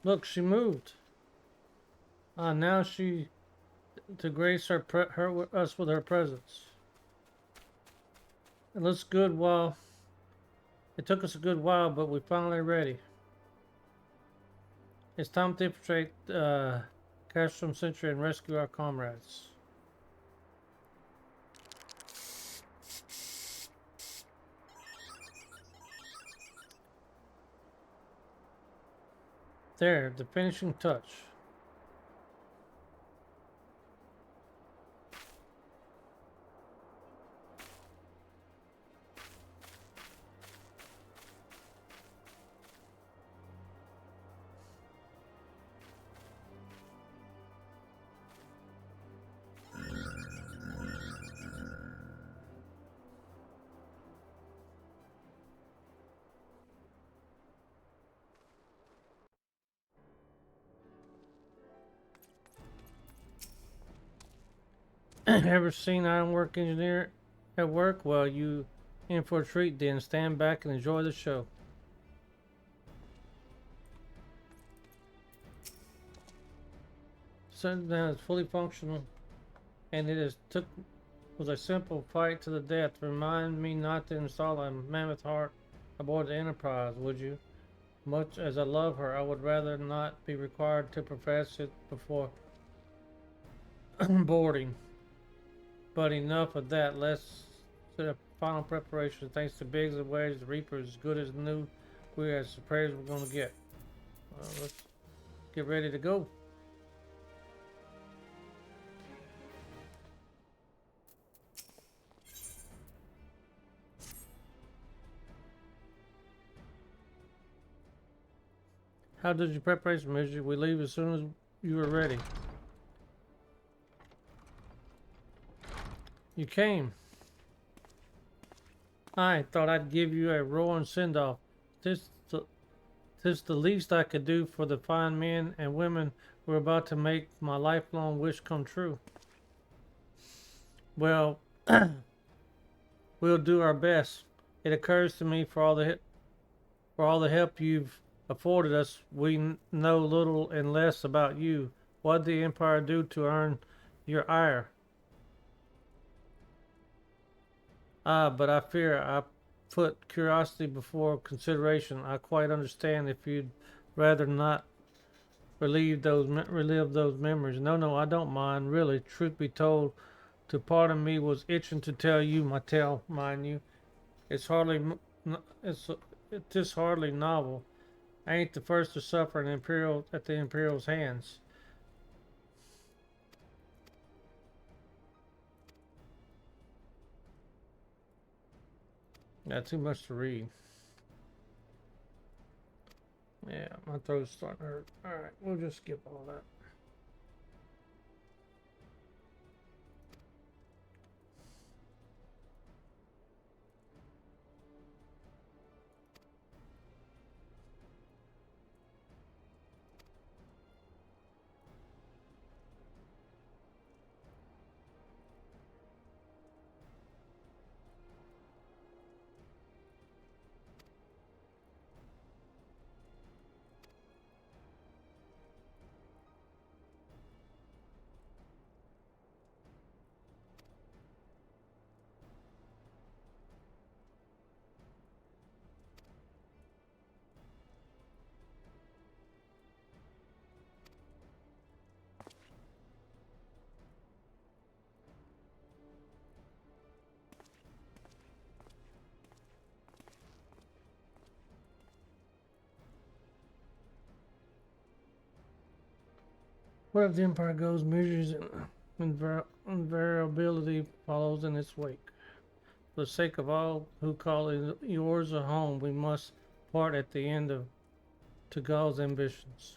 [SPEAKER 1] Look, she moved. Now she to grace us with her presence. It looks good while it took us a good while, but we're finally ready. It's time to infiltrate Castrum Century and rescue our comrades. There, the finishing touch. Ever seen ironwork engineer at work? Well, you in for a treat then. Stand back and enjoy the show. Sundown is fully functional, and was a simple fight to the death. Remind me not to install a mammoth heart aboard the Enterprise, would you? Much as I love her, I would rather not be required to profess it before boarding. But enough of that. Let's to the final preparation. Thanks to Biggs and Wedge, the Reaper is as good as new. We're as prepared as we're going to get. Let's get ready to go. How did your preparation measure? We leave as soon as you are ready. You came. I thought I'd give you a roaring send-off. This the least I could do for the fine men and women who are about to make my lifelong wish come true. Well, we'll do our best. It occurs to me for all the help you've afforded us, we know little and less about you. What did the Empire do to earn your ire? But I fear I put curiosity before consideration. I quite understand if you'd rather not relive those memories. No, I don't mind, really. Truth be told, to part of me was itching to tell you my tale, mind you. It's just hardly novel. I ain't the first to suffer at the Imperial's hands. Not too much to read. Yeah, my throat's starting to hurt. Alright, we'll just skip all that. Wherever the Empire goes, measures and invariability follows in its wake. For the sake of all who call Eorzea home, we must part at the end of Tagal's ambitions.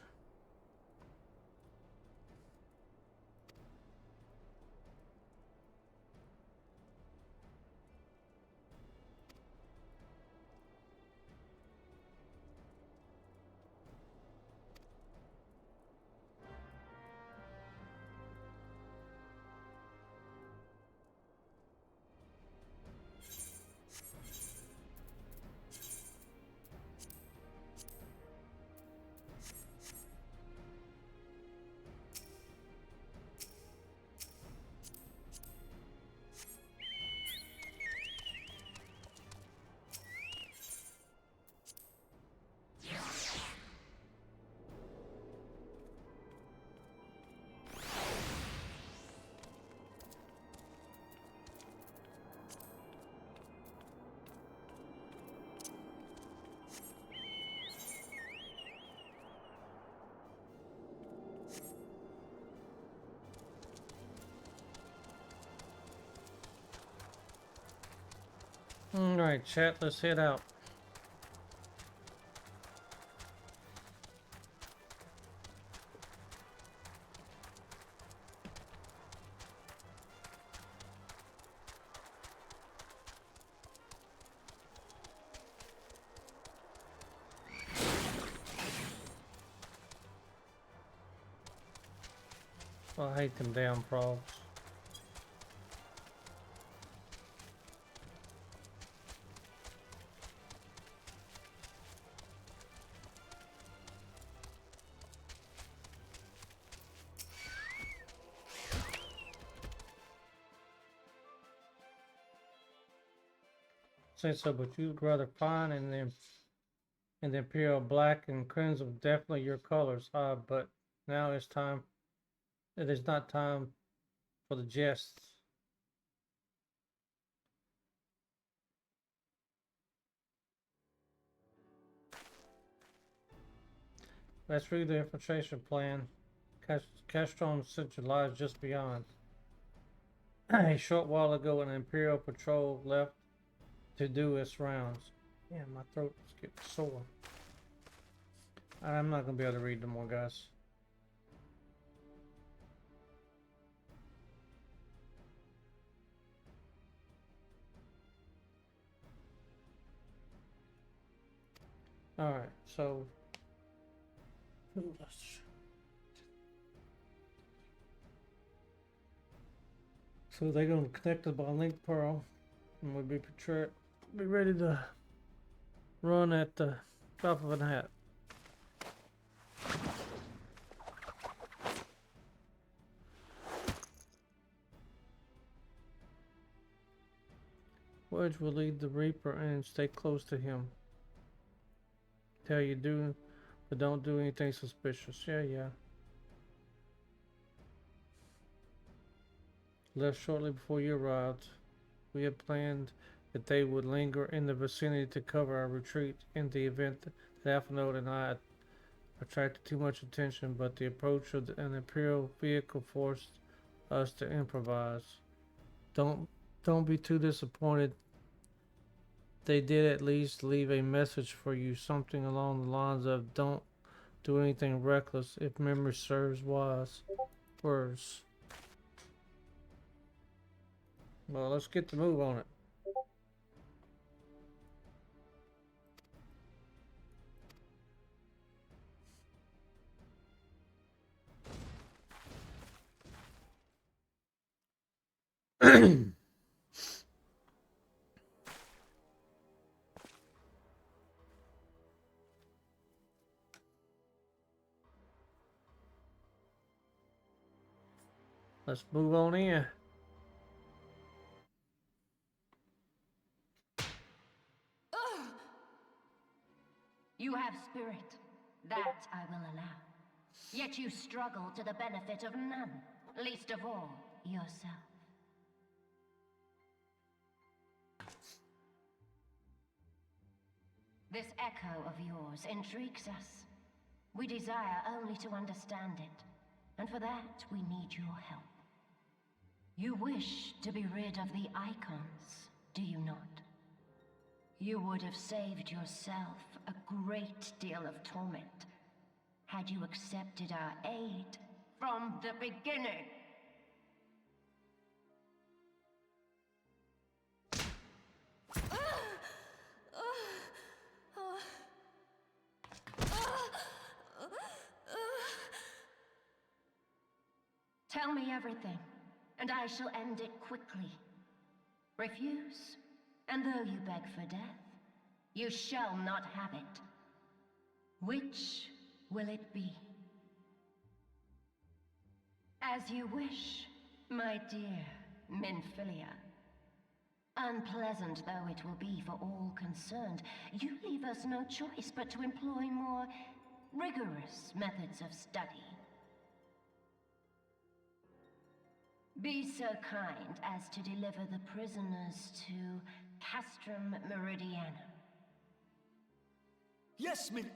[SPEAKER 1] Alright, chat, let's head out. I hate them damn frogs. Say so, but you'd rather fine and the imperial black and crimson definitely your colors. But now it's time. It is not time for the jests. Let's read the infiltration plan. Castron Central lies just beyond. A short while ago, an Imperial patrol left to do its rounds. Yeah, my throat is getting sore. I'm not going to be able to read no more, guys. Alright, so... So they're going to connect us by link pearl, and we'll be ready to run at the drop of a hat. Wedge will lead the Reaper and stay close to him. Tell you do, but don't do anything suspicious. Yeah. Left shortly before you arrived. We had planned that they would linger in the vicinity to cover our retreat in the event that Alpha Node and I attracted too much attention, but the approach of an Imperial vehicle forced us to improvise. Don't be too disappointed. They did at least leave a message for you, something along the lines of don't do anything reckless if memory serves wise words. Well, let's get the move on it. Let's move on in.
[SPEAKER 10] You have spirit. That I will allow. Yet you struggle to the benefit of none, least of all, yourself. This echo of yours intrigues us. We desire only to understand it, and for that we need your help. You wish to be rid of the icons, do you not? You would have saved yourself a great deal of torment had you accepted our aid from the beginning. Tell me everything, and I shall end it quickly. Refuse, and though you beg for death, you shall not have it. Which will it be? As you wish, my dear Minfilia. Unpleasant though it will be for all concerned, you leave us no choice but to employ more rigorous methods of study. Be so kind as to deliver the prisoners to Castrum Meridiana.
[SPEAKER 3] Yes, Min...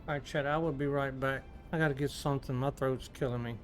[SPEAKER 1] Alright, chat, I will be right back. I gotta get something. My throat's killing me.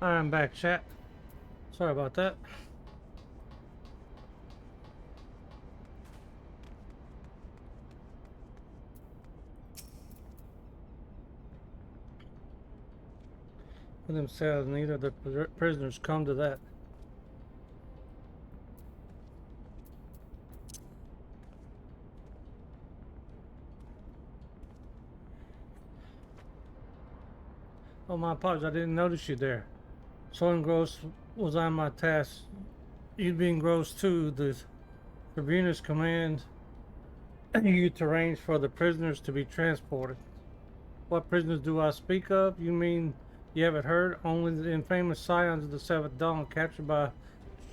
[SPEAKER 1] I'm back, chat. Sorry about that. For themselves, neither of the prisoners come to that. Oh, my apologies. I didn't notice you there. So engrossed was on my task. You'd be engrossed too. The tribunals command you to arrange for the prisoners to be transported. What prisoners do I speak of? You mean you haven't heard? Only the infamous Scions of the Seventh Dawn captured by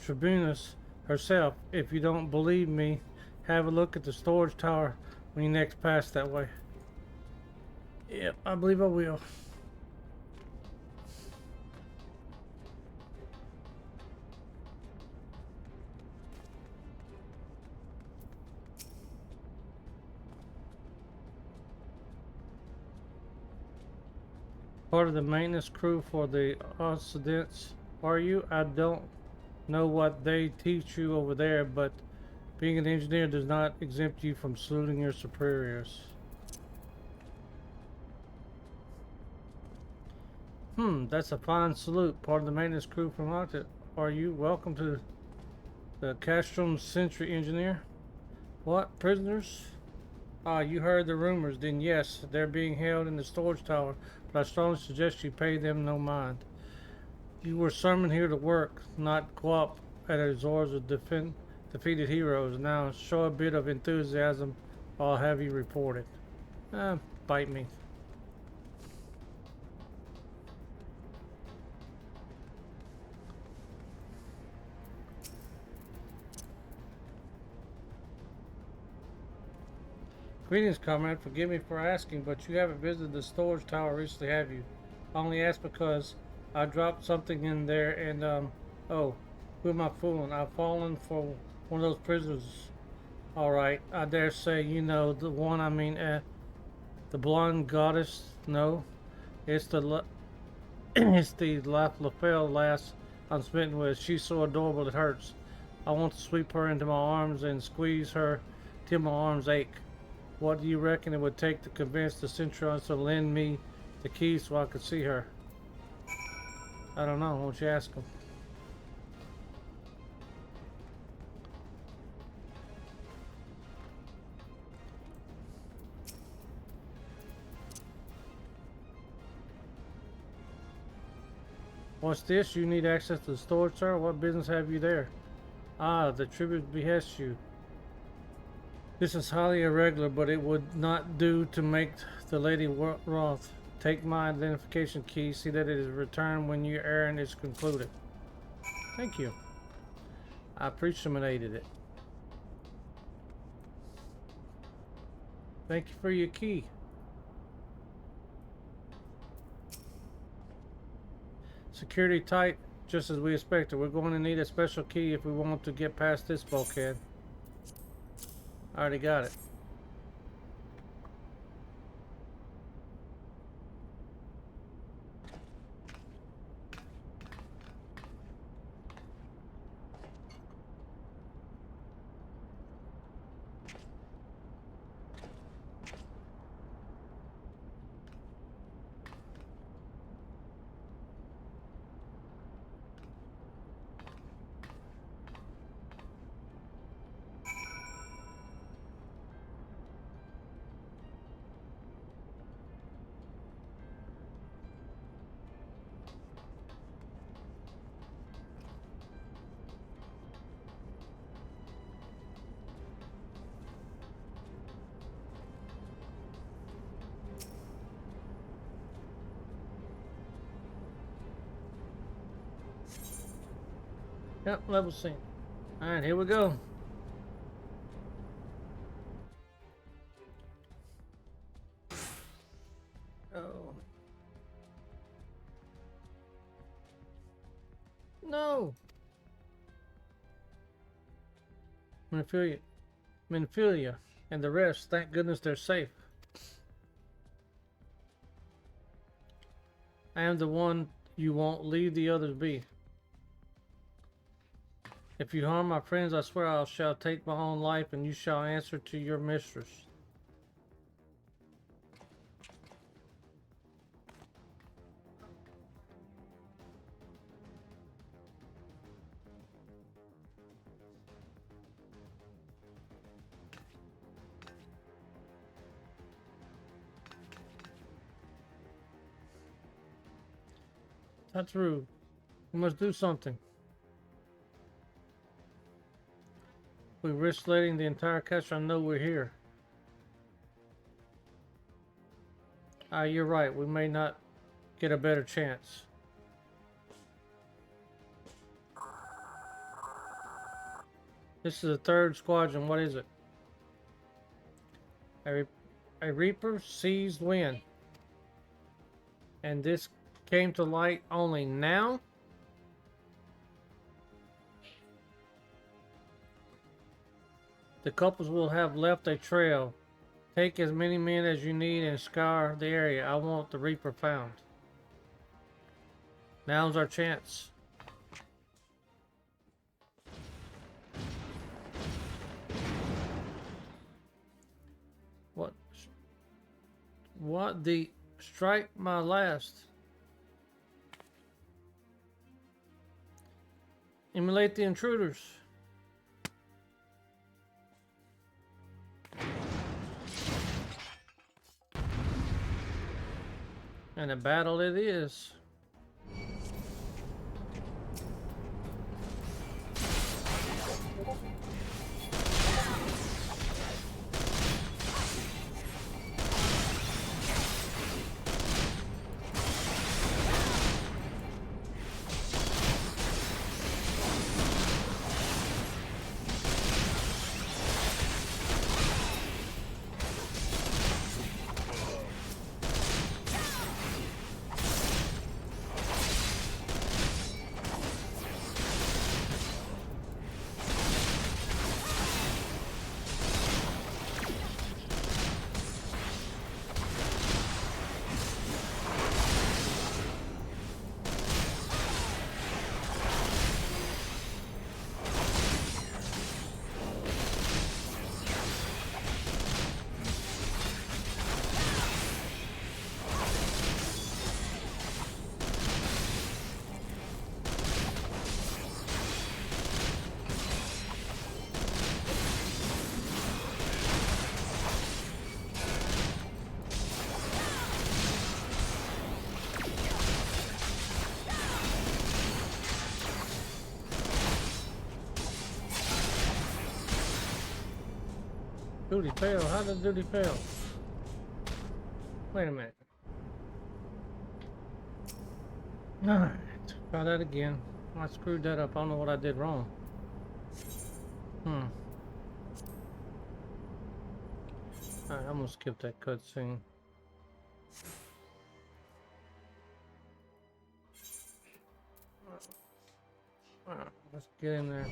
[SPEAKER 1] Tribunus herself. If you don't believe me, have a look at the storage tower when you next pass that way. Yep, I believe I will. Part of the maintenance crew for the Occidents, are you? I don't know what they teach you over there, but being an engineer does not exempt you from saluting your superiors. That's a fine salute. Part of the maintenance crew from Occident. Are you? Welcome to the Castrum Sentry Engineer. What? Prisoners? Ah, you heard the rumors. Then yes, they're being held in the storage tower, but I strongly suggest you pay them no mind. You were summoned here to work, not co-op at Eorzea defeated heroes. Now show a bit of enthusiasm, or I'll have you reported. Bite me. Greetings, comrade. Forgive me for asking, but you haven't visited the storage tower recently, have you? I only asked because I dropped something in there and, oh, who am I fooling? I've fallen for one of those prisoners. Alright, I dare say you know the one I mean, the blonde goddess? No, it's the, it's the Laflafel lass I'm smitten with. She's so adorable it hurts. I want to sweep her into my arms and squeeze her till my arms ache. What do you reckon it would take to convince the Centurions to lend me the keys so I could see her? I don't know. Why don't you ask them? What's this? You need access to the storage tower? What business have you there? Ah, the tribute behests you. This is highly irregular, but it would not do to make the Lady wroth. Take my identification key, see that it is returned when your errand is concluded. Thank you. I appreciated it. Thank you for your key. Security tight, just as we expected. We're going to need a special key if we want to get past this bulkhead. I already got it. Yep, level C. Alright, here we go. Oh. No! Minfilia and the rest, thank goodness they're safe. I am the one you won't leave the others be. If you harm my friends, I swear I shall take my own life, and you shall answer to your mistress. That's rude. We must do something. We risk letting the entire castle know we're here. Ah, you're right. We may not get a better chance. This is the third squadron. What is it? A Reaper seized wind. And this came to light only now? The couples will have left a trail. Take as many men as you need and scour the area. I want the Reaper found. Now's our chance. What the strike my last? Emulate the intruders. And a battle it is. Duty fail. How did duty fail? Wait a minute. Alright. Try that again. I screwed that up. I don't know what I did wrong. Alright, I'm gonna skip that cutscene. Alright, let's get in there.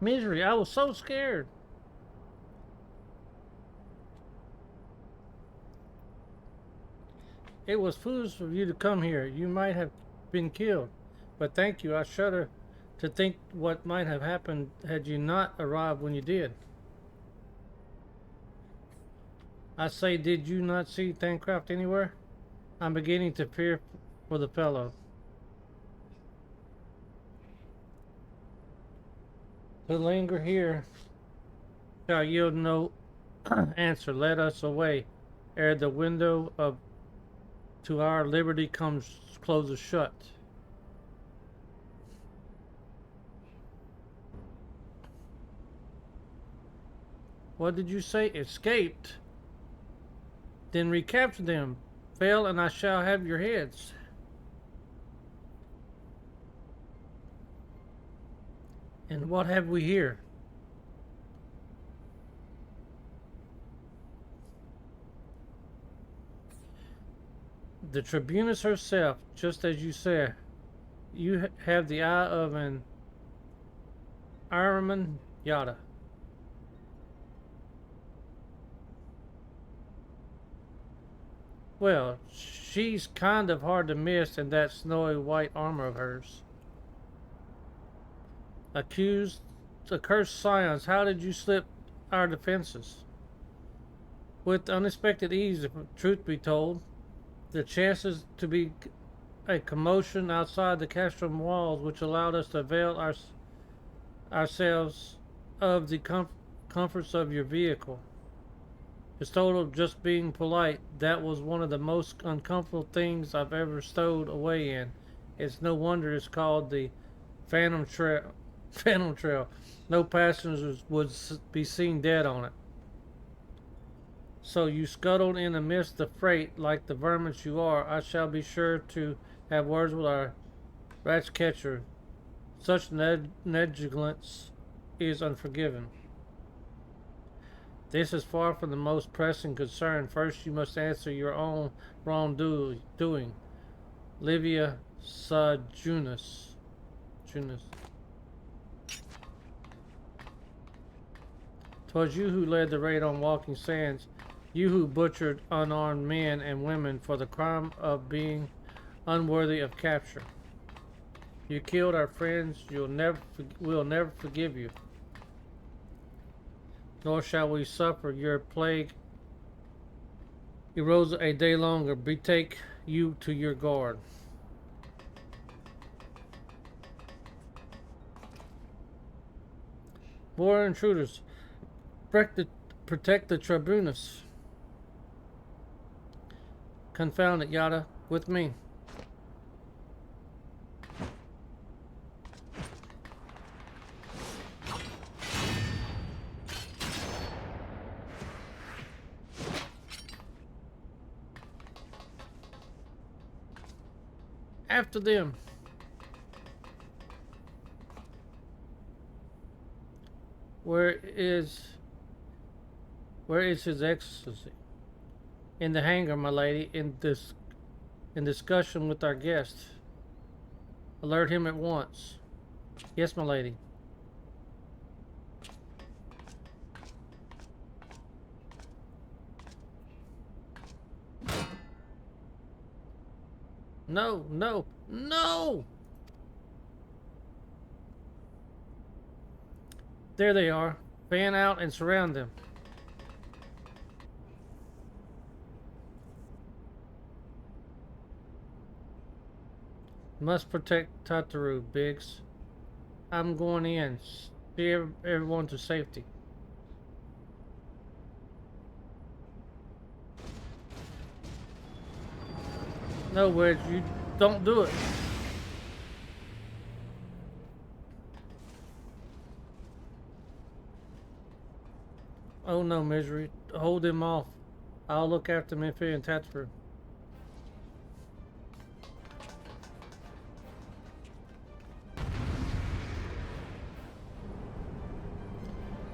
[SPEAKER 1] Misery, I was so scared. It was foolish of you to come here. You might have been killed. But thank you. I shudder to think what might have happened had you not arrived when you did. I say, did you not see Thancraft anywhere? I'm beginning to fear for the fellow. To linger here shall yield no answer. Let us away ere the window of to our liberty closes shut. What did you say? Escaped? Then recapture them. Fail and I shall have your heads. And what have we here? The Tribunus herself, just as you said. You have the eye of an Ironman Yada. Well, she's kind of hard to miss in that snowy white armor of hers. Accused, accursed scions, how did you slip our defenses? With unexpected ease, if truth be told. The chances to be a commotion outside the castrum walls which allowed us to avail ourselves of the comforts of your vehicle. Instead of just being polite, that was one of the most uncomfortable things I've ever stowed away in. It's no wonder it's called the Phantom Trail. Phantom Trail. No passengers would be seen dead on it. So you scuttled in amidst the freight like the vermins you are. I shall be sure to have words with our rat's catcher. Such negligence is unforgiven. This is far from the most pressing concern. First you must answer your own wrongdoing. Livia Sajunus. 'Twas you who led the raid on Walking Sands. You who butchered unarmed men and women for the crime of being unworthy of capture. You killed our friends. We'll never forgive you. Nor shall we suffer your plague. Eorzea a day longer. Betake you to your guard. More intruders. Protect the Tribunus. Confound it, Yada, with me. After them. Where is His Excellency? In the hangar, my lady, in discussion with our guest. Alert him at once. Yes, my lady. No, no, no! There they are. Fan out and surround them. Must protect Tataru, Biggs. I'm going in. See everyone to safety. No, Wedge, you don't do it. Oh no, Misery. Hold him off. I'll look after Minfi and Tataru.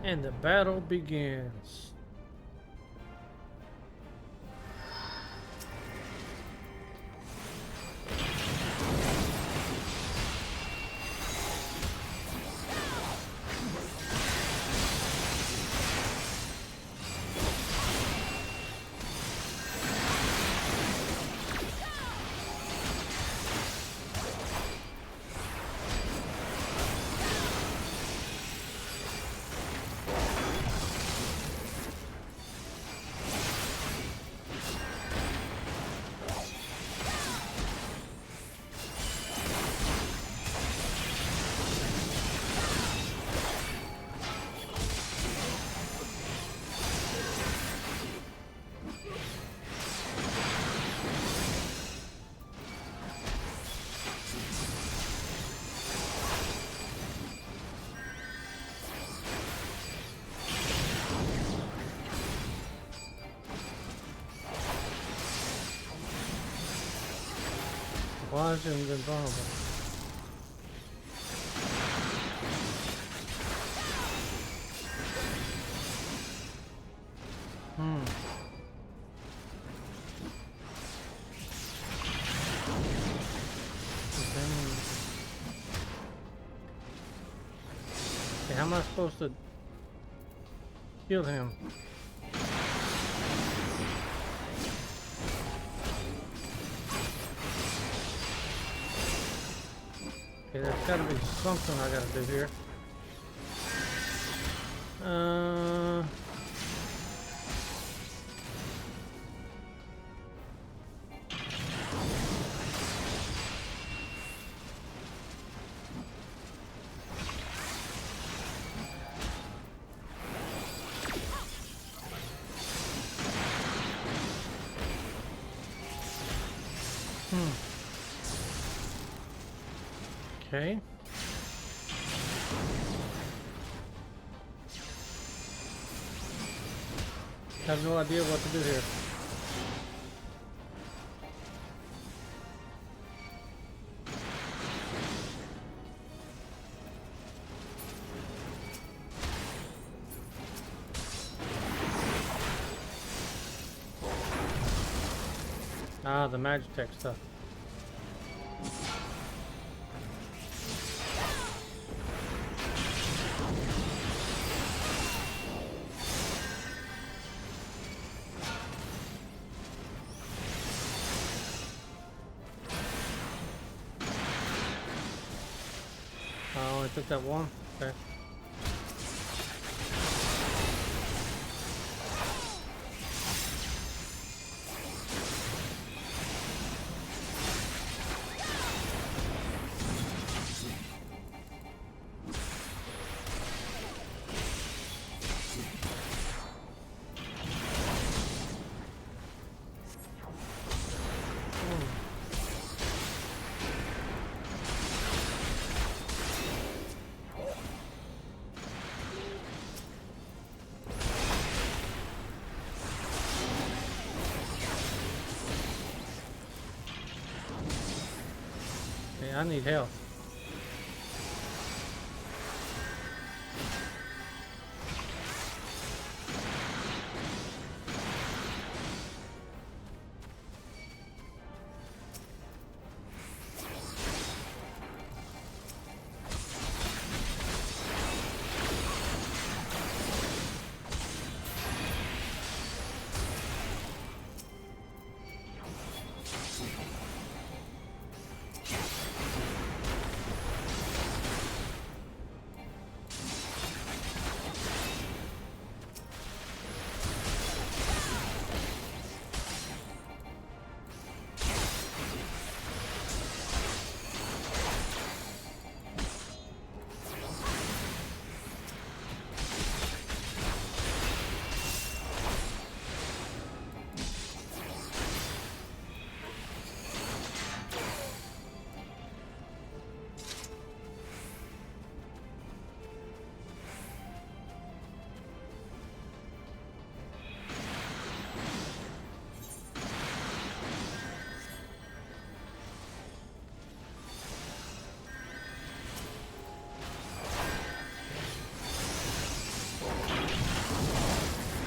[SPEAKER 1] And the battle begins. Why is it invulnerable? Okay, how am I supposed to kill him? Okay, there's gotta be something I gotta do here. Okay. Have no idea what to do here. Ah, the Magitech stuff. I only took that one. Okay. Okay, I need help.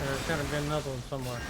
[SPEAKER 1] There's gotta be another one somewhere.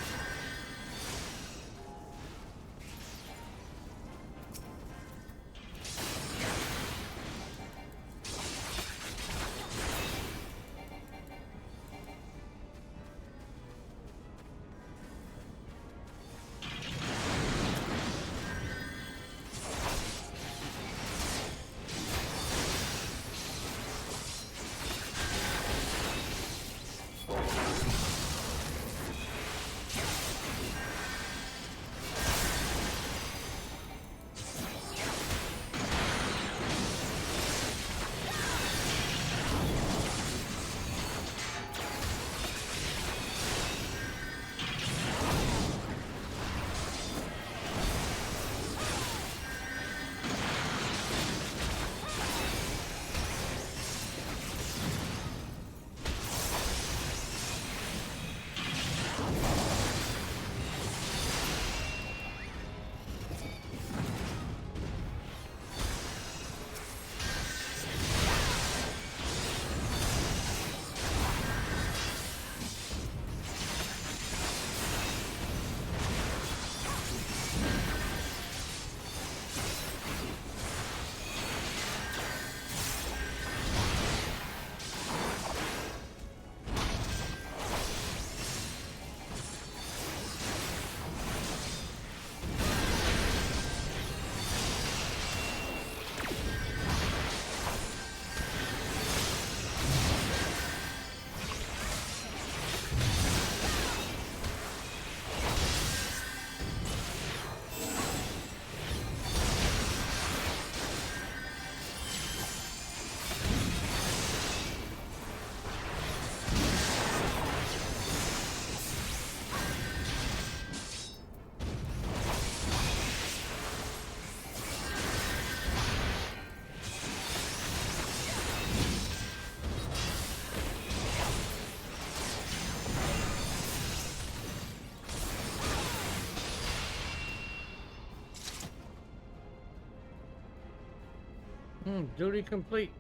[SPEAKER 1] Duty complete.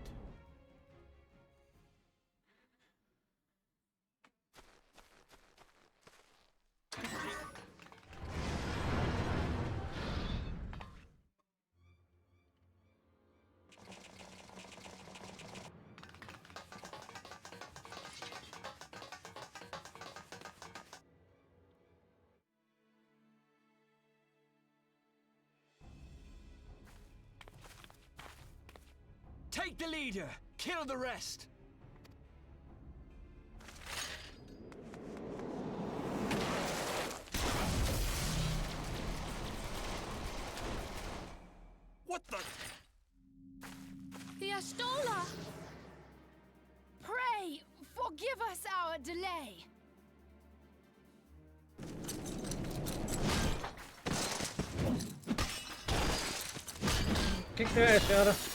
[SPEAKER 7] Take the leader! Kill the rest!
[SPEAKER 3] What the?
[SPEAKER 11] The Ashtola! Pray, forgive us our delay.
[SPEAKER 1] Kick their ass out of.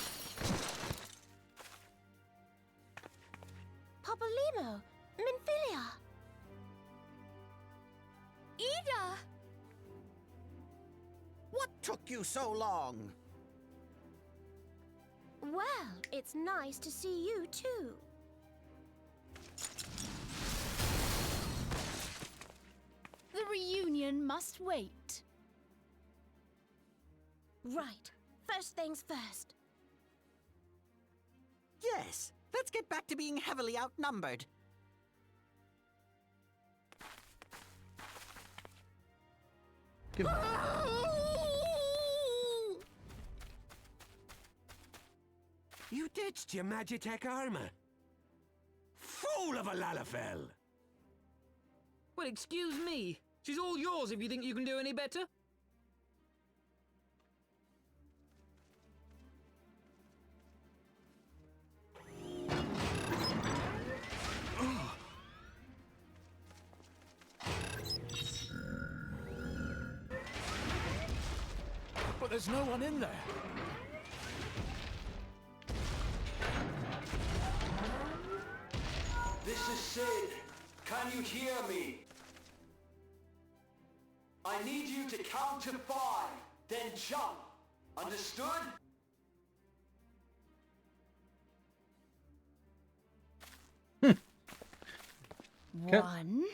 [SPEAKER 6] Popolino, Minfilia.
[SPEAKER 11] Ida!
[SPEAKER 8] What took you so long?
[SPEAKER 6] Well, it's nice to see you too.
[SPEAKER 11] The reunion must wait.
[SPEAKER 6] Right. First things first.
[SPEAKER 8] Yes, let's get back to being heavily outnumbered.
[SPEAKER 3] You ditched your Magitech armor. Fool of a Lalafell!
[SPEAKER 12] Well, excuse me. She's all yours if you think you can do any better.
[SPEAKER 7] But there's no one in there.
[SPEAKER 13] This is Sid. Can you hear me? I need you to count to 5, then jump. Understood?
[SPEAKER 6] One,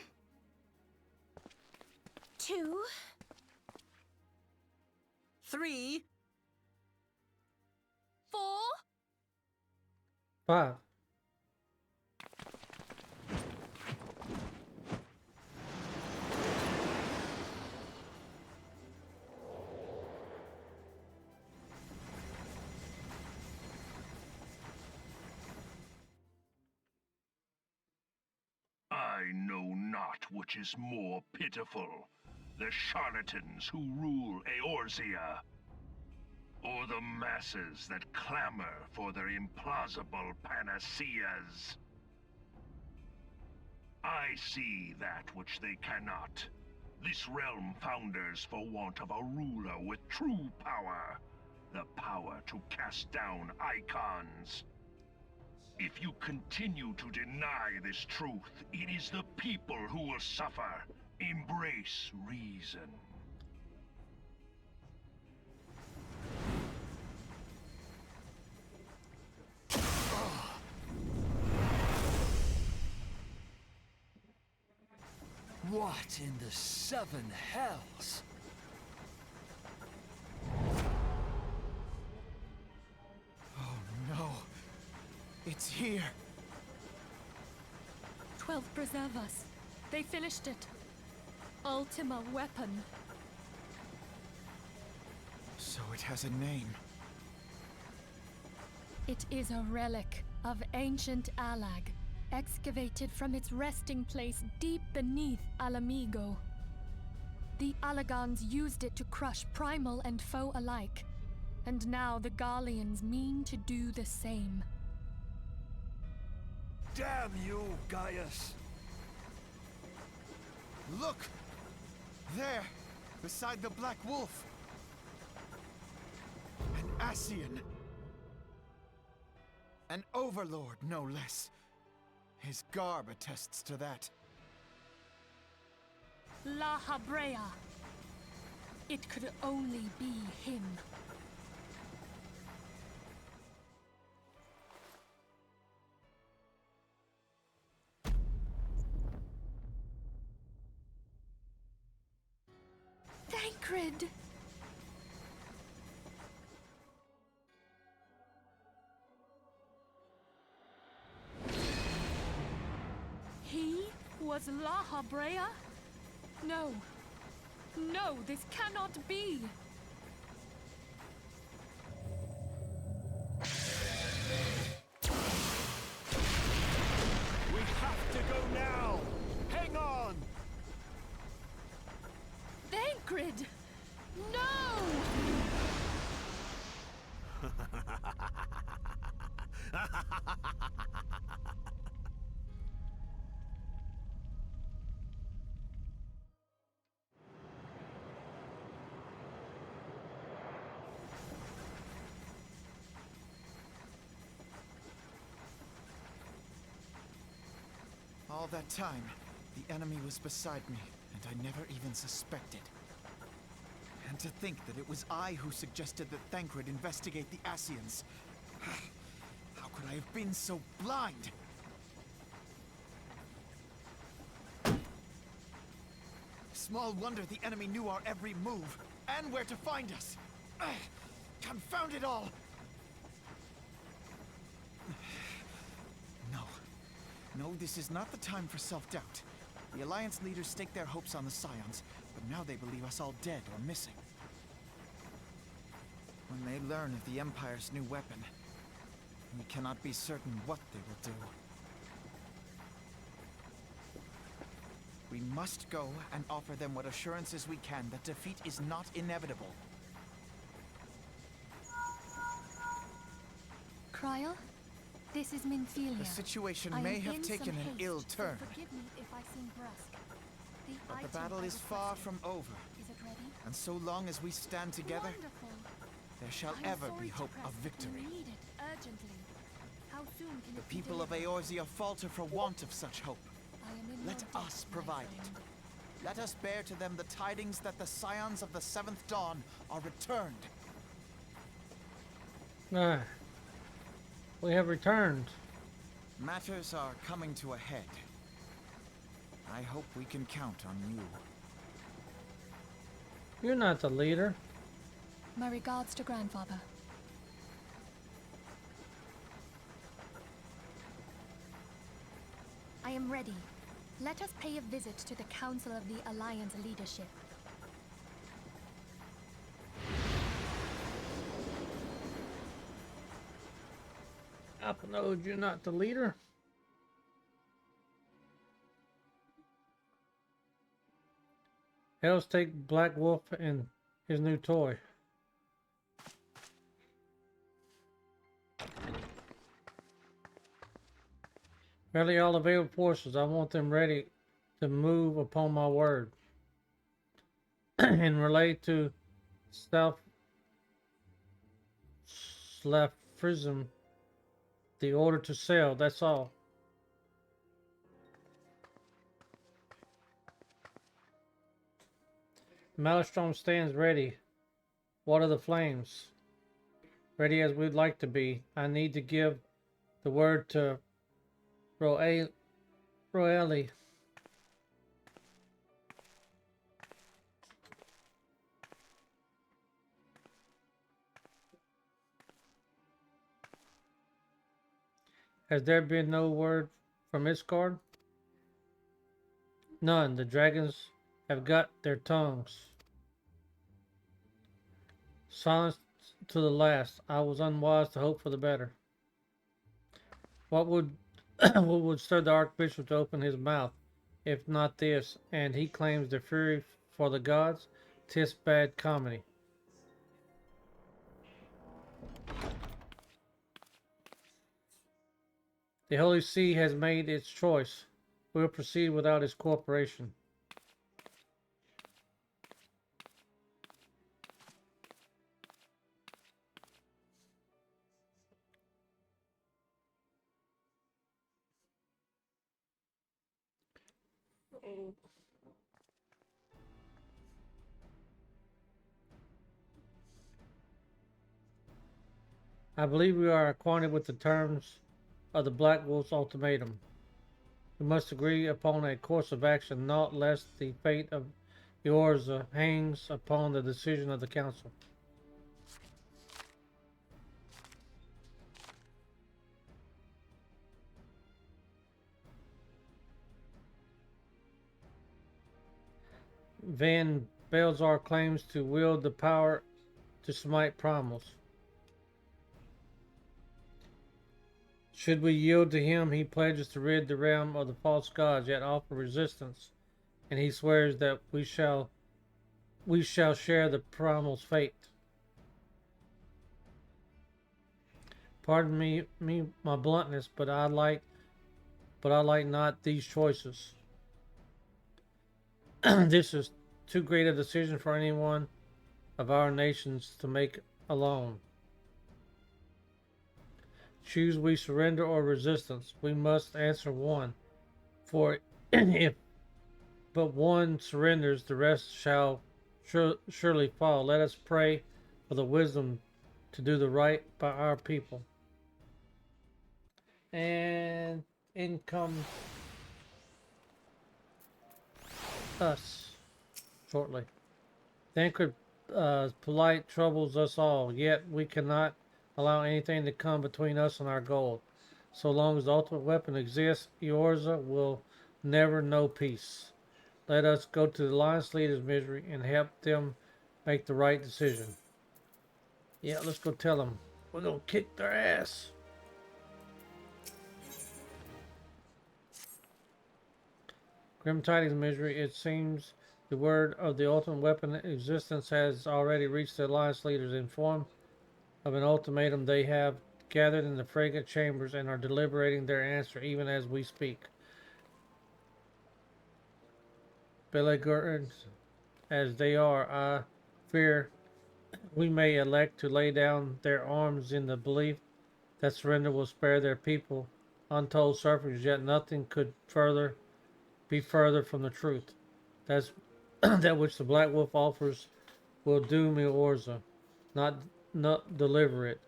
[SPEAKER 6] 2,
[SPEAKER 8] 3,
[SPEAKER 11] 4.
[SPEAKER 1] 5.
[SPEAKER 4] I know not which is more pitiful, the charlatans who rule Eorzea, or the masses that clamor for their implausible panaceas. I see that which they cannot. This realm founders for want of a ruler with true power, the power to cast down icons. If you continue to deny this truth, it is the people who will suffer. Embrace reason.
[SPEAKER 7] What in the 7 hells?
[SPEAKER 8] Oh no. It's here.
[SPEAKER 11] 12 preserve us. They finished it. Ultima weapon.
[SPEAKER 8] So it has a name.
[SPEAKER 11] It is a relic of ancient Alag, excavated from its resting place deep beneath Alamigo. The Alagans used it to crush primal and foe alike, and now the Garleans mean to do the same.
[SPEAKER 7] Damn you, Gaius!
[SPEAKER 8] Look! There! Beside the Black Wolf! An Ascian! An overlord, no less. His garb attests to that.
[SPEAKER 11] La Habrea. It could only be him. Thancred! He was La Habrea? No. No, this cannot be!
[SPEAKER 3] We have to go now! Hang on!
[SPEAKER 11] Thancred! No!
[SPEAKER 8] All that time, the enemy was beside me, and I never even suspected. And to think that it was I who suggested that Thancred investigate the Ascians. How could I have been so blind? Small wonder the enemy knew our every move, and where to find us. Confound it all! No, this is not the time for self-doubt. The Alliance leaders staked their hopes on the Scions, but now they believe us all dead or missing. When they learn of the Empire's new weapon, we cannot be certain what they will do. We must go and offer them what assurances we can that defeat is not inevitable.
[SPEAKER 11] Cryle? This is Minfilia.
[SPEAKER 8] The situation
[SPEAKER 11] I
[SPEAKER 8] may
[SPEAKER 11] am
[SPEAKER 8] have
[SPEAKER 11] in
[SPEAKER 8] taken
[SPEAKER 11] some
[SPEAKER 8] an
[SPEAKER 11] haste,
[SPEAKER 8] ill
[SPEAKER 11] so
[SPEAKER 8] turn.
[SPEAKER 11] forgive me if I seem brusque.
[SPEAKER 8] But the
[SPEAKER 11] item
[SPEAKER 8] battle
[SPEAKER 11] I
[SPEAKER 8] is far
[SPEAKER 11] requested.
[SPEAKER 8] from over.
[SPEAKER 11] Is it ready?
[SPEAKER 8] And so long as we stand together,
[SPEAKER 11] Wonderful.
[SPEAKER 8] there shall
[SPEAKER 11] I'm
[SPEAKER 8] ever
[SPEAKER 11] sorry
[SPEAKER 8] be
[SPEAKER 11] to
[SPEAKER 8] hope
[SPEAKER 11] press,
[SPEAKER 8] of
[SPEAKER 11] but
[SPEAKER 8] victory.
[SPEAKER 11] we need it urgently. How soon can
[SPEAKER 8] The
[SPEAKER 11] it be
[SPEAKER 8] people of
[SPEAKER 11] delivered?
[SPEAKER 8] Eorzea falter for want of such hope.
[SPEAKER 11] I am in
[SPEAKER 8] Let
[SPEAKER 11] your debt,
[SPEAKER 8] us
[SPEAKER 11] my
[SPEAKER 8] provide
[SPEAKER 11] friend.
[SPEAKER 8] it. Let us bear to them the tidings that the Scions of the Seventh Dawn are returned.
[SPEAKER 1] Ah, we have returned.
[SPEAKER 8] Matters are coming to a head. I hope we can count on you.
[SPEAKER 1] You're not the leader.
[SPEAKER 11] My regards to grandfather. I am ready. Let us pay a visit to the Council of the Alliance leadership.
[SPEAKER 1] Alpinode, you're not the leader. Hells take Black Wolf and his new toy. Rally all available forces. I want them ready to move upon my word. And relate to South Slafrism the order to sail. That's all. Maelstrom stands ready. What are the flames? Ready as we'd like to be. I need to give the word to Roeli. Has there been no word from Iscard? None. The dragons have got their tongues. Silence to the last. I was unwise to hope for the better. What would what would stir the Archbishop to open his mouth, if not this? And he claims the fury for the gods. 'Tis bad comedy. The Holy See has made its choice. We'll proceed without its cooperation. I believe we are acquainted with the terms of the Black Wolf's ultimatum. We must agree upon a course of action, not lest the fate of Eorzea hangs upon the decision of the council. Van Belzar claims to wield the power to smite primals. Should we yield to him, he pledges to rid the realm of the false gods, yet offer resistance, and he swears that we shall share the primal's fate. Pardon me my bluntness, but I like not these choices. This is too great a decision for anyone of our nations to make alone. Choose we surrender or resistance. We must answer one. For if but one surrenders, the rest shall surely fall. Let us pray for the wisdom to do the right by our people. And in comes us shortly. Thancred polite troubles us all, yet we cannot allow anything to come between us and our goal. So long as the ultimate weapon exists, Eorzea will never know peace. Let us go to the Alliance leaders' misery and help them make the right decision. Yeah, let's go tell them. We're gonna kick their ass. Grim tidings, misery. It seems the word of the ultimate weapon existence has already reached the Alliance leaders in form of an ultimatum. They have gathered in the frigate chambers and are deliberating their answer even as we speak. Belligerent as they are, I fear we may elect to lay down their arms in the belief that surrender will spare their people untold sufferings, yet nothing could be further from the truth. That's that which the Black Wolf offers will doom Eorzea, not deliver it.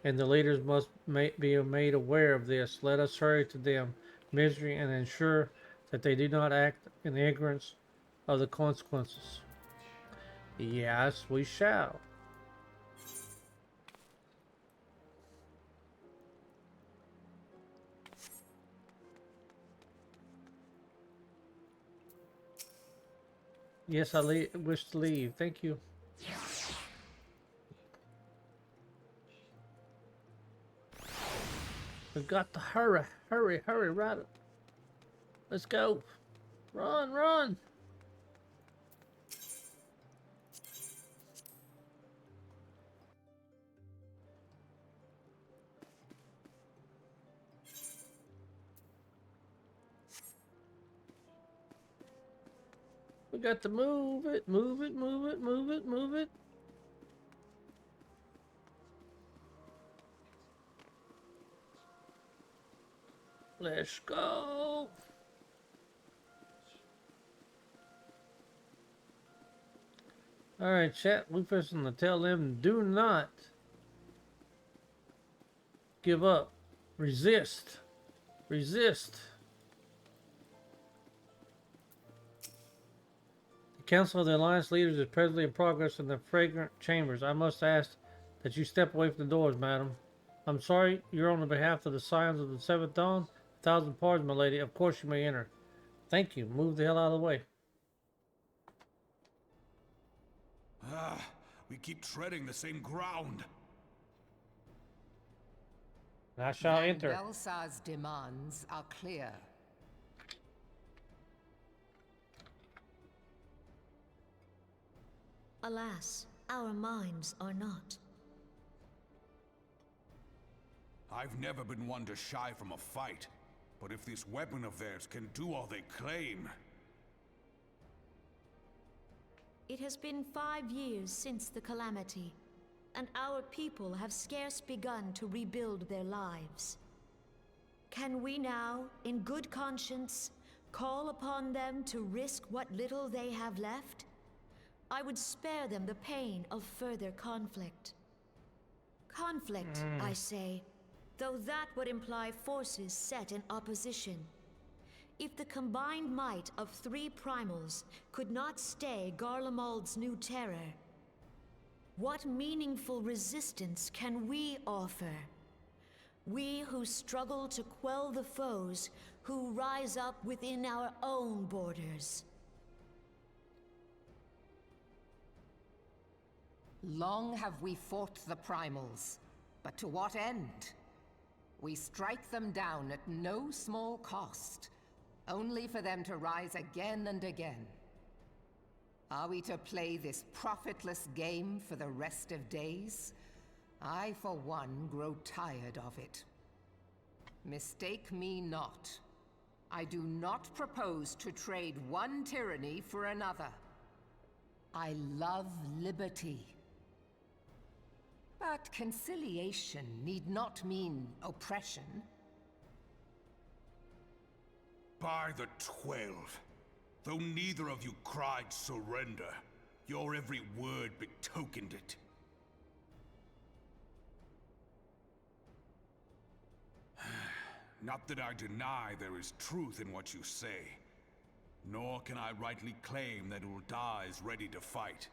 [SPEAKER 1] And the leaders must be made aware of this. Let us hurry to them, misery, and ensure that they do not act in ignorance of the consequences. Yes, we shall. Yes, I wish to leave. Thank you. We've got to hurry, right up. Let's go. Run, run. We got to move it, move it, move it, move it, move it. Let's go. Alright, chat, we're supposed to tell them do not give up. Resist. Resist. The Council of the Alliance leaders is presently in progress in the fragrant chambers. I must ask that you step away from the doors, madam. I'm sorry, you're on the behalf of the Scions of the Seventh Dawn. 1,000 pardons, my lady. Of course you may enter. Thank you. Move the hell out of the way.
[SPEAKER 5] We keep treading the same ground.
[SPEAKER 1] I shall enter.
[SPEAKER 14] Belsar's demands are clear.
[SPEAKER 6] Alas, our minds are not.
[SPEAKER 5] I've never been one to shy from a fight, but if this weapon of theirs can do all they claim...
[SPEAKER 6] It has been 5 years since the calamity, and our people have scarce begun to rebuild their lives. Can we now, in good conscience, call upon them to risk what little they have left? I would spare them the pain of further conflict. Conflict, I say, though that would imply forces set in opposition. If the combined might of 3 primals could not stay Garlemald's new terror, what meaningful resistance can we offer? We who struggle to quell the foes who rise up within our own borders.
[SPEAKER 14] Long have we fought the primals, but to what end? We strike them down at no small cost, only for them to rise again and again. Are we to play this profitless game for the rest of days? I, for one, grow tired of it. Mistake me not. I do not propose to trade one tyranny for another. I love liberty. But conciliation need not mean oppression.
[SPEAKER 5] By the 12, though neither of you cried surrender, your every word betokened it. Not that I deny there is truth in what you say, nor can I rightly claim that Ul'dah is ready to fight.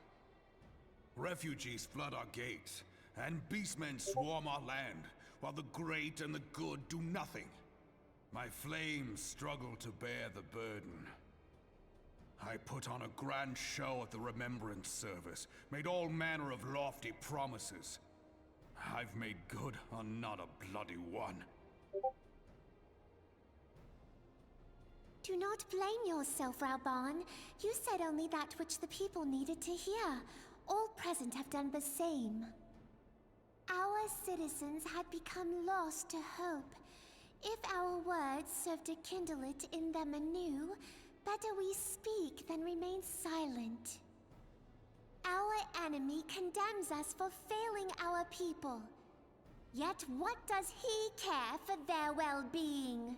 [SPEAKER 5] Refugees flood our gates, and beastmen swarm our land, while the great and the good do nothing. My flames struggle to bear the burden. I put on a grand show at the Remembrance Service, made all manner of lofty promises. I've made good on not a bloody one.
[SPEAKER 15] Do not blame yourself, Raoban. You said only that which the people needed to hear. All present have done the same. Our citizens had become lost to hope. If our words serve to kindle it in them anew, better we speak than remain silent. Our enemy condemns us for failing our people. Yet what does he care for their well-being?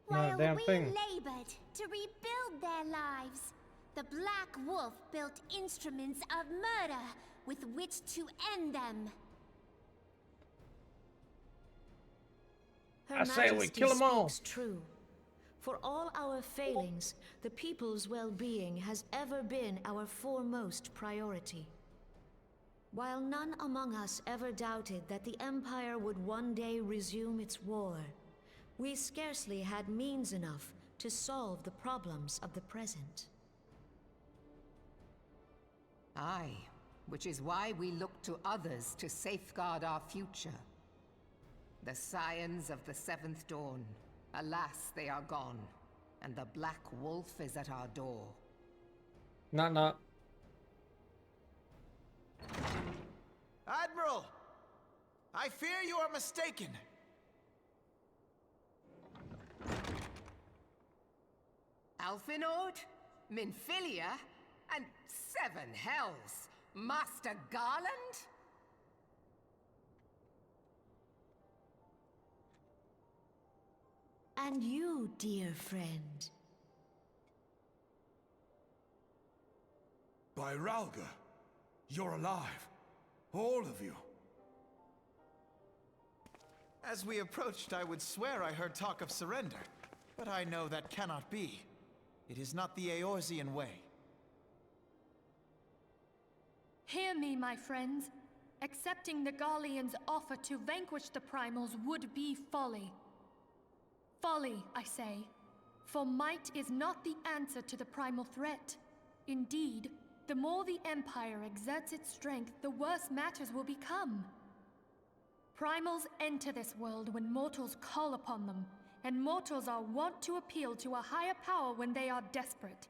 [SPEAKER 15] While we labored to rebuild their lives, the Black Wolf built instruments of murder with which to end them.
[SPEAKER 6] Her Majesty speaks true. For all our failings, the people's well-being has ever been our foremost priority. While none among us ever doubted that the Empire would one day resume its war, we scarcely had means enough to solve the problems of the present.
[SPEAKER 14] Aye, which is why we look to others to safeguard our future. The scions of the Seventh Dawn, alas, they are gone, and the Black Wolf is at our door.
[SPEAKER 1] Knock knock.
[SPEAKER 8] Admiral! I fear you are mistaken.
[SPEAKER 14] Alfinord, Minfilia, and 7 hells! Master Garland?
[SPEAKER 6] And you, dear friend.
[SPEAKER 5] By Ralga, you're alive. All of you.
[SPEAKER 8] As we approached, I would swear I heard talk of surrender. But I know that cannot be. It is not the Eorzean way.
[SPEAKER 11] Hear me, my friends. Accepting the Garleans' offer to vanquish the Primals would be folly. Folly, I say. For might is not the answer to the primal threat. Indeed, the more the Empire exerts its strength, the worse matters will become. Primals enter this world when mortals call upon them, and mortals are wont to appeal to a higher power when they are desperate.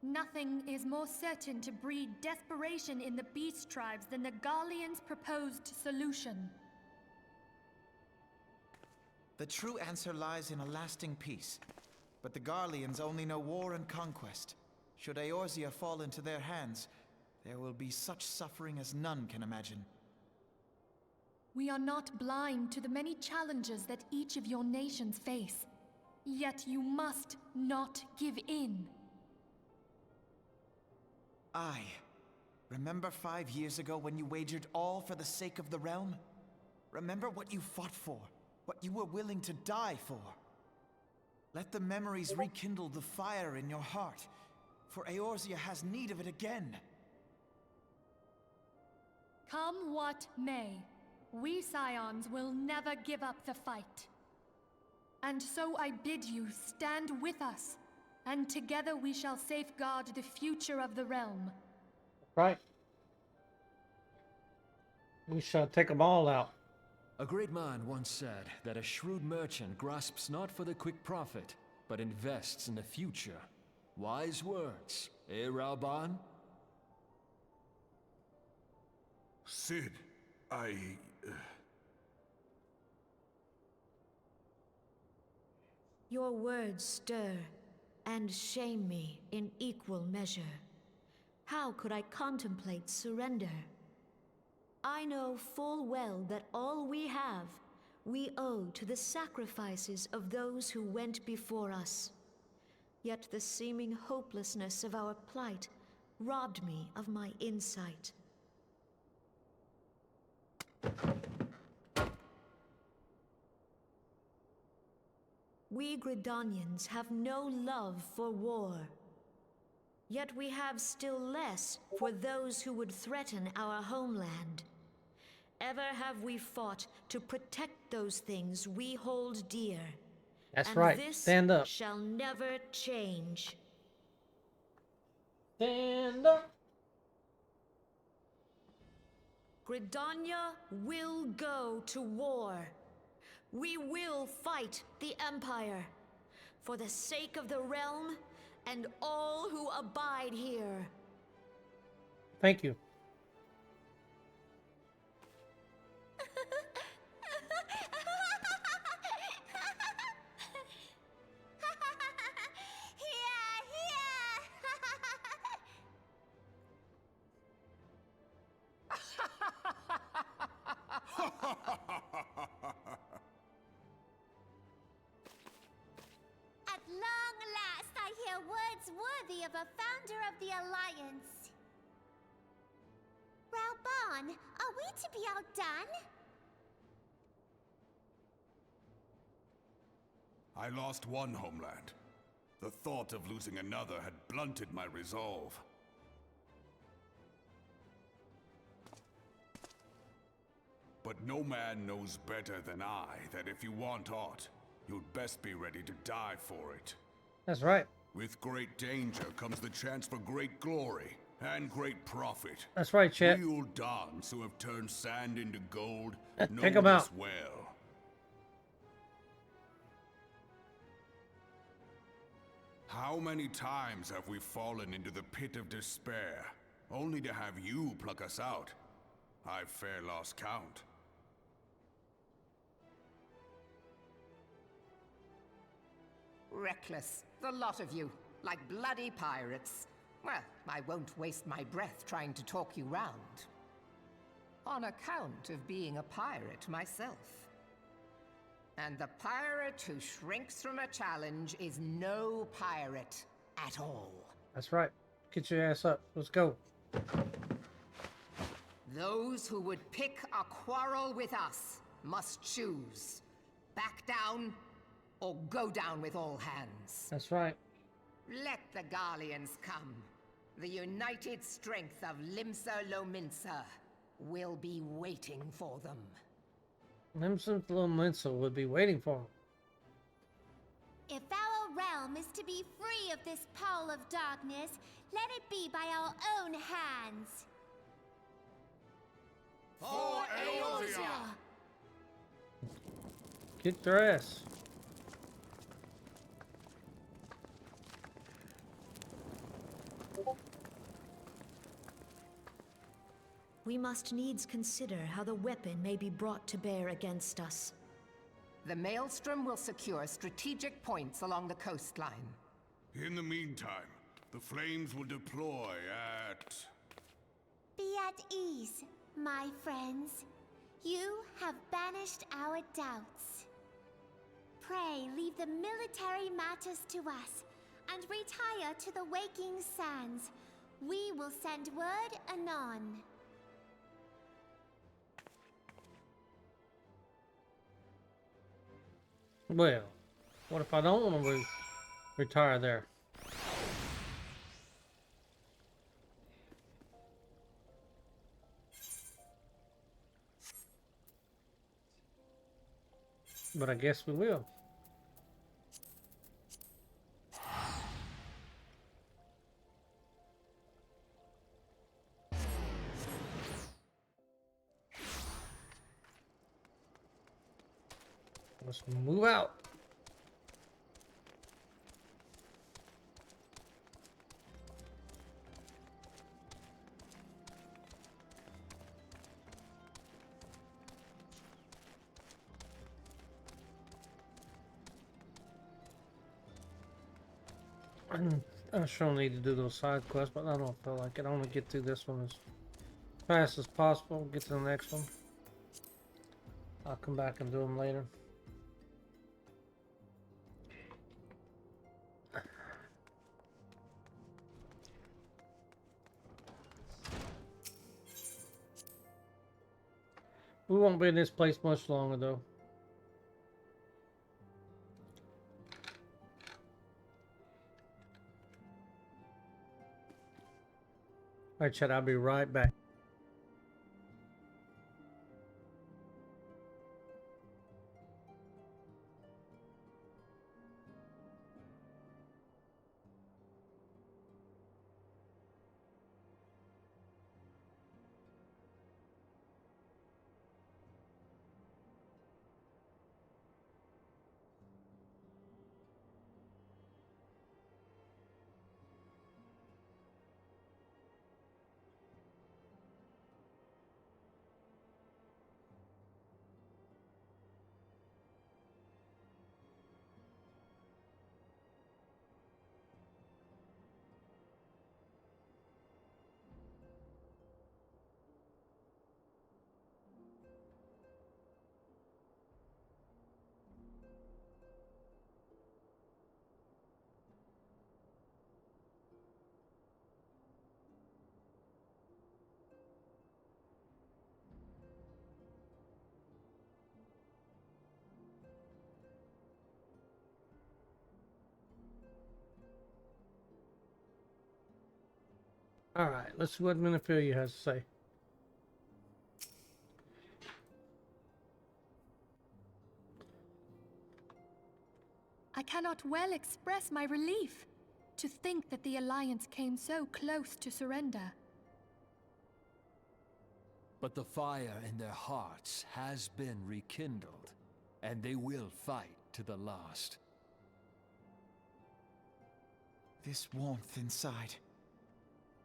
[SPEAKER 11] Nothing is more certain to breed desperation in the beast tribes than the Garleans' proposed solution.
[SPEAKER 8] The true answer lies in a lasting peace. But the Garleans only know war and conquest. Should Eorzea fall into their hands, there will be such suffering as none can imagine.
[SPEAKER 11] We are not blind to the many challenges that each of your nations face. Yet you must not give in.
[SPEAKER 8] Aye. Remember 5 years ago when you wagered all for the sake of the realm? Remember what you fought for, what you were willing to die for. Let the memories rekindle the fire in your heart, for Eorzea has need of it again.
[SPEAKER 11] Come what may, we Scions will never give up the fight. And so I bid you stand with us, and together we shall safeguard the future of the realm.
[SPEAKER 1] Right. We shall take them all out.
[SPEAKER 7] A great man once said that a shrewd merchant grasps not for the quick profit, but invests in the future. Wise words, eh, Raoban?
[SPEAKER 5] Cid,
[SPEAKER 6] Your words stir and shame me in equal measure. How could I contemplate surrender? I know full well that all we have, we owe to the sacrifices of those who went before us. Yet the seeming hopelessness of our plight robbed me of my insight. We Gridanians have no love for war. Yet we have still less for those who would threaten our homeland. Ever have we fought to protect those things we hold dear.
[SPEAKER 1] That's
[SPEAKER 6] and
[SPEAKER 1] right.
[SPEAKER 6] This
[SPEAKER 1] Stand up.
[SPEAKER 6] shall never change.
[SPEAKER 1] Stand up.
[SPEAKER 6] Gridania will go to war. We will fight the Empire for the sake of the realm and all who abide here.
[SPEAKER 1] Thank you.
[SPEAKER 15] At long last, I hear words worthy of a founder of the Alliance. Raoban, are we to be outdone?
[SPEAKER 5] I lost one homeland. The thought of losing another had blunted my resolve. But no man knows better than I that if you want aught, you'd best be ready to die for it.
[SPEAKER 1] That's right.
[SPEAKER 5] With great danger comes the chance for great glory and great profit.
[SPEAKER 1] That's right, chat.
[SPEAKER 5] We old dons who have turned sand into gold know
[SPEAKER 1] Take 'em out.
[SPEAKER 5] this well. How many times have we fallen into the pit of despair, only to have you pluck us out? I've fair lost count.
[SPEAKER 14] Reckless, the lot of you, like bloody pirates. Well, I won't waste my breath trying to talk you round. On account of being a pirate myself. And the pirate who shrinks from a challenge is no pirate at all.
[SPEAKER 1] That's right. Get your ass up. Let's go.
[SPEAKER 14] Those who would pick a quarrel with us must choose. Back down or go down with all hands.
[SPEAKER 1] That's right.
[SPEAKER 14] Let the Garleans come. The united strength of Limsa Lominsa will be waiting for them.
[SPEAKER 1] Limsa Lominsa would be waiting for him.
[SPEAKER 15] If our realm is to be free of this pall of darkness, let it be by our own hands.
[SPEAKER 5] For Eorzea!
[SPEAKER 1] Get their ass.
[SPEAKER 6] We must needs consider how the weapon may be brought to bear against us.
[SPEAKER 14] The Maelstrom will secure strategic points along the coastline.
[SPEAKER 5] In the meantime, the flames will deploy at...
[SPEAKER 15] Be at ease, my friends. You have banished our doubts. Pray leave the military matters to us, and retire to the waking sands. We will send word anon.
[SPEAKER 1] Well, What if I don't want to retire there? But I guess we will. Let's move out. I sure need to do those side quests, but I don't feel like it. I want to get through this one as fast as possible, get to the next one. I'll come back and do them later. We won't be in this place much longer, though. Alright, Chad, I'll be right back. Alright, let's see what Minophilia has to say.
[SPEAKER 11] I cannot well express my relief to think that the Alliance came so close to surrender.
[SPEAKER 7] But the fire in their hearts has been rekindled, and they will fight to the last.
[SPEAKER 8] This warmth inside.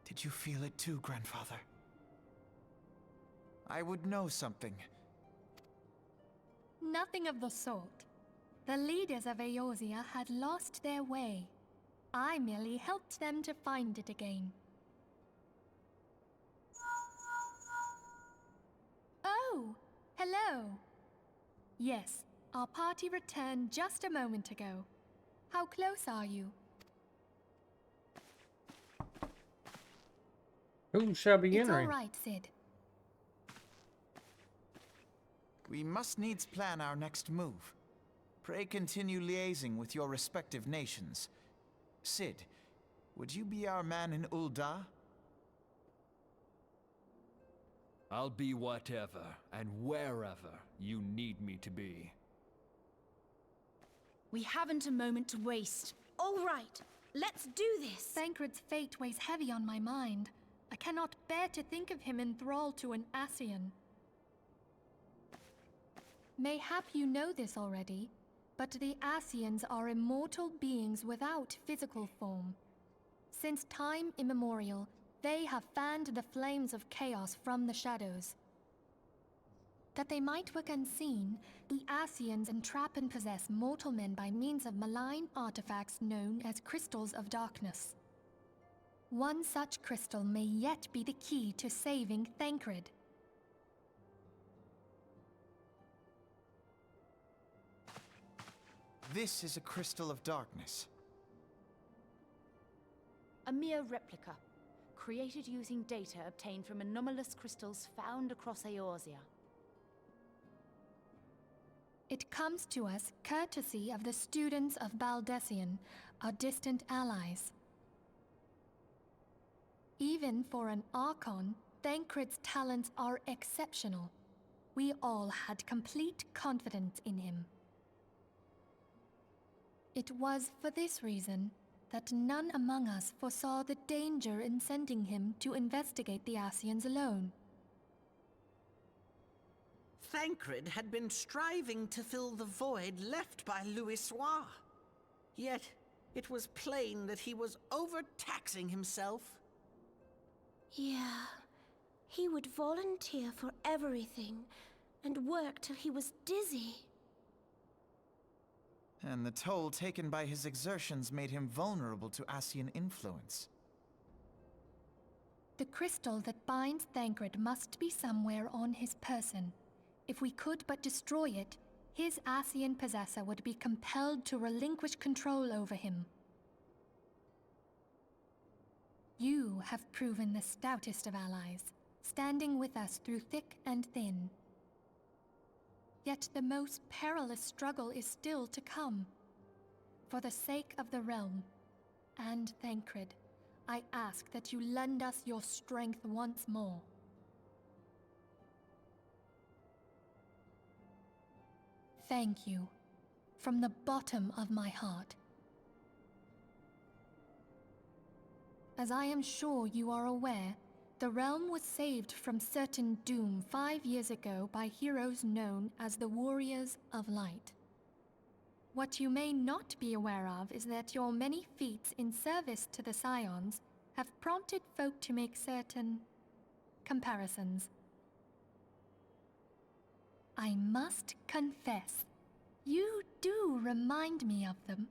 [SPEAKER 8] Did you feel it too, Grandfather? I would know something.
[SPEAKER 11] Nothing of the sort. The leaders of Eorzea had lost their way. I merely helped them to find it again. Oh, hello. Yes, our party returned just a moment ago. How close are you?
[SPEAKER 1] Who shall be entering?
[SPEAKER 11] It's all right, Sid.
[SPEAKER 8] We must needs plan our next move. Pray continue liaising with your respective nations. Sid, would you be our man in Ul'dah?
[SPEAKER 7] I'll be whatever and wherever you need me to be.
[SPEAKER 16] We haven't a moment to waste. All right, let's do this.
[SPEAKER 11] Thancred's fate weighs heavy on my mind. I cannot bear to think of him in thrall to an Ascian. Mayhap you know this already, but the Ascians are immortal beings without physical form. Since time immemorial, they have fanned the flames of chaos from the shadows. That they might work unseen, the Ascians entrap and possess mortal men by means of malign artifacts known as crystals of darkness. One such crystal may yet be the key to saving Thancred.
[SPEAKER 8] This is a crystal of darkness.
[SPEAKER 16] A mere replica, created using data obtained from anomalous crystals found across Eorzea.
[SPEAKER 11] It comes to us courtesy of the students of Baldessian, our distant allies. Even for an Archon, Thancred's talents are exceptional. We all had complete confidence in him. It was for this reason that none among us foresaw the danger in sending him to investigate the Ascians alone.
[SPEAKER 17] Thancred had been striving to fill the void left by Louisoix. Yet, it was plain that he was overtaxing himself.
[SPEAKER 15] Yeah, he would volunteer for everything and work till he was dizzy.
[SPEAKER 8] And the toll taken by his exertions made him vulnerable to Ascian influence.
[SPEAKER 11] The crystal that binds Thancred must be somewhere on his person. If we could but destroy it, his Ascian possessor would be compelled to relinquish control over him. You have proven the stoutest of allies, standing with us through thick and thin. Yet the most perilous struggle is still to come. For the sake of the realm, and Thancred, I ask that you lend us your strength once more. Thank you, from the bottom of my heart. As I am sure you are aware, the realm was saved from certain doom 5 years ago by heroes known as the Warriors of Light. What you may not be aware of is that your many feats in service to the Scions have prompted folk to make certain comparisons. I must confess, you do remind me of them.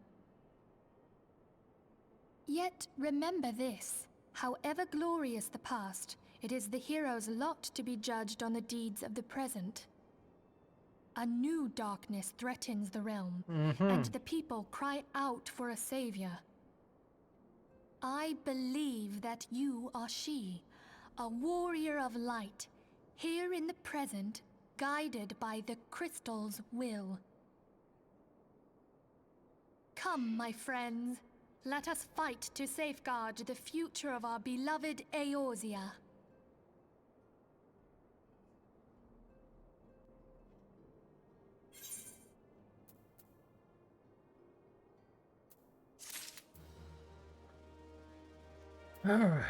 [SPEAKER 11] Yet remember this, however glorious the past, it is the hero's lot to be judged on the deeds of the present. A new darkness threatens the realm, and the people cry out for a savior. I believe that you are she, a warrior of light, here in the present, guided by the crystal's will. Come, my friends, let us fight to safeguard the future of our beloved Eorzea.
[SPEAKER 1] All right.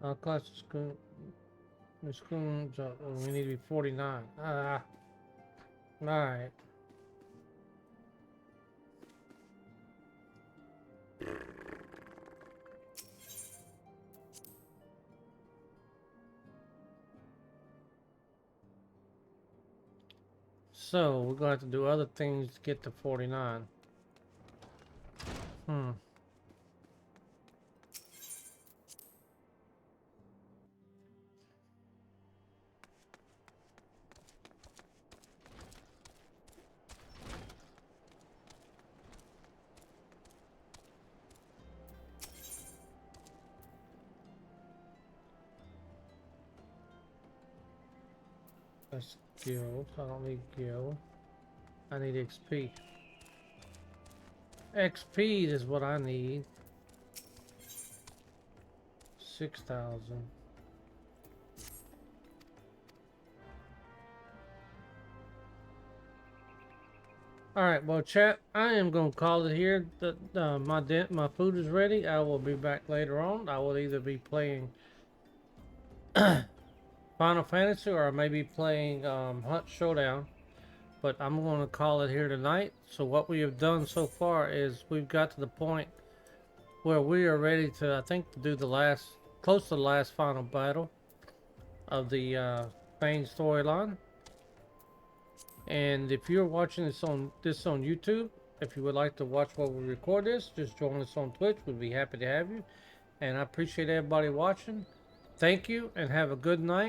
[SPEAKER 1] Our class is school. The school. We need to be 49. All right. So we're going to have to do other things to get to 49. That's guild. I don't need guild. I need XP. XP is what I need. 6,000. Alright, well chat, I am going to call it here. My food is ready. I will be back later on. I will either be playing Final Fantasy or I may be playing Hunt Showdown. But I'm going to call it here tonight. So what we have done so far is we've got to the point where we are ready to, I think, to do the last, close to the last final battle of the main storyline. And if you're watching this on YouTube, if you would like to watch while we record this, just join us on Twitch. We'd be happy to have you. And I appreciate everybody watching. Thank you and have a good night.